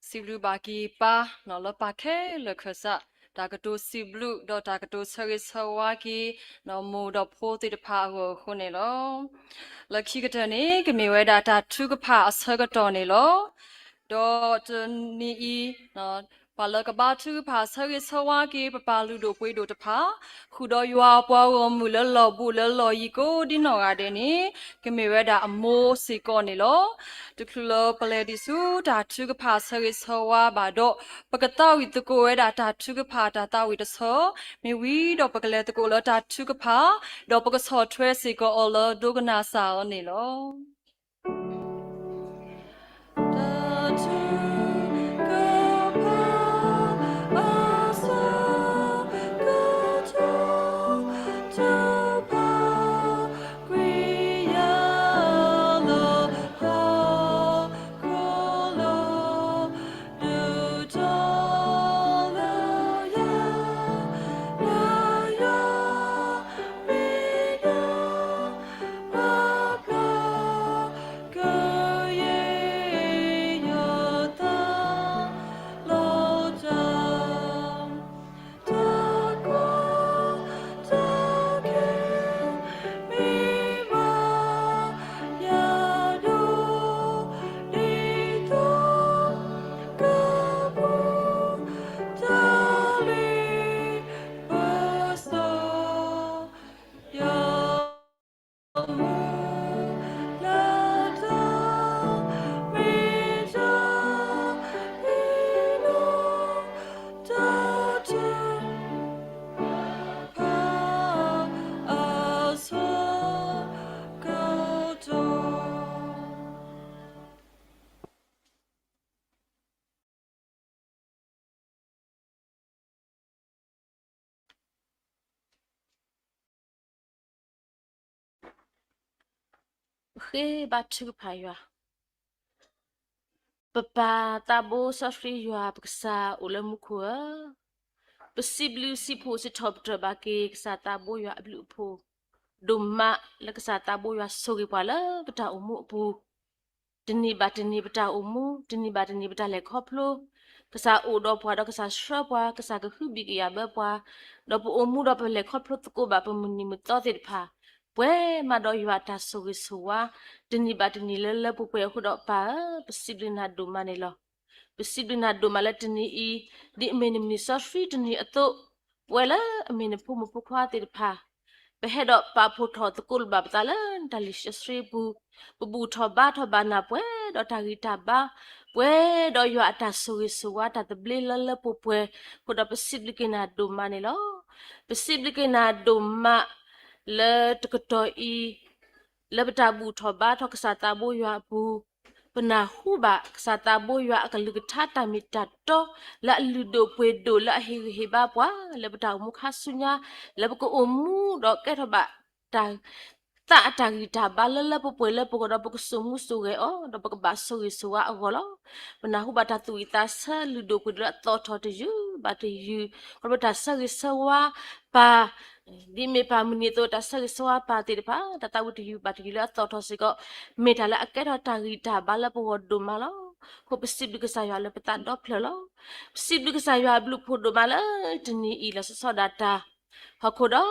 စီဘလူဘာကီပါနော်လပါခဲလခဆာဒါကတိုစီဘလူဒေါ်ဒါကတိုဆရီဆဝါကီနော်မိုဒဖိုတိတဖာကိုခုနေလို့လခိကတနေကမေဝဲဒါတာထုကဖာအဆကတော်နေလို့ဒေါ်တနီအီနော်ပါလကဘာထုဖာဆရီဆဝါကီပပလူဒိုပွေးဒိုတဖာခုတော့ရွာပွားဝမူလလော်ဘူးလလော်ဤကိုဒီနော်ရတဲ့နေကမေဝဲဒါအမိုးစီကောနေလို့တခုလောပလေဒီစုဒါထုကဖာဆရီဆဝါဘာတော့ပကတောက်ဤတကိုဝဲဒါတာထုကဖာဒါတာဝီတဆောမေဝီတော့ပကလေတကိုလောဒါထုကဖာတော့ပကဆောထွဲစီကောအော်လောဒုကနာစာနေလို့ ခေဘတ်ချူဖာယွာပပတာဘိုဆဖရီယွာပကဆာအိုလမှုခွာပစီဘလူစီဖိုစထော့တဘကေကဆာတာဘိုယွာဘလူဖိုဒုမလကဆာတာဘိုယွာဆိုကေပါလာပတာအမှုအပူတနိဘတနိပတာအမှုတနိဘတနိပတာလေခေါပလိုကဆာအိုတော့ပွားတော့ကဆာရှော့ပွားကဆာကခုဘီကရဘပွားတော့ပအမှုတော့ပလေခေါပလိုတကိုဘာပမနိမတော်တဲ့ဖာပွဲမတော်ရွာတာဆိုရဆိုဝါတနိဘတနိလဲလဲပပွဲခုတော့ပါပစီဘလနာဒုမနေလောပစီဘလနာဒုမလဲတနိဤဒီအမင်းမီဆော့ဖရီတနိအတော့ပွဲလာအမင်းဖုမပခွာတဲ့ဖာဘဟဲတော့ပါဖို့ထော်တကုလဘတလန်တလီရှစရီဘူထော်ဘာနာပွဲတော့တာဂီတာဘာပွဲတော့ရွာတာဆိုရဆိုဝါတာတဘလလလပပွဲခုတော့ပစီဘလကနာဒုမနေလောပစီဘလကနာဒုမle tekato i le betabu thoba thokasata boywa bu pena huba kasata boywa akalugata mitato la ludo pwedo la heba bwa le betabu mukhasunya le ko omu do ke thoba ta gita balala popwe le poko do poko sumu suge o do poko baso suwa agolo pena huba ta tuita sa ludo pwedo to to yu ba te yu ko beta sa sawa pa di me pa muni to ta sa swa pa ti pa ta ta wut yu ba ti la to to si ko me ta la aket ta ri ta ba la po do ma lo ko psip du ka sa ya le pata do phlo lo psip du ka sa ya blu pho do ma la ti ni i la so da ta ha ko do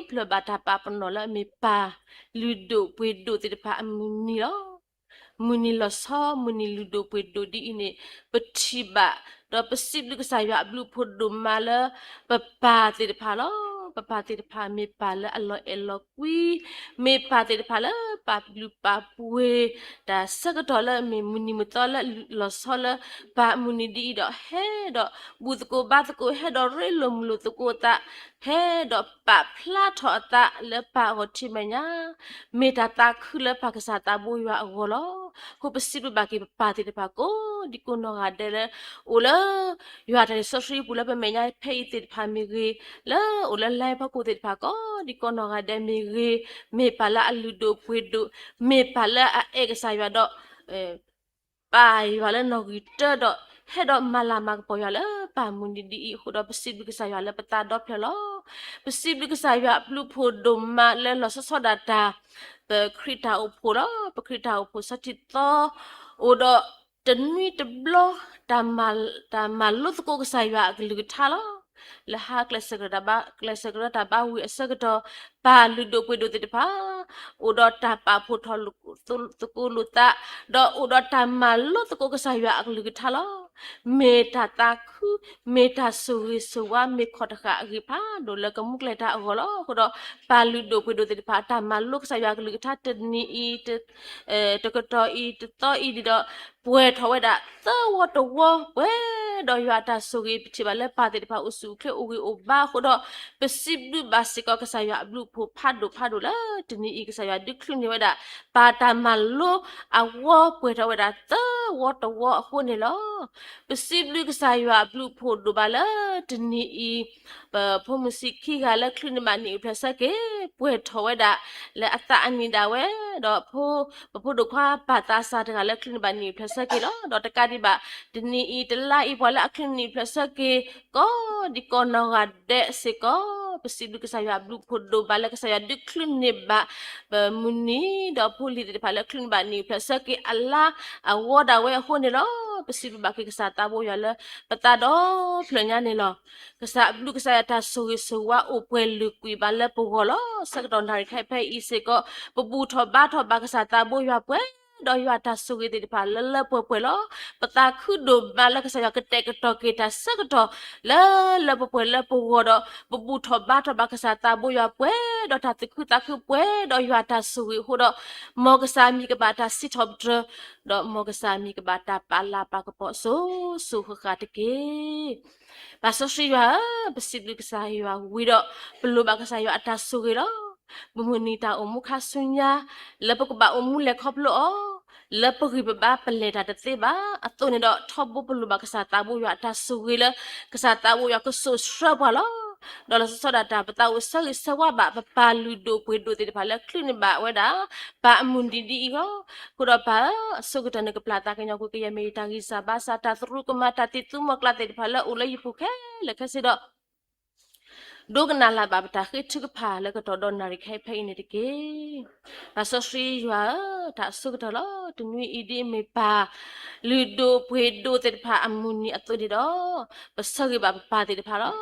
phlo ba ta pa pa no la me pa lu do pwe do ti pa muni lo muni lo so muni lu do pwe do di ini peti ba do psip du ka sa ya blu pho do ma la pa pa ti pa lo papa te pa me pa la allo elo qui me pa te pa la pa blu pa pue da saga dola me muni mutala lo sola pa muni di do he do bu ko ba ko he do re lo mlu to ko ta เฮดอกปะพลาทอตะเลปะโอทิมญาเมตาตาคือเลปะกษาตาบุยว่าโอโลခုပစီလူဘာကိပါတိတပါကိုဒီကိုနော်ဟာတဲ့လေဦးလာရွာတဲ့ဆရှိပူလာပဲမညာဖေးတိဖာမီရီလာဦးလာလိုက်ပါကိုတိပါကိုဒီကိုနော်ဟာတဲ့မီရီမေပါလာအလူဒိုပွေဒိုမေပါလာအေကစားရွာတော့ပါရွာလဲနော်ဂီတတော့ဟဲ့တော့မလာမကပေါ်ရလဲပါမွန်ဒီဒီဟိုတော့ပစီလူကစားရွာလဲပတာတော့ဖလောပစီလူကစားရွာပလူဖို့ဒုမလဲလောဆဆောဒတာပခရတာအဖို့တော့ပခရတာအဖို့စတိတော့ဟိုတော့တနွီတဘလတမလုတ်ကိုကစားရွာကလူထားလောလဟာကလစကရတာဘာဝီအစကတော့ပါလူဒိုပွေဒိုတိပါဥဒတာပါဖို့ထလူတကူလူတာတော့ဥဒတာမလုတ်ကိုကစားရွာကလူထားလောမေတာတာခုမေတာဆူရီဆဝမေခတ်ခါဂိဖာဒိုလကမုကလက်တာဟောလောခုတော့ပါလူဒိုပွေဒိုတိပါတာမလုတ်စားရွာကလူထားတနီအီတကတော့အီတော့အီဒီတော့ပွဲထဝဲတာသောဝတဝပွဲတော့ရွာတာဆူရီပြချပါလဲပါတိပါဥစုခေဥဂီဥဘာခုတော့ပစိဘလူဘာစီကကစားရွာဘလူဖို့ဖတ်ဒိုလာတနီအီကစားရွာဒီခလူနေဝဲတာပါတာမလုအဝပွဲထဝဲတာသောဝတဝအခုနေလောပစိဘလူကစားရွာဘလူဖို့ဒိုဘာလာတနီအီဖို့မစီခိကလည်းခလူနေမနီဖက်စကေပွဲထဝဲတာလဲအတအနီဒါဝဲတော့ဖို့ဒိုခွာပါတာစားတကလည်းခလူနေမနီဖက်စကေလောတော့တကတိပါတနီအီတလာအီပေါ်လာအခလူနေဖက်စကေကိုဒီကောနော်ကတဲ့စေကောပစီလူကစားရွာဘလူဖို့ဒိုဘာလည်းကစားရွာဒီခလူနေဘာမူနီတော့ဖို့လီတဲ့ဖာလည်းခလူနေမနီဖက်စကေအလာအဝဒါဝဲခုနေလောပစီလူဘာကိကစားတာဘောရလဲပတာတော့ဖလညာနေလောကစားဘလူကစားတာဆူဆူဝါအိုပွဲလူကွေဘာလဲပိုဟောလောစကတော့နာရီခိုက်ဖဲဤစေကပပူထောဘာကစားတာဘောရပွဲတော့ရွာတာဆူရီတဲ့ဖာလပွဲလောပတာခုဒိုဘာလဲကစားကတဲ့ကတော့ကေတာစကတော့လပွဲပိုဟောတော့ပပူထောဘာကစားတာဘောရပွဲတော့တာတခုပွဲတော့ရွာတာဆူရီဟိုတော့မောကစားမီကဘာတာစစ်ထော့ဒရတော့မောကစားမီကဘာတာပါလာပါကပေါ်ဆူခခတ်ကေပါဆရှိရွာပစိဘလကစားရွာဝီတော့ဘလူဘကစားရွာအတာဆူရီတော့မမနီတာအမှုခဆုညာလပကဘာအမှုလက်ခပ်လို့လပကိဘဘာပလေတာတေဘာအတုန်တော့ထော့ဘဘလူဘကစားတာဘူးရွာအတာဆူရီလကစားတာဘူးရွာကဆူရှရပါလားဒေါ်လာစောဒတာပတာဝဆလစဝဘာပါလူဒိုပွေဒိုတေဖာလက်ခလနိဘာဝဒါပါအမွန်ဒီဒီကိုခုတော့ပါဆုကတနကပလာတာကညကိုကရမေတာဂီစာဘာစာတာသရုကမတာတိတုမကလာတေဖာလက်ဦးလေးဖုခဲလက်ခစီတော့ဒုကနာလာဘာတာခိချကဖာလက်ကတော့ဒေါ်နာရီခိုင်ဖိနေတကေပါဆရှိရွာတာဆုကတလောတနွေအီဒီမေပါလူဒိုပွေဒိုတေဖာအမွန်နီအတူဒီတော့ပစကေဘာပါတေဖာလော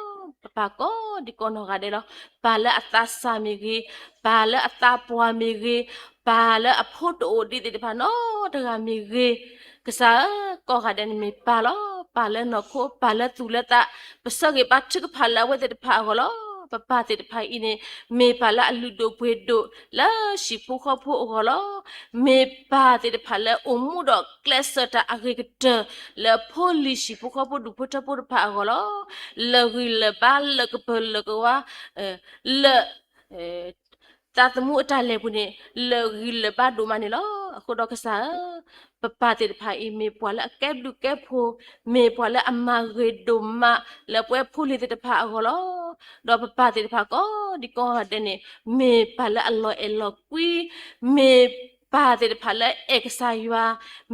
ပါကောဒီကောနော်ကတဲ့လောပါလာအတာစာမီကြီးပါလာအတာပွားမီကြီးပါလာအဖို့တိုဒီတဲ့ဖာနော်တကမီကြီးကစားကောကတဲ့မီပါလောပါလာနော်ခိုပါလာသူလက်တာပစကေပါချကဖာလာဝဲတဲ့ဖာကောလောပပတဲ့ဖိုင်နေမေပါလာလူဒိုပွေဒိုလာရှိဖူခဖို့ဟောလောမေပါတဲ့ဖာလာအမှုတော့ကလစတာအဂိကတလဖိုလီရှိဖူခဖို့ဒုဖတဖို့ဖာဟောလောလဂီလပါလကပလကဝါလတာတမှုအတလဲဘူးနေလဂီလပါဒိုမနေလောအခုတော့ကစားပပတဲ့ဖိုင်မေပွာလာကဲဒုကဲဖို့မေပွာလာအမဂေဒိုမလပွဲဖူလီတဲ့ဖာဟောလောတော့ပပတဲ့ဖာကောဒီကောဟာတဲ့နေမေပါလာအလောကွီမေပါတဲ့ဖာလာเอกစာယွာ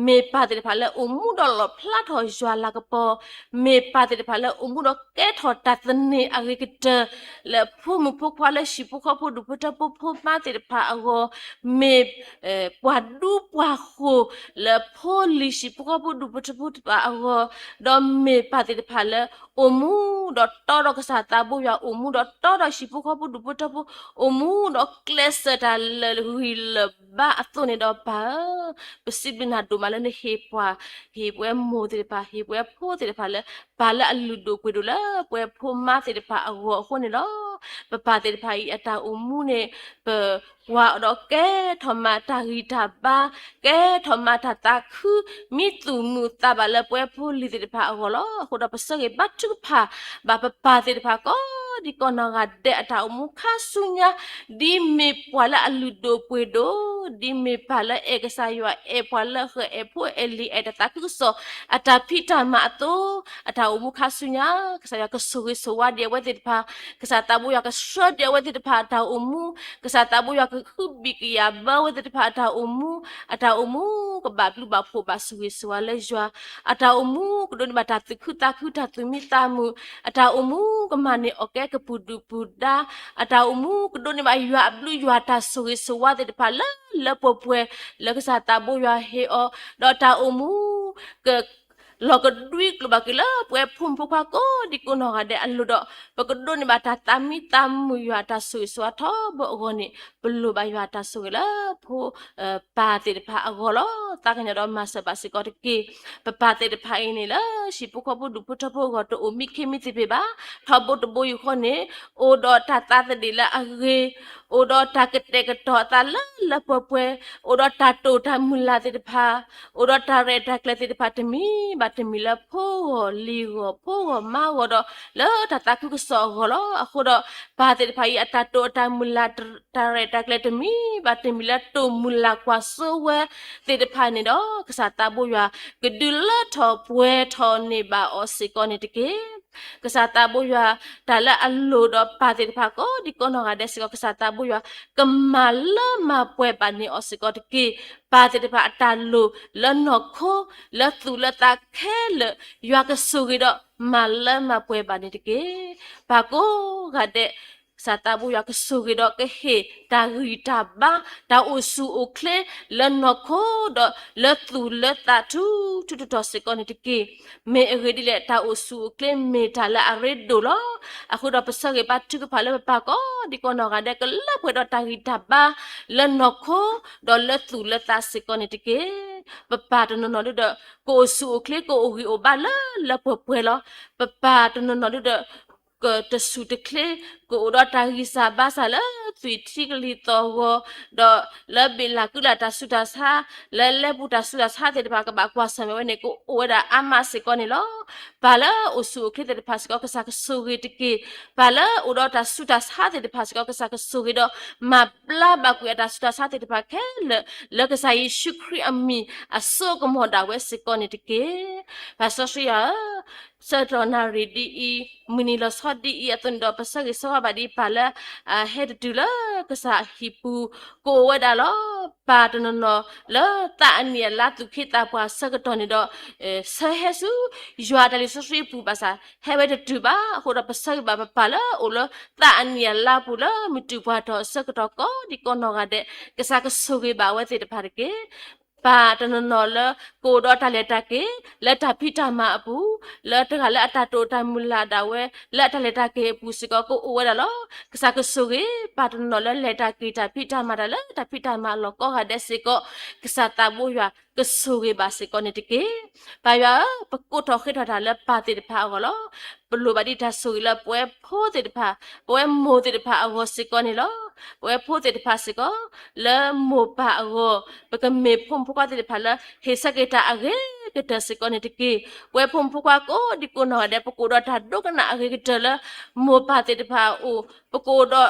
မေပါတဲ့ဖာလာအမှုတော်လဖလာထော်ယွာလာကပေါ်မေပါတဲ့ဖာလာအမှုတော်ကဲထော်တတ်နေအဂိကတလဖုမဖုခွာလာရှိဖုခဖုဒုပတပဖုပါတဲ့ဖာအဂောမေပွားဒူပွားခိုလဖိုလီရှိဖုခဖုဒုပတပပါအဂောတော့မေပါတဲ့ဖာလာအမှုတော့တော်ကစားတာဘူးရအမှုတော့တော်ရှိဖုခဖုဒုပတပအမှုတော့ကလစတာလဟီလဘာအသွနေတော့ပါပစိဘနာဒိုမလနေဟေပွဲမိုတဲ့ပါဟေပွဲဖိုးတဲ့ပါလေပါလာအလူဒိုကွေဒိုလာပွဲဖိုးမတဲ့ပါအခုနေတော့ပပတဲ့ပါဤအတာအမှုနေဝါတော့ကဲထမတာဂီတာပါကဲထမတာတာခုမိတူမူတာပါလေပွဲဖိုးလီတဲ့ပါအခုတော့ပစကေဘတ်ချူပါဘာပတဲ့ပါကော di kono gade ata umu kasunya di me pala aludo puedo di me pala e kesayua e pala ke e po eli e data kuso ata pita ma to ata umu kasunya kesaya kesuri suwa dia wati pa kesatabu ya kesho dia wati pa ata umu kesatabu ya kubi ya ba wati pa ata umu kebablu bapo basuri suwa lejwa ata umu kudon batatu kuta tumitamu ata umu kemane oke kepudu puda ata umu kedoni ba yua blu yua ta suri suwa de pala le popwe le kesatabu ya he o dota umu ke lo kedui lo bakila pue pumpu ko di kuno ade alu do pekedoni bata tami tamu yua ta suri suwa to bo goni belu ba yua ta suri la pu pati de pa agolo takanya do masa basi ko ki pati de pa ini la shipu ko bu du puto bo go to umi kimi tipe ba thabo to bo yu ko ne o do ta de la age o do ta kete keto ta la popwe o do ta to ta mula de pa o do ta re ta kle de pa temi ba temi la po li go po ma go do la ta ku so go lo aku do pa de pa ya ta to ta mula ta re ta kle temi ba temi la to mula kwa so we de pa ni do kesata bo ya gedula tho pwe tho ni ba o si ko ni tike kesata bo ya dala allo do pa de pa ko di ko no ga de si ko kesata bo ya kemala ma pwe pa ni o si ko tike pa de pa ta lo la no ko la tu la ta khe le ya ke su gi do mala ma pwe pa ni tike pa ko ga de satabu ya kesuri do ke he ta rita ba ta usu ukle le noko do le tu le ta tu sekon tiki me redi le ta usu ukle me ta la aredo lo aku do pesare patu ke pala pa ko di kono gade ke la pwe do ta rita ba le noko do le tu le ta sekon tiki papa to no do ko usu ukle ko uri obala la pwe lo papa to no do ke tesu tekle ko do tarisa basala twiti kli to go do le bila kula ta suda sa le buta suda sa de ba ka ba kwa sa me ne ko oda ama se ko ni lo bala usu kle de pas ko ka sa ka suri tiki bala oda ta suda sa de pas ko ka sa ka suri do ma bla ba ku ya ta suda sa de ba ke le ka sa yi shukri ami aso ko mo da we se ko ni tiki ba so ya Sadona ridi muni lo sodi I atun do pasagi so abadi pala head dula kesa hipu ko wada lo pa tono no lo ta ni la tu kita pa sagatoni do sahesu jwa dali so sri pu basa hebe de tuba ko do pasagi ba pala ulo ta ni la pu lo mitu pa do sagato ko di kono gade kesa ko sogi ba wa te de parke pa tono no lo ko do ta le ta ke le ta pita ma apu le ta le ata to ta mula da we le ta le ta ke pu si ko o da lo ksa ko soge pa tono no le ta ke ta pita ma da le ta pita ma lo ko ha de si ko ksa ta bu ya ko soge ba si ko ne te ke pa ya pa ko to khit da le pa ti de pa ko lo plu ba di ta soge le pwe pho ti de pa pwe mo ti de pa o si ko ne lo pwe pho ti de pa si ko le mo pa o pa ka me phom pho ka ti de pa le he sa ke ta a ge ke ta si ko ne te ke pwe phom pho ka ko di ko no de pa ko do ta do ka na a ge ke ta le mo pa ti de pa o pa ko do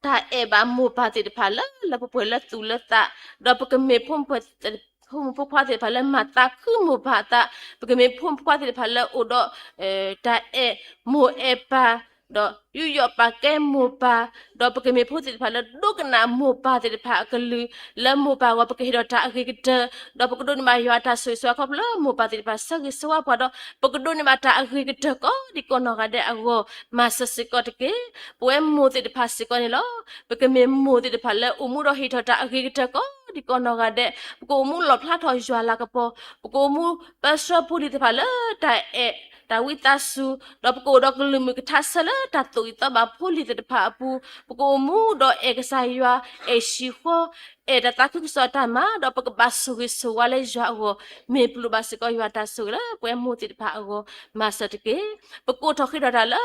ta e ba mo pa ti de pa la pa pwe la tu la ta do pa ka me phom pho phom pho te pa le ma ta khu mo pa ta pa ka me phom pho te pa le o do ta e mo e pa do yu yo pa ke mo pa do pa ke me pho te pa la do ka na mo pa te pa ka lu la mo pa wa pa ke do ta ke ke do pa ko do ni ma yo ta so so ko la mo pa te pa sa ke so pa do pa ko do ni ma ta ke ke ko di ko no ga de a go ma sa se ko te ke pwe mo te pa se ko ni lo pa ke me mo te pa la u mu do hi ta ke ke ko di ko no ga de ko mu lo pla tho yo la ka po ko mu pa so pu di te pa la ta e ta wi ta su do ko do ko lu mi ka ta sa la ta tu ta ba pu li te pa pu ko mu do e ka sa yo e shi ho e da ta ku so ta ma do pa ka ba su wi su wa le jo go me plu ba se ko yo ta su la pwe mu te pa go ma sa te ke pa ko tho khi da la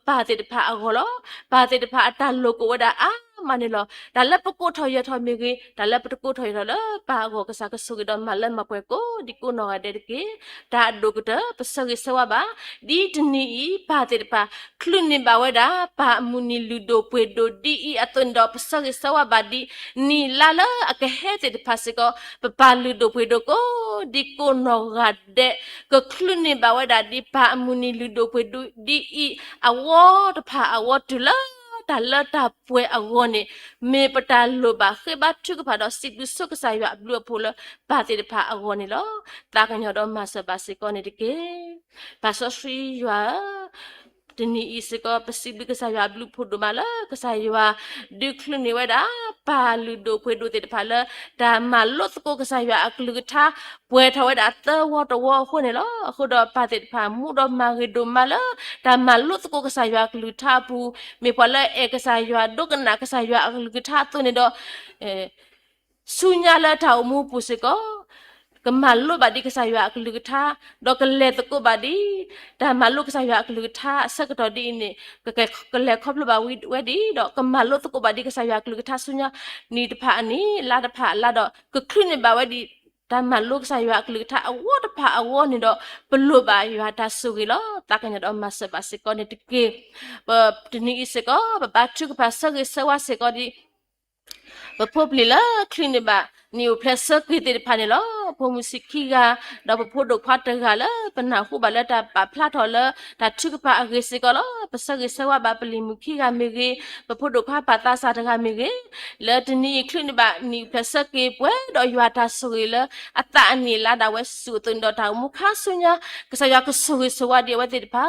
pa te pa go lo pa te pa ta lo ko da a มานี่ลอดาละปะโกทอยทอมีกีดาละปะโกทอยละปาโกกะสะกะสุกดอมาละมาเปโกดิโกนอเดเกดาดูกะปะสกิสวะบาดีตนีอีปาเตปาคลุนิบาเวดาปามุนิลูโดเปโดดีอีอตุนดอปะสกิสวะบาดีนีลาละอะกะเฮเตปาสิโกปะปาลูโดเปโดโกดิโกนอกะเดกะคลุนิบาเวดาดีปามุนิลูโดเปโดดีอีอาวอตพาอาวอตุละตาละตาป่วยอาวอนี่เมปตาโลบาเขบาทุกพาดอสิกุสุกสายะบลูโพลปาติพาอาวอนี่ลอตากันยอดอมาสบาสิกอนี่ดิเกปาสอสรียะတနီဤစကပစီဘကဆာယဘလူဖို့ဒမလာကဆာယဝဒုခလနေဝဒပါလူဒိုဖွေဒိုတေတဖာလာဒါမလော့ကိုကဆာယအကလူကထာပွဲထဝဒအတဝတဝခုနေလောခုတော့ပါတေတဖာမူတော့မာဂီဒိုမလာဒါမလော့ကိုကဆာယကလူထာဘူးမေဖလာအေကဆာယဒုကနာကဆာယအကလူကထာတုန်နေတော့ဆုညာလာထောက်မှုပုစကောကမလုဘဒီကဆာယအကလူကထာဒေါကလေတကိုဘဒီဒါမလုကဆာယအကလူကထာစကတော်ဒီနေကလေခေါပလဘဝဒီဒေါကမလုတကိုဘဒီကဆာယအကလူကထာဆုညာနီတဖာအနီလာတဖာလာတော့ကခရနေဘဝဒီဒါမလုကဆာယအကလူကထာအဝတဖာအဝနေတော့ဘလုဘယဟာတာဆုကီလောတကညတော့မဆဘစကောနေတကေဘတနီစကောဘချုကဖာဆကေဆဝစကောဒီဘဖို့ပလီလာခရနေဘนิวเพลสก์กิติพานิลอพมุสิกีกาดอพดกพัตกาลปนาคูบาลตาปาพลาทอลตาชุกปาอเกสิกอลปสกิสวะบาปลิมุกีกาเมเกปพดกพาปาตาสาตกาเมเกเลตนีคลินบานิวเพลสก์เกปวยดอยวาตาสุกิลอัตตานีลาดาเวสุตุนดอตามุคาสุญญากษยากสุกิสวะเดียวติดพา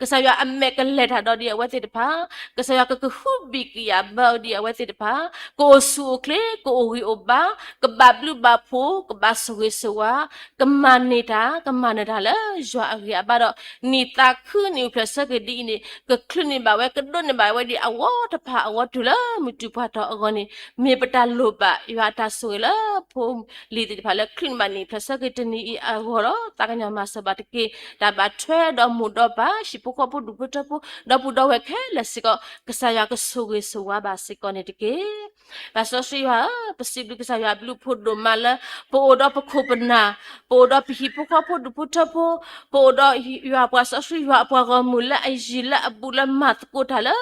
กษยาอเมกเลทาดอเดียวติดพากษยากกฮูบิกิยาบาเดียวติดพาโกสุเคลโกโอริโอบากบาบลูบาโพกบาสเวสวากมานิดากมานิดาละจวาเรียบาดนิตาคือนิวเพลสกดีนี่ก็คลุนิบาเวก็ดนบาเวดีอวตพาอวตุละมุตุพาตออกนี่เมปตาโลบะยาตาสวยละพมลีติพาละคลุนบานิเพลสกตนี่อาวรตากญามาสบาตเกดาบาทเวดอมุดอบาชิปุกปุดุปตปุดอปุดอเวเคละสิก็กษายากสเวสวาบาสิกอนี่ตเกบาสอสิวาปสิบกษายาบลูพุดมาละโปดอปโคปนาโปดอปฮิปโคปดุพุทธโพโปดอยาปัสสุยาปะกมุละไอจิละบุละมัตโกทาละ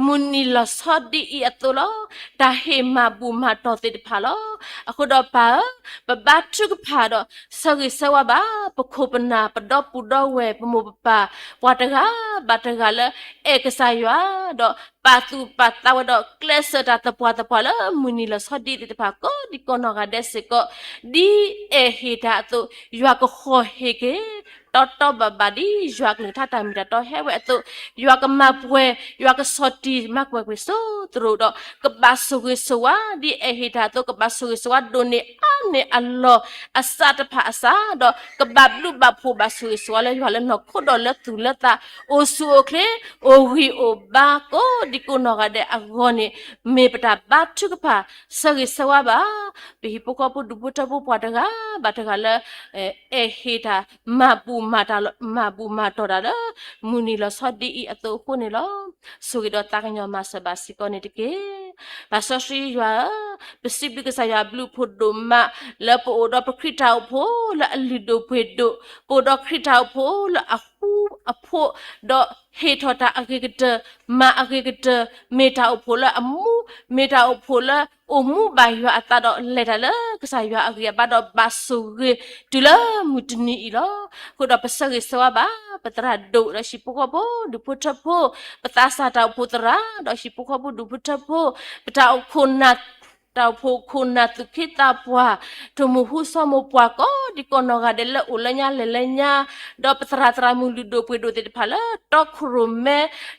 มุนิลสอดีอีอตุลอตาเฮมาบุมาตอติพาลออะโคดอปาปะบาทุกพาดอสกิสวะบาปโคปนาปดอปุดอเวปโมปปาปะตะกาบาตะกาละเอกสายาดอปาตุปาตาวดอเคลสตาตะปวาตะปาละมุนิลสอดีติพาโกดิโกนอกาเดสโกดีเอเฮดาตุยากโคเฮเกตอตอบาบาดียากนึงท่าตามิดาตอเฮเวตุยากมาปวยยากสอดีมากกว่าเวโซตรูดอกบาสุเกสวาดีเอเฮดาตุกบาสุเกสวาโดเนอันเนอัลลออัสซาตะพาอัสซาดอกบาบลูบาโพบาสุเกสวาเลยวาเลนอโคดอเลตุเลตาโอสุโอเคโอฮีโอบาโกดิโกนอกาเดอะโกเนเมปตาบาทุกพาสเกสวาบาปิฮิปโคปดุปุตะปุปะตะกาบาตะกาละเอเฮดามาปูมาตามาบูมาตอดามุนีลสอดีอีอโตโคเนลสุกิดอตากญอมาสบาสิกอเนติเกบาสอชียาปสิบิกษายาบลูพุดมาละโปดอปคริตาโพละลิโดเปโดโปดอคริตาโพละอะฮูอะโพดอเฮทอตาอะเกกเตมาอะเกกเตเมตาโพละอะมูเมตาโพละโอมูบายาอะตาดอเลตาละกษายาอะเกบาดอบาสุเกตุละมุตนีอีลอโคดอปสเกสวาบาปตราโดดชิปุกโพดุพุทธโพปตาสาตาโพตราดอชิปุกโพดุพุทธโพปตาโคนาตาโพคุณาตุคิตาปัวทุมุหุสมุปัวก็ดิโกนอกาเดลอุลญาเลญาดอปตราตรามุลุโดปุโดติพาละตอครุเม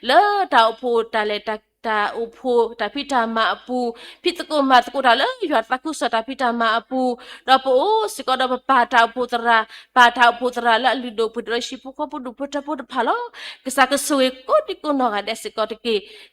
เลตาโพตาเลตาตาอุโพตาพิตามาปูพิตโกมาตโกทาเลยยอดตะกุสตาพิตามาปูดอโพสิกอดอปาตาโพตราปาตาโพตราละลุโดปุดรชิปุกปุดุพุทธปุดพาละกษากสวยก็ดิโกนอกาเดสิกอตเก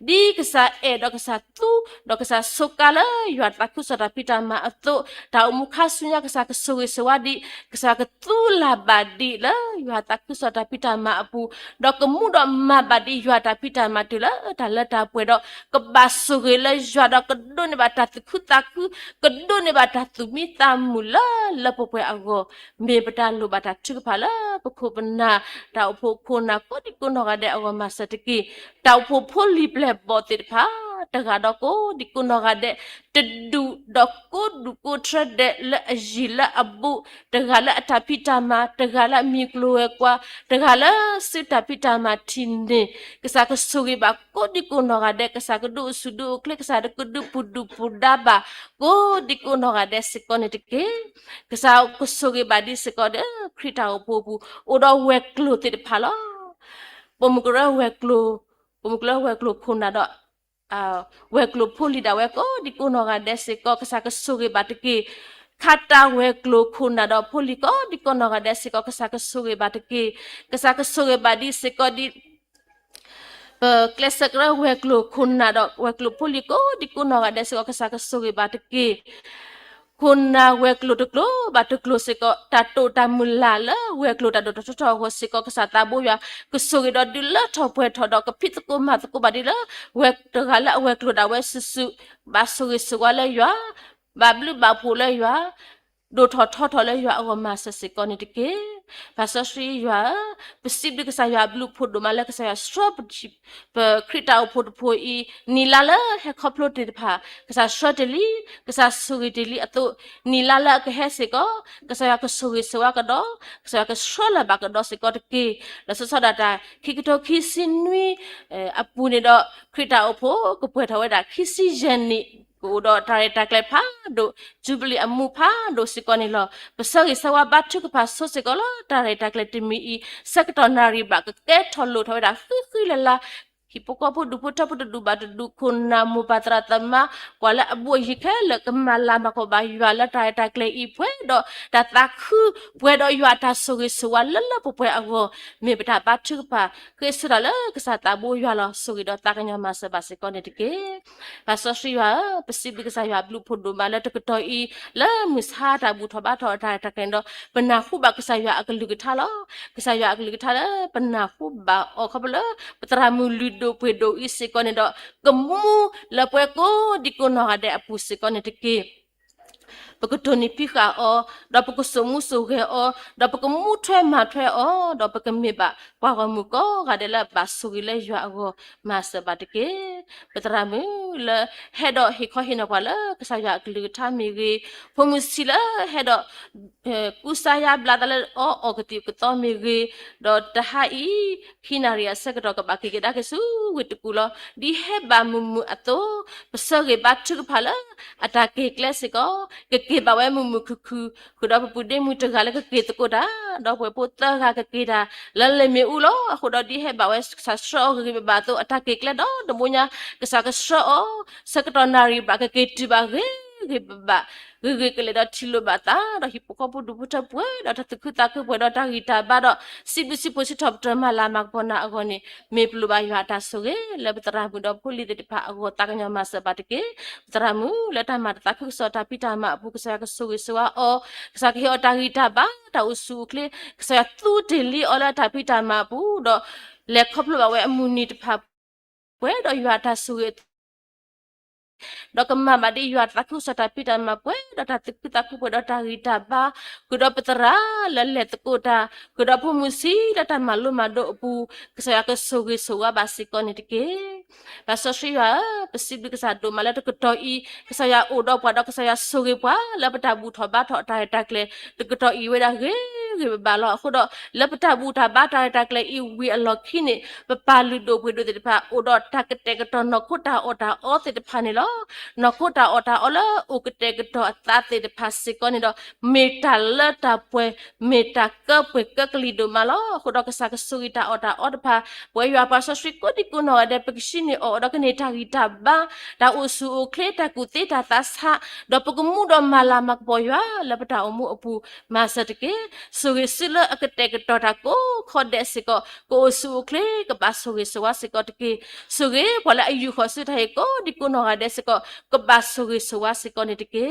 ดีกษาเอดอกษาตุดอกษาสุกาละยอดตะกุสตาพิตามาอโตตาอุมุขะสุญญากษากสวยสวัสดีกษากตุลาบาดีละยอดตะกุสตาพิตามาปูดอกมุดอมาบาดียอดตาพิตามาตุละตาละตาปวยดอ đó cái bà số cái là do đó cái đôi này bà đặt từ khu ta khu cái đôi này bà đặt từ mi ta mù la bộ phải ago me bà đặt lu bà đặt chưa phải là bộ khu bên na tao phố na có đi cô nó cái đấy ago mà sao thì tao phố lip lep bỏ tiền phá taga đó cô đi cô nó cái đấy tedu đó cô tra đấy là jila abu taga là tapi tama taga là mi klue qua taga là sự tapi tama tinde kesa ke sugi ba ko di ko no gade kesa ke du sudu kle kesa de kudu pudu pudaba ko di ko no gade sikone tike kesa ko sugi ba di sikode krita opobu odo weklo te phalo pomukura weklo khuna do weklo pholi da weko di ko no gade siko kesa ke sugi ba tike kata weklo khuna do pholi ko di ko no gade siko kesa ke sugi ba tike kesa ke sugi ba di siko di klesakra weklo khuna do weklo poliko di kuno ga desi ko kasa kasuri batiki kuna weklo tuklo batuklo siko tato tamula la weklo tato tato ho siko kasa tabu ya kusuri do dilla topwe todo kapitko matko badila wek tegala weklo da wesusu basuri suwala ya bablu bapula ya do thotho le ya o masa sikoni tike pasasri ya pesib ke saya blue food do mala ke saya strawberry pe krita food po I nilala he khoplo te pha ke sa shortly ke sa suri deli ato nilala ke he se ko ke saya ke suri sewa ka do ke saya ke shola ba ka do se ko tike la so data khikito khisinwi apu ne do krita opho ko pwe thawe da khisi jeni ko do tare takle pha do jubilee amu pha do sikoni lo pasari sawa batu ka pa so sikolo tare takle timi I secretary ba ke tholo thawe da khi la hipoko pu du puta pu du ba du kunna mu patra tama kwala abu hikela kamala ma ko ba yala tare takle I pwe do ta ta khu pwe do ywa ta so ge so la pu pwe ago me bata batu pa ke sura la ke sa ta bu yala so ge do ta kanya ma sa ba sikoni tike pasasri wa pasibi ke saya blue photo mala to to I la misha ta bu thoba tho ta ta ken do pana khu ba ke saya aklu ke thala ke saya aklu ke thala pana khu ba o khabla patra mu ludo pedo isi kone do kemu la pwe ko di kono ade apu se kone tike pakutoni pika o da pakusomu soge o da pakamu thwe ma thwe o da pakame ba kwa ko mu ko ga de la basugi le ywa go masa batike patramu le hedo hikho hina kwa la kasaya klu thami ge fomusila hedo kusaya bladale o okati ko to mi ge do tahai hinaria sekdo ka baki ge da ke su witukulo di he ba mumu ato pasage batu phala atake klasiko ke ba we mumu kuku kuda pude mu tegala ke to da do pwe pota ga ke da lalle me ulo ko do di he ba we sa sho ge ba to atake kla do munya ke sa ke sho secretary ba ke ti ba ge ba ge ke le da thilo ba ta do hipoko pu du puta pwe da ta ku ta ku pwe do ta gita ba do sibi posi top drama la mak pona agoni me plu ba ya ta so ge le batra bu do puli de pa ago ta kanya ma sa ba te ke batra mu le ta ma ta ku so ta pita ma bu ka sa ka so ge so o sa ke o ta gita ba ta usu kle sa tu deli o la ta pita ma bu do le khoplo ba we amuni de pa pwe do ya ta so ge Doka mama di yuat aku sata pita mapwe data kita ku pada tari taba kuda petera lele tekuda kuda pumusi data malu mado pu kesaya kesugi suwa basikon itike basosya pesibi kesado mala teketoi kesaya udo pada kesaya sugi pa la petabu thoba tho tai takle teketoi we da ge balo aku do la petabu thaba tai takle I wi alokini papalu do pu do te pa udo takete ketono kota ota o te phani lo nakota ota ola ukete geto atate de pasikoni do metal ta pwe meta ka pwe ka klido malo khodo ka sa suita ota odpa pwe ya pa so siko di kuno ade pekishini o do kene ta gita ba da usu ukleta kuteta tasha do pekumu do malamak boya labata omu opu masatke sugi sila akete geto ta ko khode siko ko usu ukle ka ba sugi swa siko tke sugi pala ayu khosu thai ko di kuno ade siko kebasogi sewasi konitike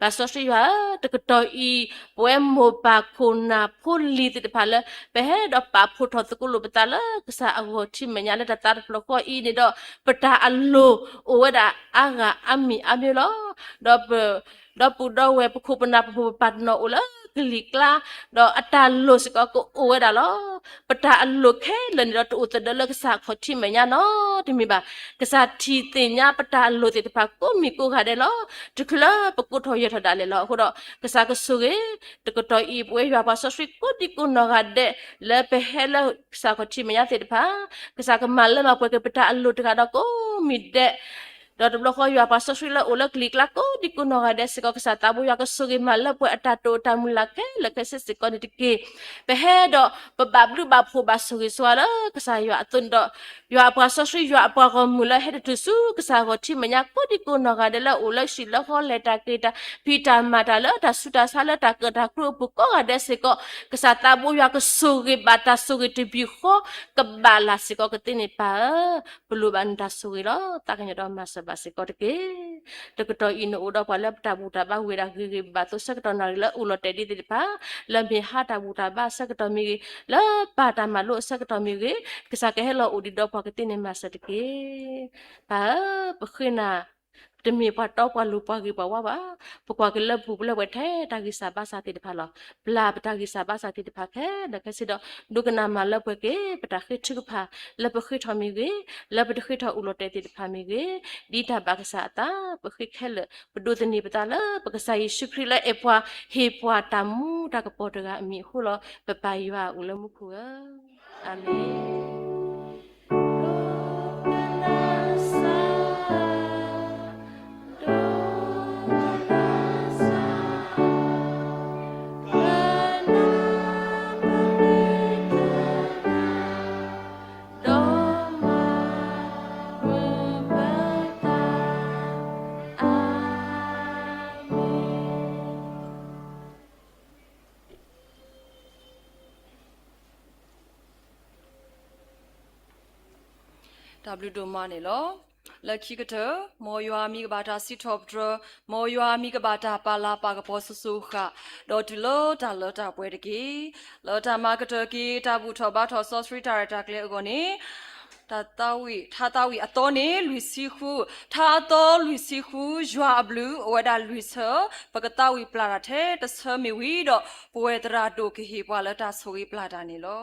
bà số suy hóa từ cái đôi y bố mô bà phun na phun li từ phá lỡ bé hết đó bà phun thọ từ cô lô bà ta lỡ cái sao ông chỉ mình nhá lỡ ta lỡ coi y này đó bà ta ăn lô ủa đã aga ami lỡ đó đó bù đâu về bù khu na bù bà nọ lỡ klik la do atalo siko ko uwe da lo pata allo khe len do tu ta lo ksa kho thi me nya no ti mi ba ksa thi te nya pata allo te pa ko mi ko ga de lo tu kla pa ko tho ye tho da le lo ko do ksa ko su ge tu ko to i bwe ya ba so swi ko ti ko no ga de le pe he lo ksa kho thi me nya te pa ksa ko mal le ma ko ke pata allo te ga do ko mi de đó là khó yo pa so sui la ola klik la ko di ko no ga de se ko sa ta bu ya ko so ge mal la pu ata to ta mu la ke se ko ni ki pe he do ba blu ba phu ba so ge so la ka sa yo atun do yo pa so sui yo pa ko mu la he de su ka sa ko thi ma nya ko di ko no ga de la ola si la ko le ta ke ta pi ta ma ta la ta su ta sa la ta ka ta kru pu ko ga de se ko ka sa ta bu ya ko so ge ba ta so ge ti bi ko ka ba la se ko ka ti ni pa blu ban ta so ge lo ta ka nya do ma sa basi ko deke to ino uda pala tabuta ba wira gi ba to sak to na la ulo te di pa la mi ha tabuta ba sak to mi la pa ta ma lo sak to mi ge kisa ke hello udi do pa ke tine ma sa deke pa khina te mi pa to pa lu pa gi pa wa ba pa ke la bu la we the ta gi sa ba sa ti pa lo bla ta gi sa ba sa ti pa ke da ke si do du kana ma la pe ke pa ta khi chu pa la pa khi tho mi ge la pa khi tho u lo te ti pa mi ge di ta ba ka sa ta pa khi khe le pa du te ni pa ta la pa ka sa yi shu khri la e pwa he pwa ta mu ta ka po ta ga mi hu lo pa pa yi wa u lo mu khu amen W do ma ne lo la ki ka to mo ywa mi ka ba ta si top dro mo ywa mi ka ba ta pa la pa ka po su su kha do tu lo ta pwe de ki lo ta ma ka to ki ta bu tho ba tho so street director kle go ni ta ta wi a to ne lui si khu tha to lui si khu ywa blue o da lui so pa ka ta wi pla ra the ta so mi wi do pwe tra do ki hi pwa la ta so wi pla ta ni lo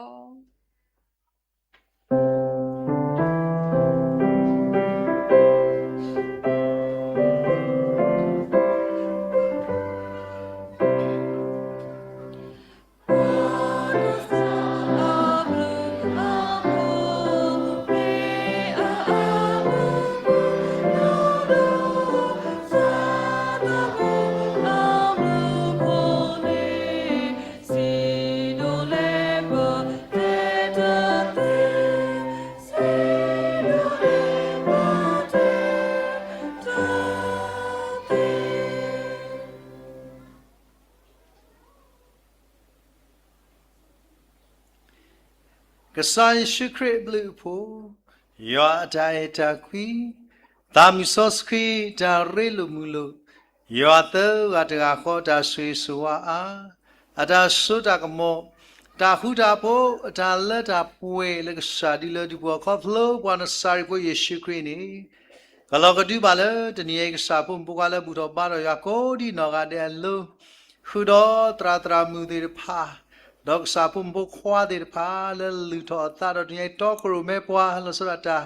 ကဆိုင်ရှိခရစ်ဘလူးဖို့ယောအတိုင်တာခွီတာမီဆော့စခီတာရဲလူမူလို့ယောတောကတကခေါ်တာဆွေဆွာအားအတာဆိုတာကမောတာဟုတာဖို့အတာလက်တာပွဲလကစာဒီလဒီဘောခေါဖလိုဘဝနစာရီဖို့ယေရှုခရစ်နေကလောကတူပါလေတနည်းကစာဖို့ဘုကလည်းဘူတော်ပါတော်ရကိုဒီနော်ကတဲ့လူခုတော်တရာမူသေးဖာดอกสาปุ่มบุควาเดรพาเลลุทอตาดอกนี้ตอกรูเมปวาลสระตา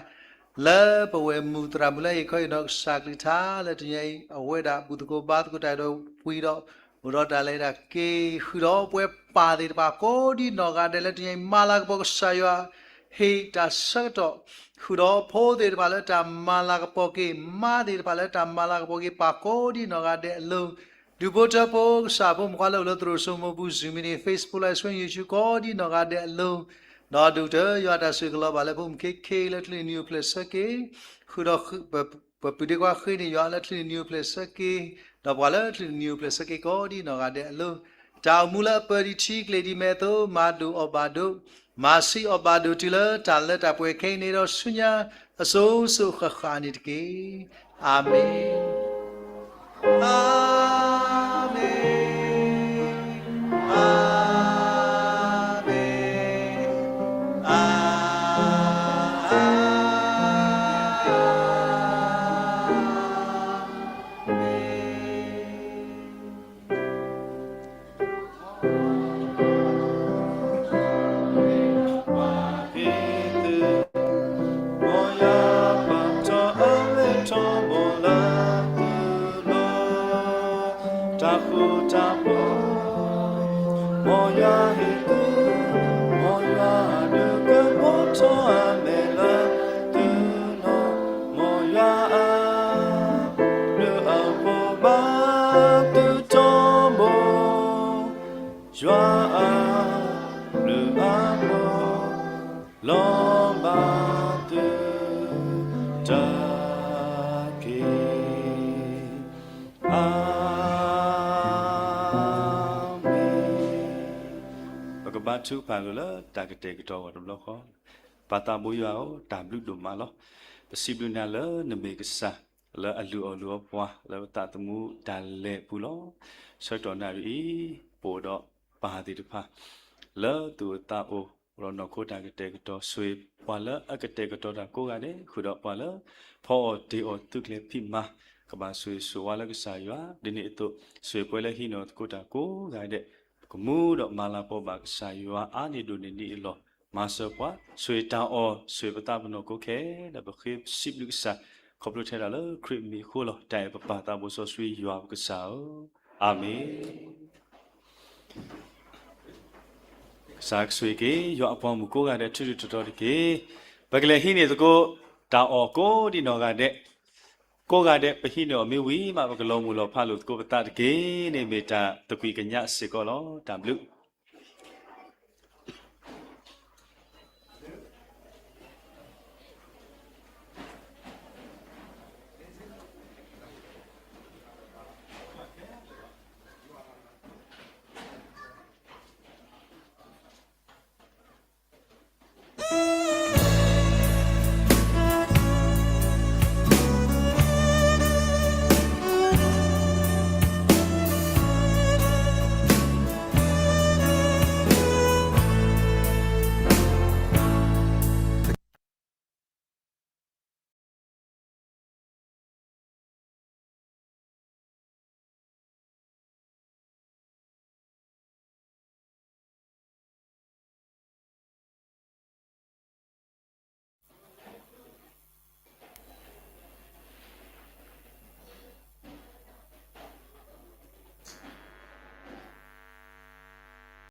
เลปเวมุตรามุเลค่อยดอกสักลิทาเลตุนี้เอาไว้ดาบุตรโกบาตก็ได้ดอกปุยดอกบุรดาเลดาเกหุดอกเวปาเดรพาโคดีนอกาเดเลตุนี้มาลากบกสายว่าเฮตาสักดอกหุดอกโพเดรพาเลตามาลากบกมาเดรพาเลตามาลากบกปาโคดีนอกาเดลุดูโบจ้าโปสาบุมควาเลวเลตรสมบูซูมินีเฟซบุ๊กไลฟ์สวนยูทูบก็ดีนอกาเดลุนอดูเตอยอดาสุกลบาเลบุมเคเลตลีนิวเพลสเกขุดอกปปิดีกว่าขึ้นยอเลตลีนิวเพลสเกนอบาเลตลีนิวเพลสเกก็ดีนอกาเดลุจาวมูลปริชิกเลดีเมโตมาดูอบาดูมาซีอบาดูติเลตันเลตาป่วยเคเนโรสุญญาอโซสุขขานิตเกอาเมน ta khu ta po mo ya he tu mo ya de ke mo to a me la tu no mo ya a de a po ba tu to mo Joa a le amo lo ba tu ta ke amen bagabatu pangula takate kito wa lo kho pata mu ya o w do ma lo pasiblu na le ne me ksa le alu alu pwa le ta tamu dale pu lo so to na ri po do pa ti tu pha le tu ta o ro no ko ta ke ke to swe pa le a ke ke to da ko ga de khu do pa le pho de o tu kle phi ma ka ba swe so wa le ka sa ya de ni to swe pwe le hi no ko ta ko ga de ko mu do ma la po ba ka sa ya a ni do ni ni lo ma so pa swe ta o swe pa ta no ko ke da ba khip sip lu ka sa ko plo the da le krit mi khu lo dai pa pa ta bo so swe ya ka sa amen Sak sweke yo apon mu ko ga de tu tu to ke bagale hi ne ko da o ko di no ga de ko ga de pa hi no me wi ma bagalo mu lo pha lo ko ta ke ne me ta ta kwi ka nya se ko lo ta blu